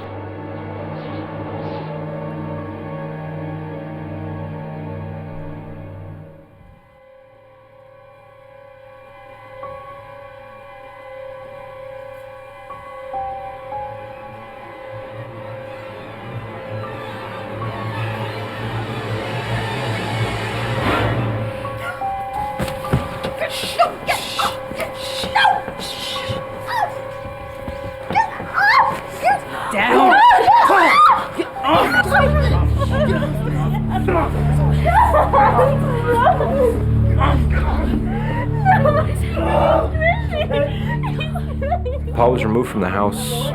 Paul was removed from the house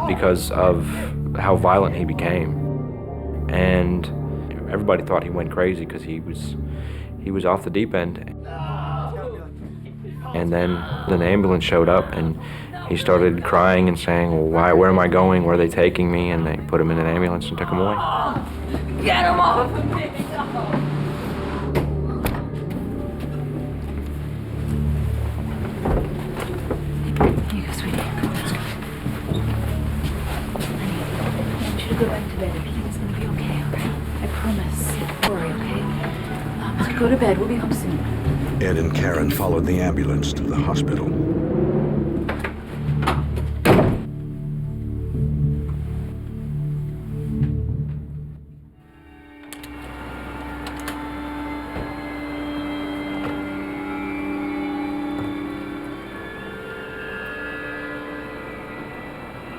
because of how violent he became. And everybody thought he went crazy because he was off the deep end. And then the ambulance showed up and he started crying and saying, well, where am I going? Where are they taking me? And they put him in an ambulance and took him away. Get him off of me! Here you go, sweetie. Go, let's go. Honey, I want you to go back to bed. Everything's gonna be okay, alright? I promise. Don't worry, okay? Let's go to bed. We'll be home soon. Ed and Karen followed the ambulance to the hospital.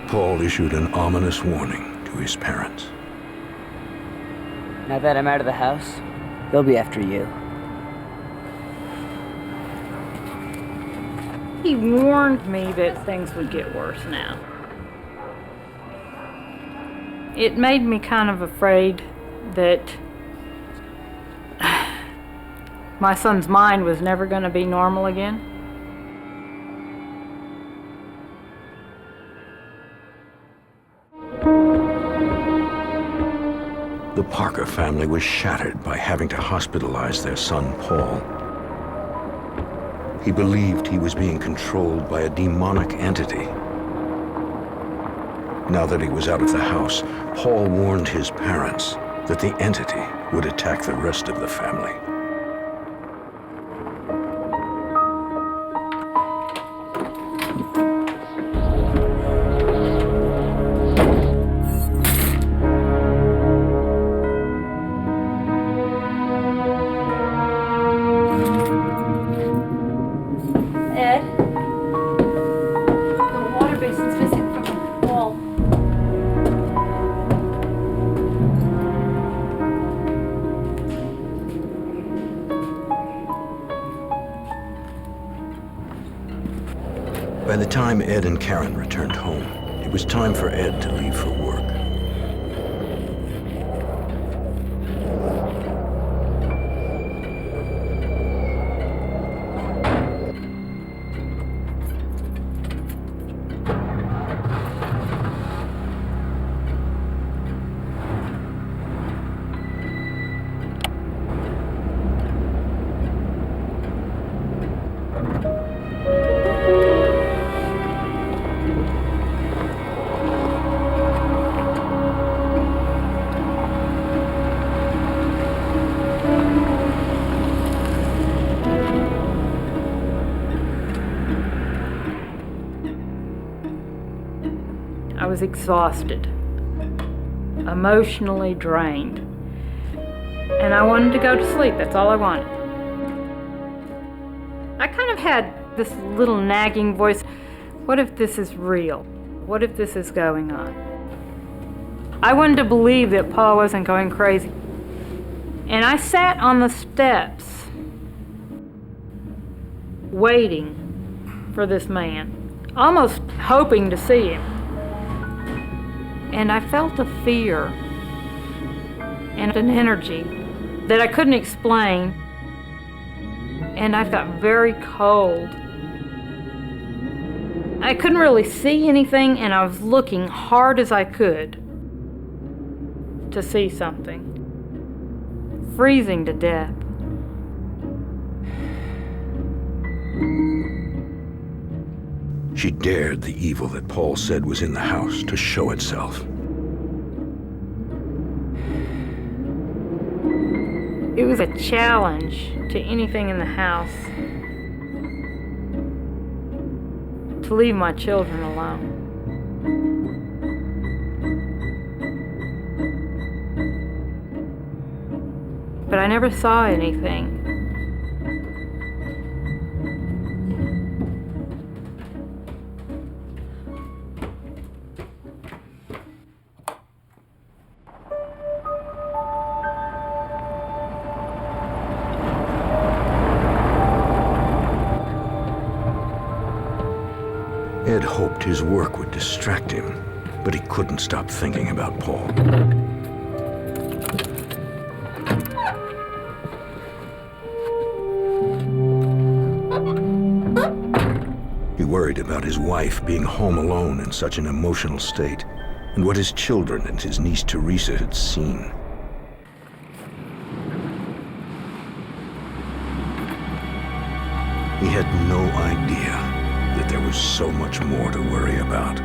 Paul issued an ominous warning to his parents. Now that I'm out of the house, they'll be after you. He warned me that things would get worse now. It made me kind of afraid that my son's mind was never going to be normal again. The Parker family was shattered by having to hospitalize their son, Paul. He believed he was being controlled by a demonic entity. Now that he was out of the house, Paul warned his parents that the entity would attack the rest of the family. By the time Ed and Karen returned home, it was time for Ed to leave for work. I was exhausted, emotionally drained, and I wanted to go to sleep. That's all I wanted. I kind of had this little nagging voice. What if this is real? What if this is going on? I wanted to believe that Paul wasn't going crazy. And I sat on the steps waiting for this man, almost hoping to see him. And I felt a fear and an energy that I couldn't explain. And I got very cold. I couldn't really see anything, and I was looking hard as I could to see something. Freezing to death. She dared the evil that Paul said was in the house to show itself. It was a challenge to anything in the house to leave my children alone. But I never saw anything. Ed hoped his work would distract him, but he couldn't stop thinking about Paul. He worried about his wife being home alone in such an emotional state, and what his children and his niece Teresa had seen. He had no idea that there was so much more to worry about.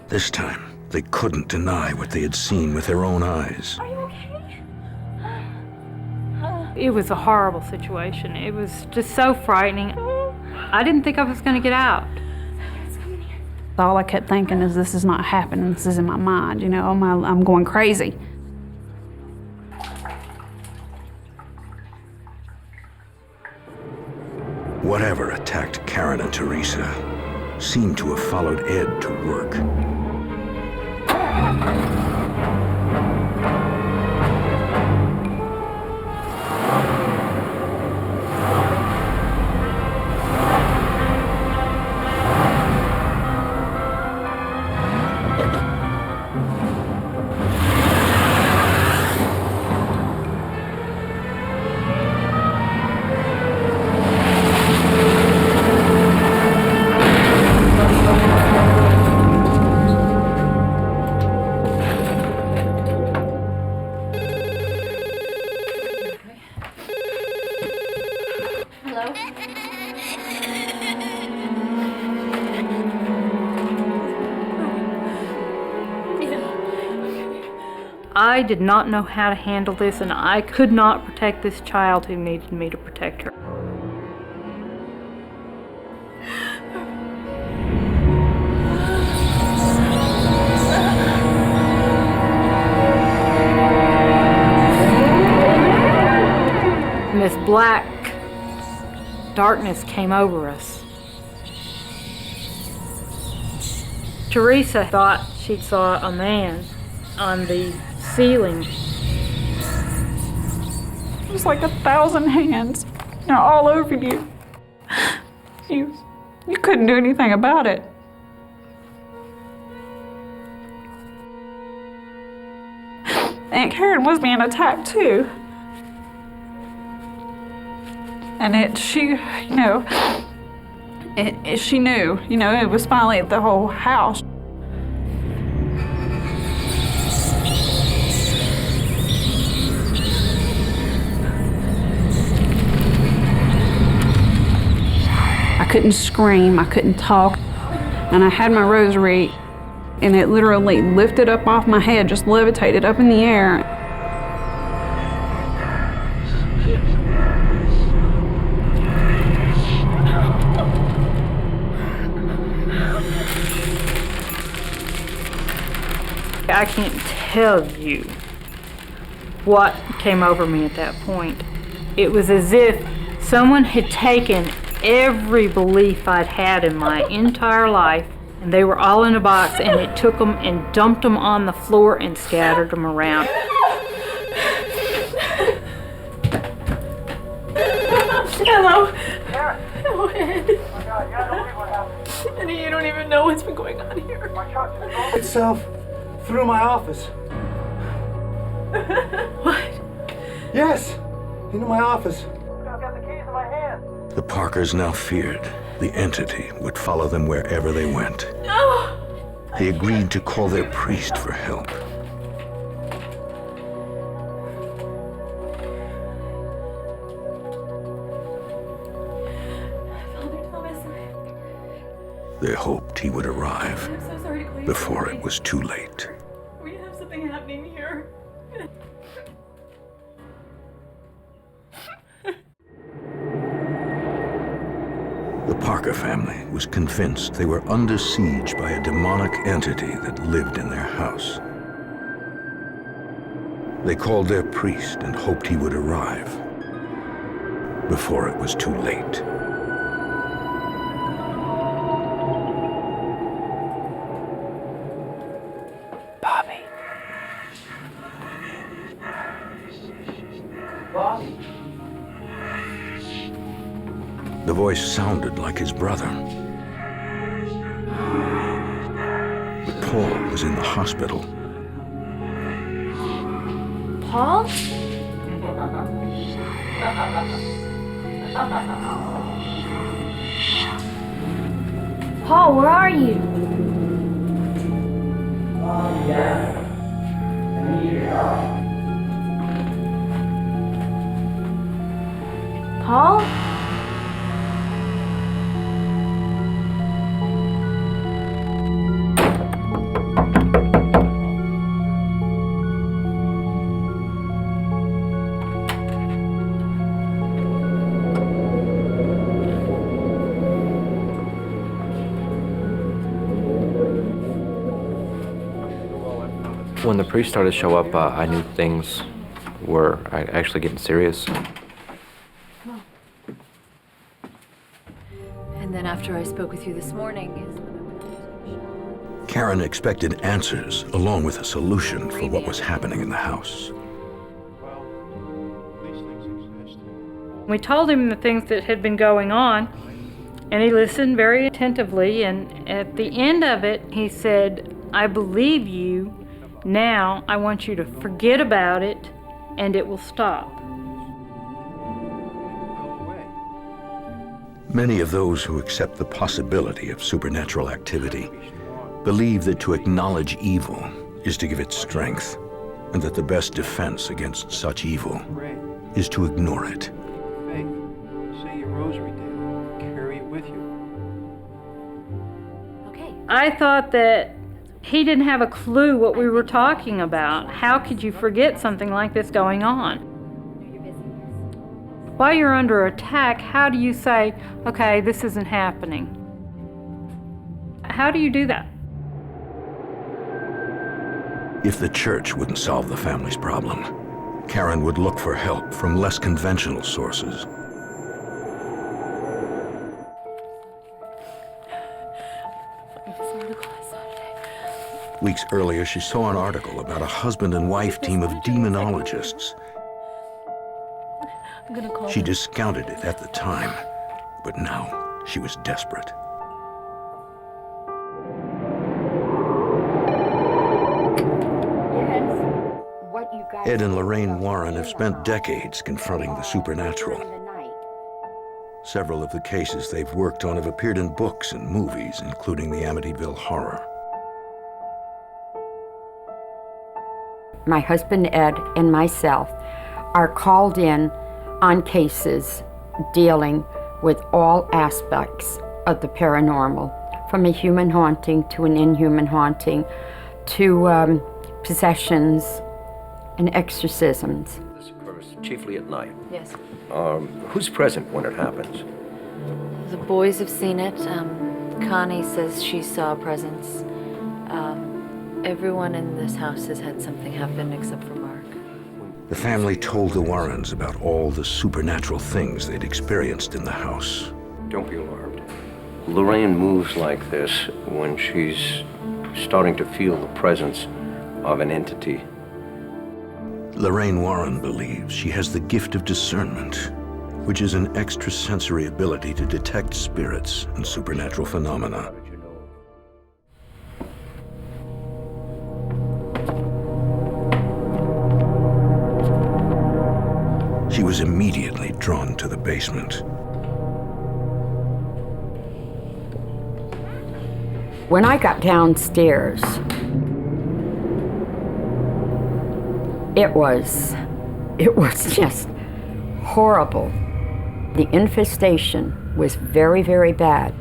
This time, they couldn't deny what they had seen with their own eyes. It was a horrible situation. It was just so frightening. I didn't think I was going to get out. All I kept thinking is, this is not happening. This is in my mind, you know, I'm going crazy. Whatever attacked Karen and Teresa seemed to have followed Ed to work. I did not know how to handle this, and I could not protect this child who needed me to protect her. And this black darkness came over us. Teresa thought she saw a man on the ceiling. It was like 1,000 hands, you know, all over you. You couldn't do anything about it. Aunt Karen was being attacked too. And she knew, you know, it was finally the whole house. couldn't scream, I couldn't talk. And I had my rosary, and it literally lifted up off my head, just levitated up in the air. I can't tell you what came over me at that point. It was as if someone had taken every belief I'd had in my entire life, and they were all in a box, and it took them and dumped them on the floor and scattered them around. Hello. Go ahead. And you don't even know what's been going on here. Itself through my office. What? Yes, into my office. The Parkers now feared the entity would follow them wherever they went. No. They agreed to call their priest for help. Father Thomas, They hoped he would arrive I'm so sorry to call you. before it was too late. We have something happening here. The Parker family was convinced they were under siege by a demonic entity that lived in their house. They called their priest and hoped he would arrive before it was too late. Bobby. Bobby. The voice sounded like his brother. But Paul was in the hospital. Paul? Paul, where are you? Paul? When the priest started to show up, I knew things were actually getting serious. And then after I spoke with you this morning, Karen expected answers along with a solution for what was happening in the house. We told him the things that had been going on, and he listened very attentively, and at the end of it, he said, I believe you. Now I want you to forget about it, and it will stop. Many of those who accept the possibility of supernatural activity believe that to acknowledge evil is to give it strength, and that the best defense against such evil is to ignore it. Faith, say your rosary daily. Carry it with you. I thought that he didn't have a clue what we were talking about. How could you forget something like this going on? While you're under attack, how do you say, okay, this isn't happening? How do you do that? If the church wouldn't solve the family's problem, Karen would look for help from less conventional sources. Weeks earlier, she saw an article about a husband and wife team of demonologists. She discounted it at the time, but now she was desperate. Ed and Lorraine Warren have spent decades confronting the supernatural. Several of the cases they've worked on have appeared in books and movies, including the Amityville Horror. My husband Ed and myself are called in on cases dealing with all aspects of the paranormal, from a human haunting to an inhuman haunting to possessions and exorcisms. This occurs chiefly at night. Yes. Who's present when it happens? The boys have seen it. Connie says she saw a presence. Everyone in this house has had something happen except for Mark. The family told the Warrens about all the supernatural things they'd experienced in the house. Don't be alarmed. Lorraine moves like this when she's starting to feel the presence of an entity. Lorraine Warren believes she has the gift of discernment, which is an extrasensory ability to detect spirits and supernatural phenomena. She was immediately drawn to the basement. When I got downstairs, it was just horrible. The infestation was very, very bad.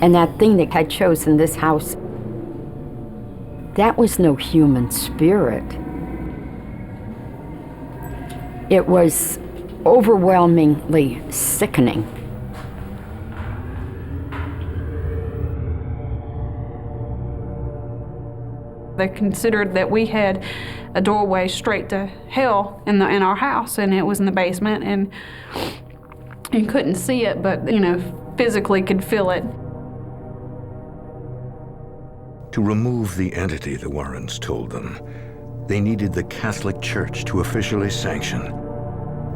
And that thing that had chosen this house, that was no human spirit. It was overwhelmingly sickening. They considered that we had a doorway straight to hell in our house, and it was in the basement, and you couldn't see it, but physically could feel it. To remove the entity, the Warrens told them, they needed the Catholic Church to officially sanction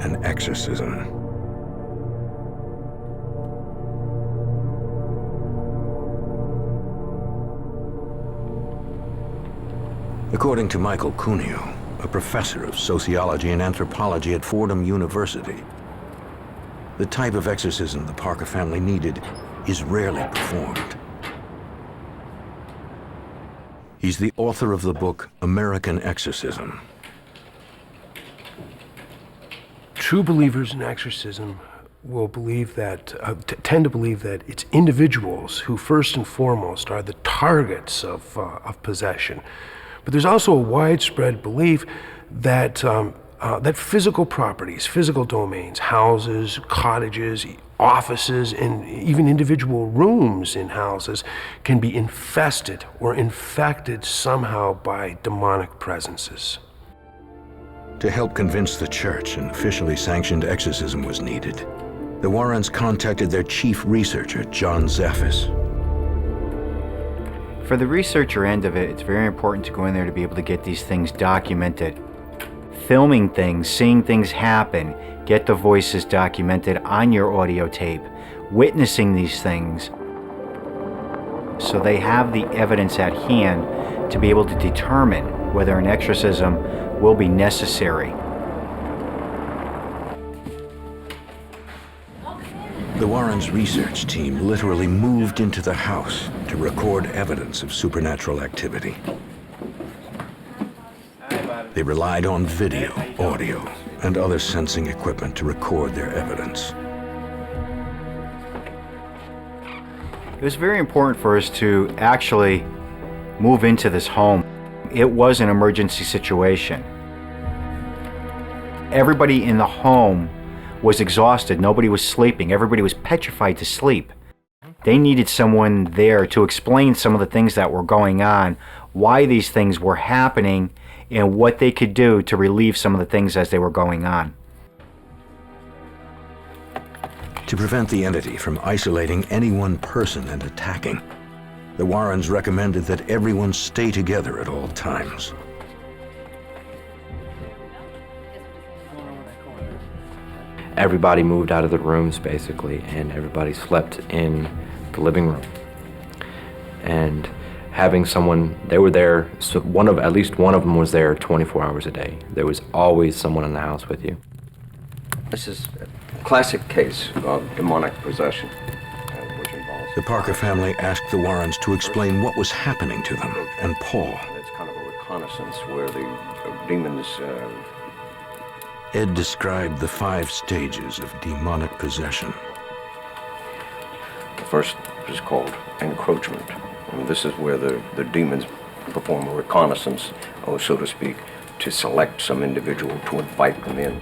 an exorcism. According to Michael Cuneo, a professor of sociology and anthropology at Fordham University, the type of exorcism the Parker family needed is rarely performed. He's the author of the book American Exorcism. True believers in exorcism will believe that, tend to believe that it's individuals who first and foremost are the targets of possession. But there's also a widespread belief that, that physical properties, physical domains, houses, cottages, offices, and even individual rooms in houses can be infested or infected somehow by demonic presences. To help convince the church an officially sanctioned exorcism was needed, the Warrens contacted their chief researcher, John Zaffis. For the researcher end of it, it's very important to go in there to be able to get these things documented. Filming things, seeing things happen, get the voices documented on your audio tape, witnessing these things, so they have the evidence at hand to be able to determine whether an exorcism will be necessary. The Warrens' research team literally moved into the house to record evidence of supernatural activity. They relied on video, audio, and other sensing equipment to record their evidence. It was very important for us to actually move into this home. It was an emergency situation. Everybody in the home was exhausted. Nobody was sleeping. Everybody was petrified to sleep. They needed someone there to explain some of the things that were going on, why these things were happening, and what they could do to relieve some of the things as they were going on. To prevent the entity from isolating any one person and attacking, the Warrens recommended that everyone stay together at all times. Everybody moved out of the rooms, basically, and everybody slept in the living room. And having someone, they were there, so at least one of them was there 24 hours a day. There was always someone in the house with you. This is a classic case of demonic possession, which involves... The Parker family asked the Warrens to explain what was happening to them and Paul. It's kind of a reconnaissance where the demons Ed described the 5 stages of demonic possession. The first is called encroachment. And this is where the demons perform a reconnaissance, or so to speak, to select some individual to invite them in.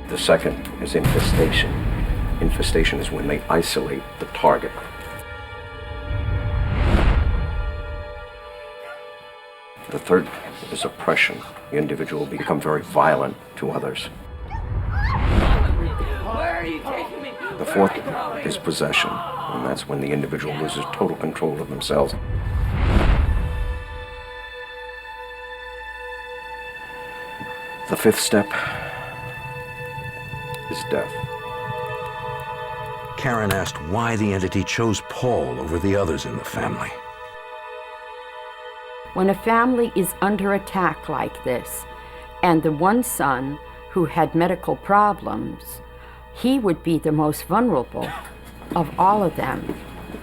The second is infestation. Infestation is when they isolate the target. The third is oppression. The individual become very violent to others. Where are you taking me? The fourth is possession, and that's when the individual loses total control of themselves. The fifth step is death. Karen asked why the entity chose Paul over the others in the family. When a family is under attack like this, and the one son who had medical problems, he would be the most vulnerable of all of them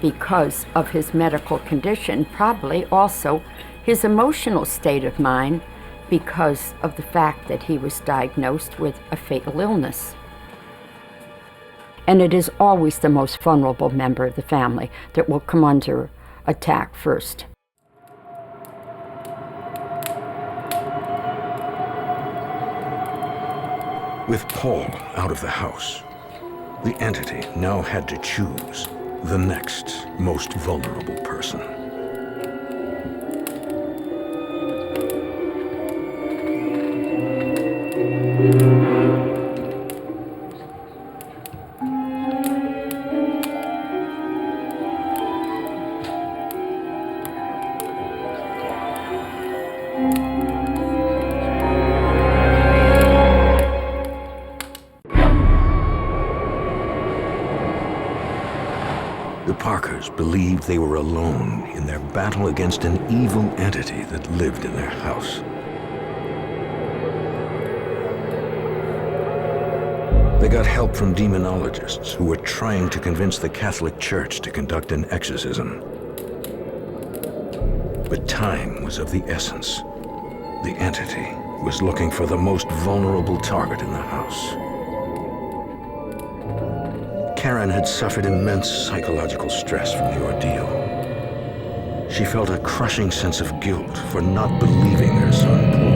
because of his medical condition, probably also his emotional state of mind because of the fact that he was diagnosed with a fatal illness. And it is always the most vulnerable member of the family that will come under attack first. With Paul out of the house, the entity now had to choose the next most vulnerable person. Believed they were alone in their battle against an evil entity that lived in their house. They got help from demonologists who were trying to convince the Catholic Church to conduct an exorcism. But time was of the essence. The entity was looking for the most vulnerable target in the house. Karen had suffered immense psychological stress from the ordeal. She felt a crushing sense of guilt for not believing her son Paul.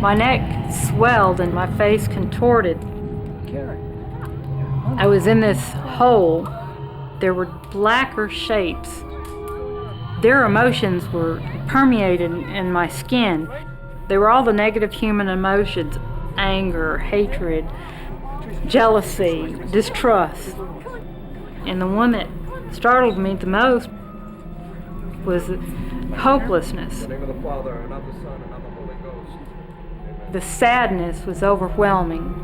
My neck swelled and my face contorted. I was in this hole. There were blacker shapes. Their emotions were permeated in my skin. They were all the negative human emotions: anger, hatred, jealousy, distrust. And the one that startled me the most was hopelessness. In the name of the Father, and of the Son, and of the Holy Ghost. The sadness was overwhelming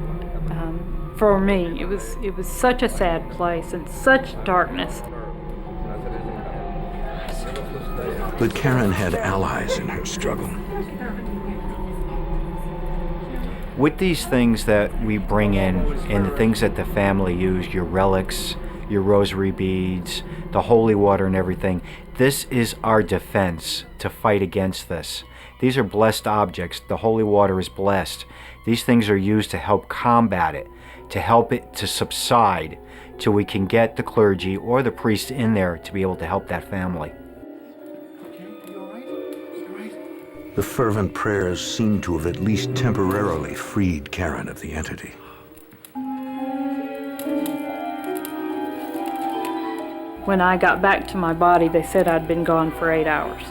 for me. It was such a sad place and such darkness. But Karen had allies in her struggle. With these things that we bring in, and the things that the family use, your relics, your rosary beads, the holy water and everything, this is our defense to fight against this. These are blessed objects. The holy water is blessed. These things are used to help combat it, to help it to subside, till we can get the clergy or the priest in there to be able to help that family. The fervent prayers seemed to have at least temporarily freed Karen of the entity. When I got back to my body, they said I'd been gone for 8 hours.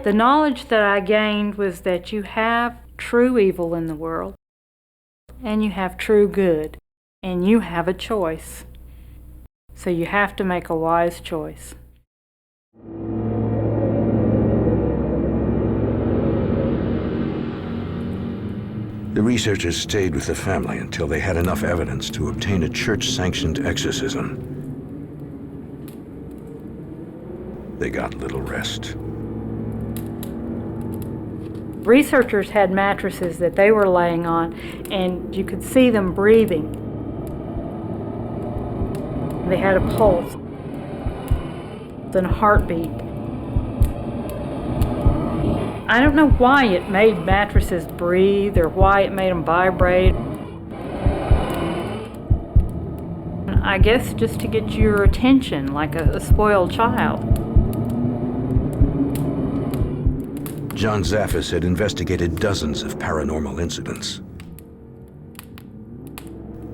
The knowledge that I gained was that you have true evil in the world, and you have true good, and you have a choice. So you have to make a wise choice. The researchers stayed with the family until they had enough evidence to obtain a church-sanctioned exorcism. they got little rest. Researchers had mattresses that they were laying on, and you could see them breathing. They had a pulse and a heartbeat. I don't know why it made mattresses breathe or why it made them vibrate. I guess just to get your attention, like a spoiled child. John Zaffis had investigated dozens of paranormal incidents.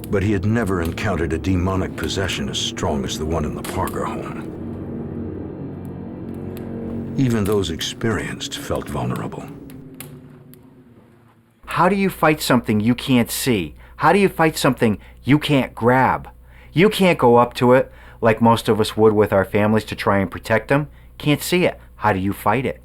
But he had never encountered a demonic possession as strong as the one in the Parker home. Even those experienced felt vulnerable. How do you fight something you can't see? How do you fight something you can't grab? You can't go up to it like most of us would with our families to try and protect them. Can't see it. How do you fight it?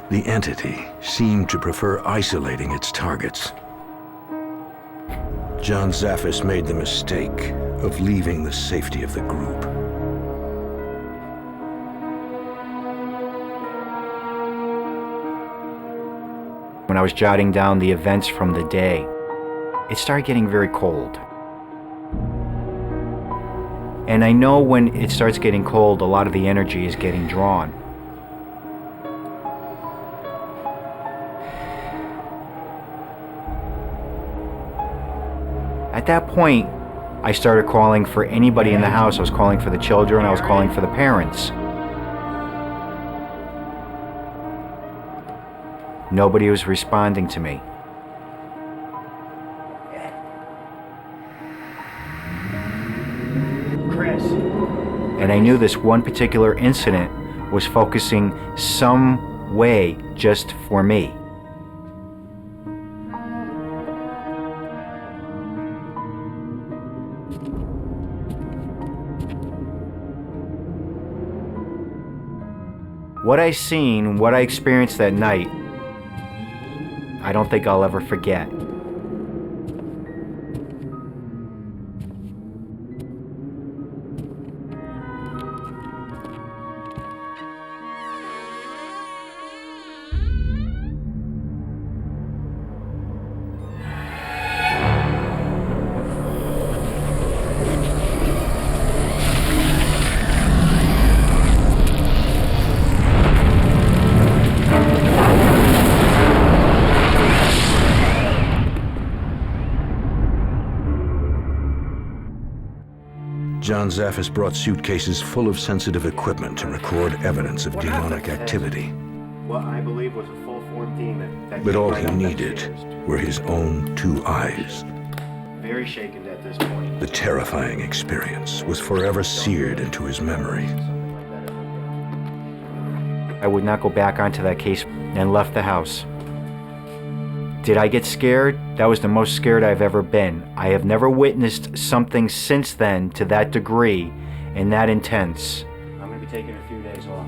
The entity seemed to prefer isolating its targets. John Zaffis made the mistake of leaving the safety of the group. When I was jotting down the events from the day, it started getting very cold. And I know when it starts getting cold, a lot of the energy is getting drawn. At that point, I started calling for anybody in the house. I was calling for the children, I was calling for the parents. Nobody was responding to me. Chris. And I knew this one particular incident was focusing some way just for me. What I seen, what I experienced that night, I don't think I'll ever forget. John Zaffis brought suitcases full of sensitive equipment to record evidence of demonic activity. What I believe was a full-formed demon. But all he needed were his own two eyes. Very shaken at this point. The terrifying experience was forever seared into his memory. I would not go back onto that case and left the house. Did I get scared? That was the most scared I've ever been. I have never witnessed something since then to that degree and that intense. I'm going to be taking a few days off.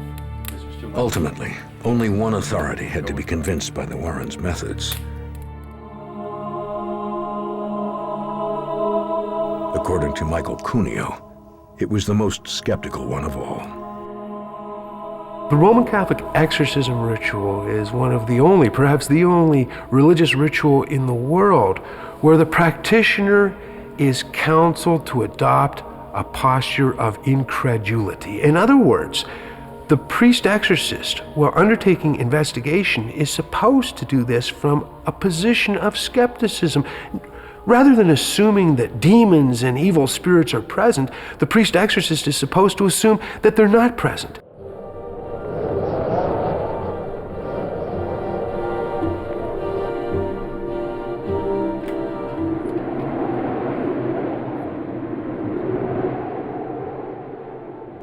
This was too much. Ultimately, only one authority had to be convinced by the Warrens' methods. According to Michael Cuneo, it was the most skeptical one of all. The Roman Catholic exorcism ritual is one of the only, perhaps the only, religious ritual in the world where the practitioner is counseled to adopt a posture of incredulity. In other words, the priest exorcist, while undertaking investigation, is supposed to do this from a position of skepticism. Rather than assuming that demons and evil spirits are present, the priest exorcist is supposed to assume that they're not present.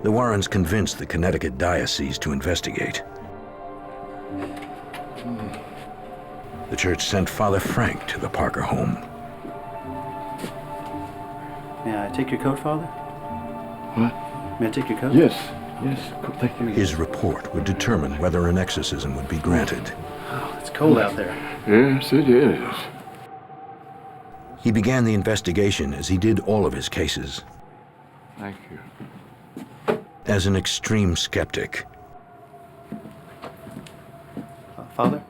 The Warrens convinced the Connecticut diocese to investigate. The church sent Father Frank to the Parker home. May I take your coat, Father? What? May I take your coat? Yes, yes, thank you. His report would determine whether an exorcism would be granted. Oh, it's cold out there. Yes, it is. He began the investigation, as he did all of his cases, Thank you. as an extreme skeptic. Father?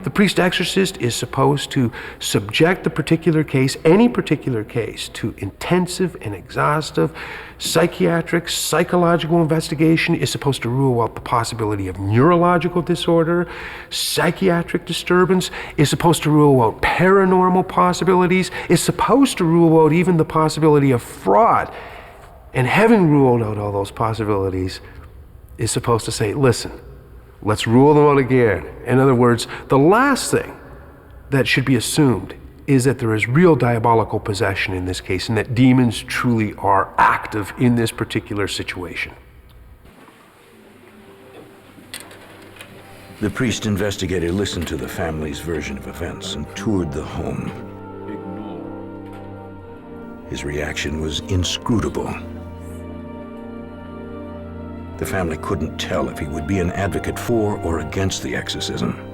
The priest exorcist is supposed to subject the particular case, any particular case, to intensive and exhaustive psychiatric, psychological investigation, is supposed to rule out the possibility of neurological disorder, psychiatric disturbance, is supposed to rule out paranormal possibilities, is supposed to rule out even the possibility of fraud. And having ruled out all those possibilities, is supposed to say, listen, let's rule them out again. In other words, the last thing that should be assumed is that there is real diabolical possession in this case and that demons truly are active in this particular situation. The priest investigator listened to the family's version of events and toured the home. His reaction was inscrutable. The family couldn't tell if he would be an advocate for or against the exorcism.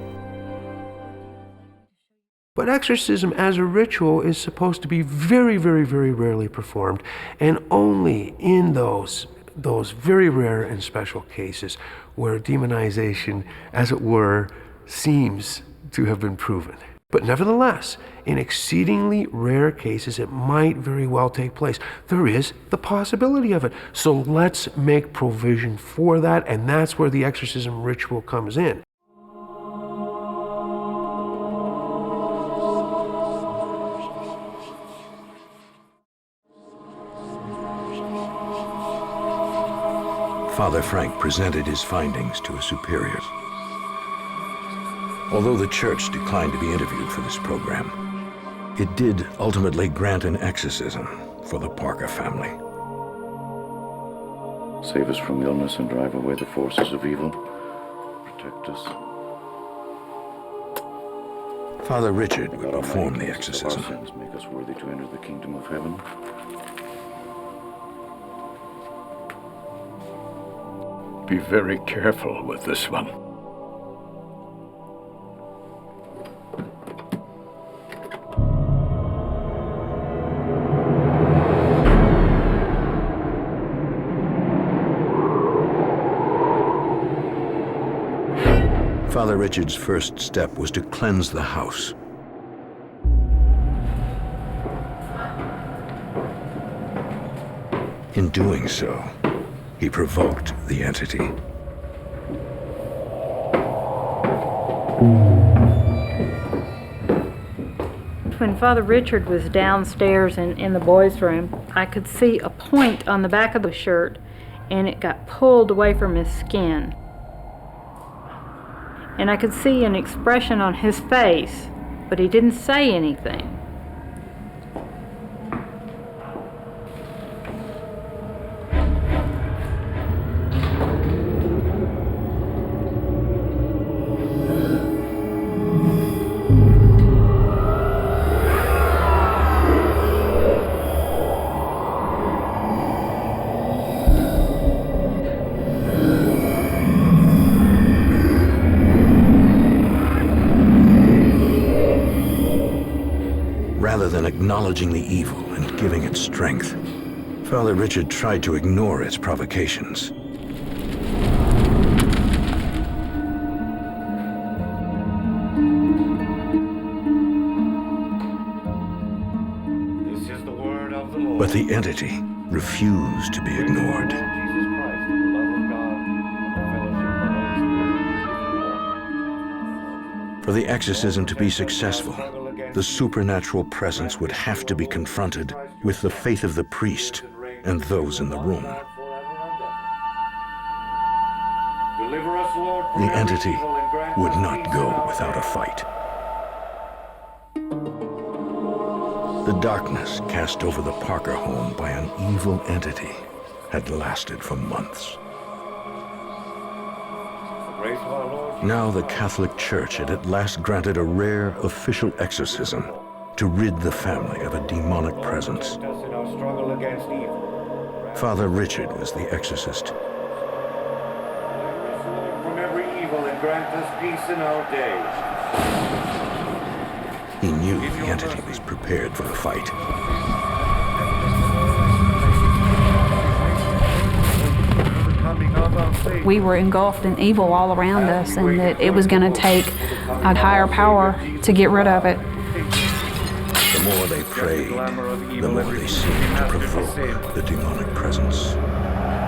But exorcism as a ritual is supposed to be very, very, very rarely performed, and only in those very rare and special cases where demonization, as it were, seems to have been proven. But nevertheless, in exceedingly rare cases, it might very well take place. There is the possibility of it. So let's make provision for that, and that's where the exorcism ritual comes in. Father Frank presented his findings to his superiors. Although the church declined to be interviewed for this program, it did ultimately grant an exorcism for the Parker family. Save us from illness and drive away the forces of evil. Protect us. Father Richard would perform the exorcism. Our sins make us worthy to enter the kingdom of heaven. Be very careful with this one. Father Richard's first step was to cleanse the house. In doing so, he provoked the entity. When Father Richard was downstairs in the boys' room, I could see a point on the back of the shirt, and it got pulled away from his skin. And I could see an expression on his face, but he didn't say anything. Rather than acknowledging the evil and giving it strength, Father Richard tried to ignore its provocations. This is the word of the Lord. But the entity refused to be ignored. For the exorcism to be successful, the supernatural presence would have to be confronted with the faith of the priest and those in the room. The entity would not go without a fight. The darkness cast over the Parker home by an evil entity had lasted for months. Now the Catholic Church had at last granted a rare official exorcism to rid the family of a demonic presence. Father Richard was the exorcist. From every evil and grant us peace in our days. He knew the entity was prepared for the fight. We were engulfed in evil all around us, and that it was going to take a higher power to get rid of it. The more they prayed, the more they seemed to provoke the demonic presence.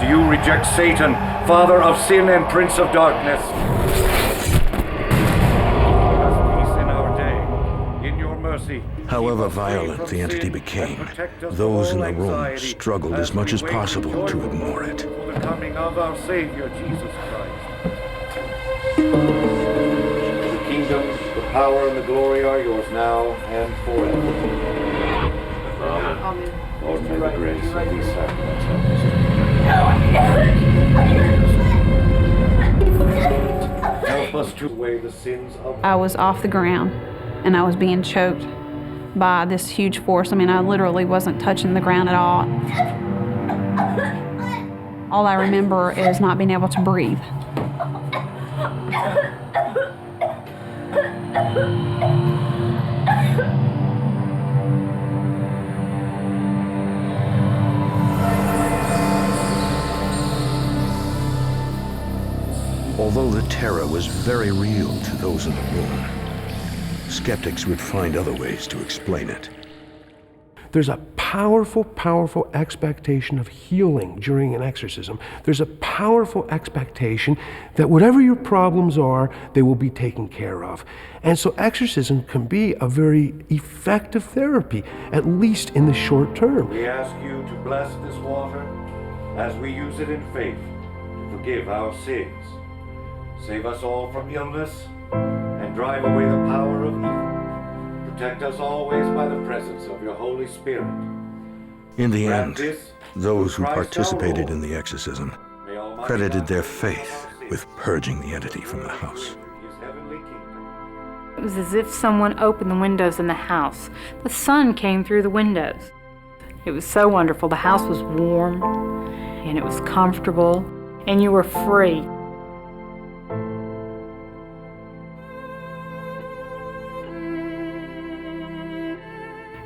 Do you reject Satan, father of sin and prince of darkness? Peace in our day, in your mercy. However violent the entity became, those in the room struggled as much as possible to ignore it. For the coming of our Savior, Jesus Christ. The kingdom, the power, and the glory are yours now and forever. Amen. Lord, may the grace of these sacraments help us to weigh the sins of... I was off the ground, and I was being choked by this huge force. I mean, I literally wasn't touching the ground at all. All I remember is not being able to breathe. Although the terror was very real to those in the room, skeptics would find other ways to explain it. There's a powerful, powerful expectation of healing during an exorcism. There's a powerful expectation that whatever your problems are, they will be taken care of. And so exorcism can be a very effective therapy, at least in the short term. We ask you to bless this water as we use it in faith to forgive our sins. Save us all from illness and drive away the power of evil. Protect us always by the presence of your Holy Spirit. In the end, those who participated in the exorcism credited their faith with purging the entity from the house. It was as if someone opened the windows in the house. The sun came through the windows. It was so wonderful. The house was warm, and it was comfortable, and you were free.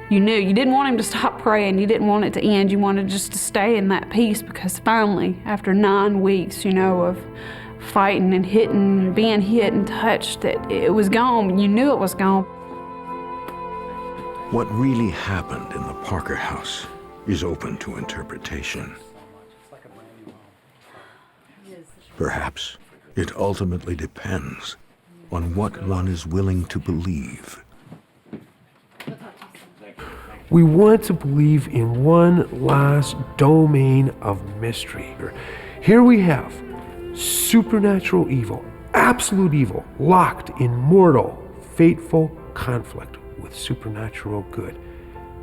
You knew you didn't want him to stop praying. You didn't want it to end. You wanted just to stay in that peace, because finally, after 9 weeks, of fighting and hitting, being hit and touched, that it was gone. You knew it was gone. What really happened in the Parker house is open to interpretation. Perhaps it ultimately depends on what one is willing to believe. We want to believe in one last domain of mystery. Here we have supernatural evil, absolute evil, locked in mortal, fateful conflict with supernatural good.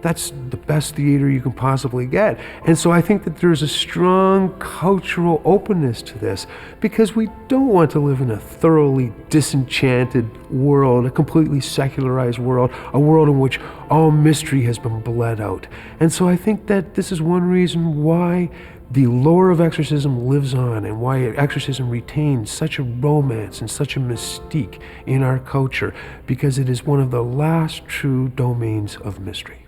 That's the best theater you can possibly get. And so I think that there's a strong cultural openness to this, because we don't want to live in a thoroughly disenchanted world, a completely secularized world, a world in which all mystery has been bled out. And so I think that this is one reason why the lore of exorcism lives on, and why exorcism retains such a romance and such a mystique in our culture, because it is one of the last true domains of mystery.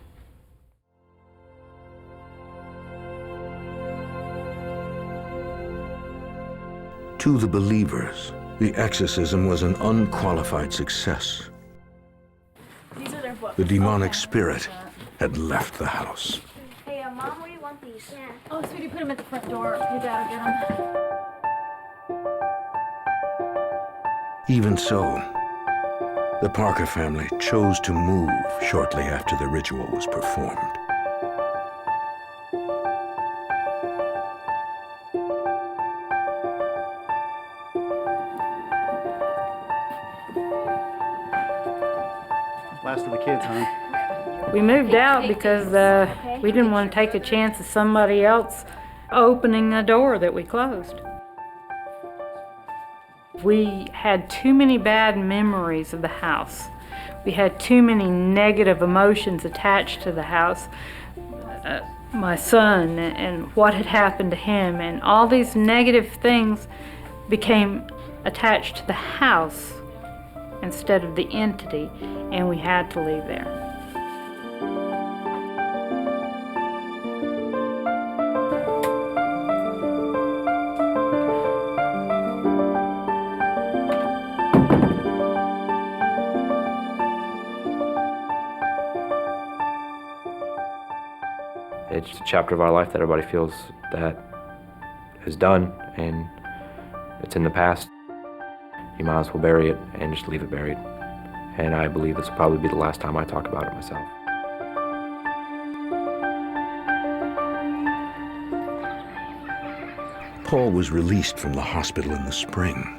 To the believers, the exorcism was an unqualified success. The demonic spirit had left the house. Hey, Mom, where do you want these? Yeah. Oh, sweetie, put them at the front door. Your dad will get them. Even so, the Parker family chose to move shortly after the ritual was performed. Last of the kids, huh? We moved out because we didn't want to take a chance of somebody else opening a door that we closed. We had too many bad memories of the house. We had too many negative emotions attached to the house. My son and what had happened to him, and all these negative things became attached to the house instead of the entity, and we had to leave there. It's a chapter of our life that everybody feels that is done, and it's in the past. You might as well bury it and just leave it buried. And I believe this will probably be the last time I talk about it myself. Paul was released from the hospital in the spring.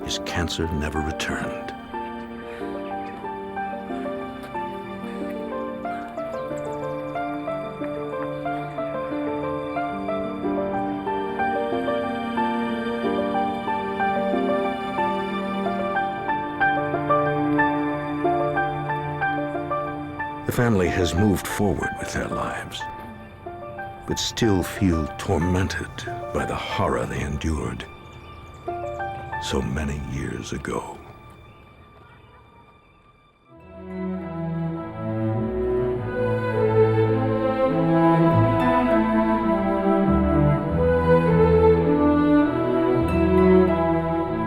His cancer never returned. The family has moved forward with their lives, but still feel tormented by the horror they endured so many years ago.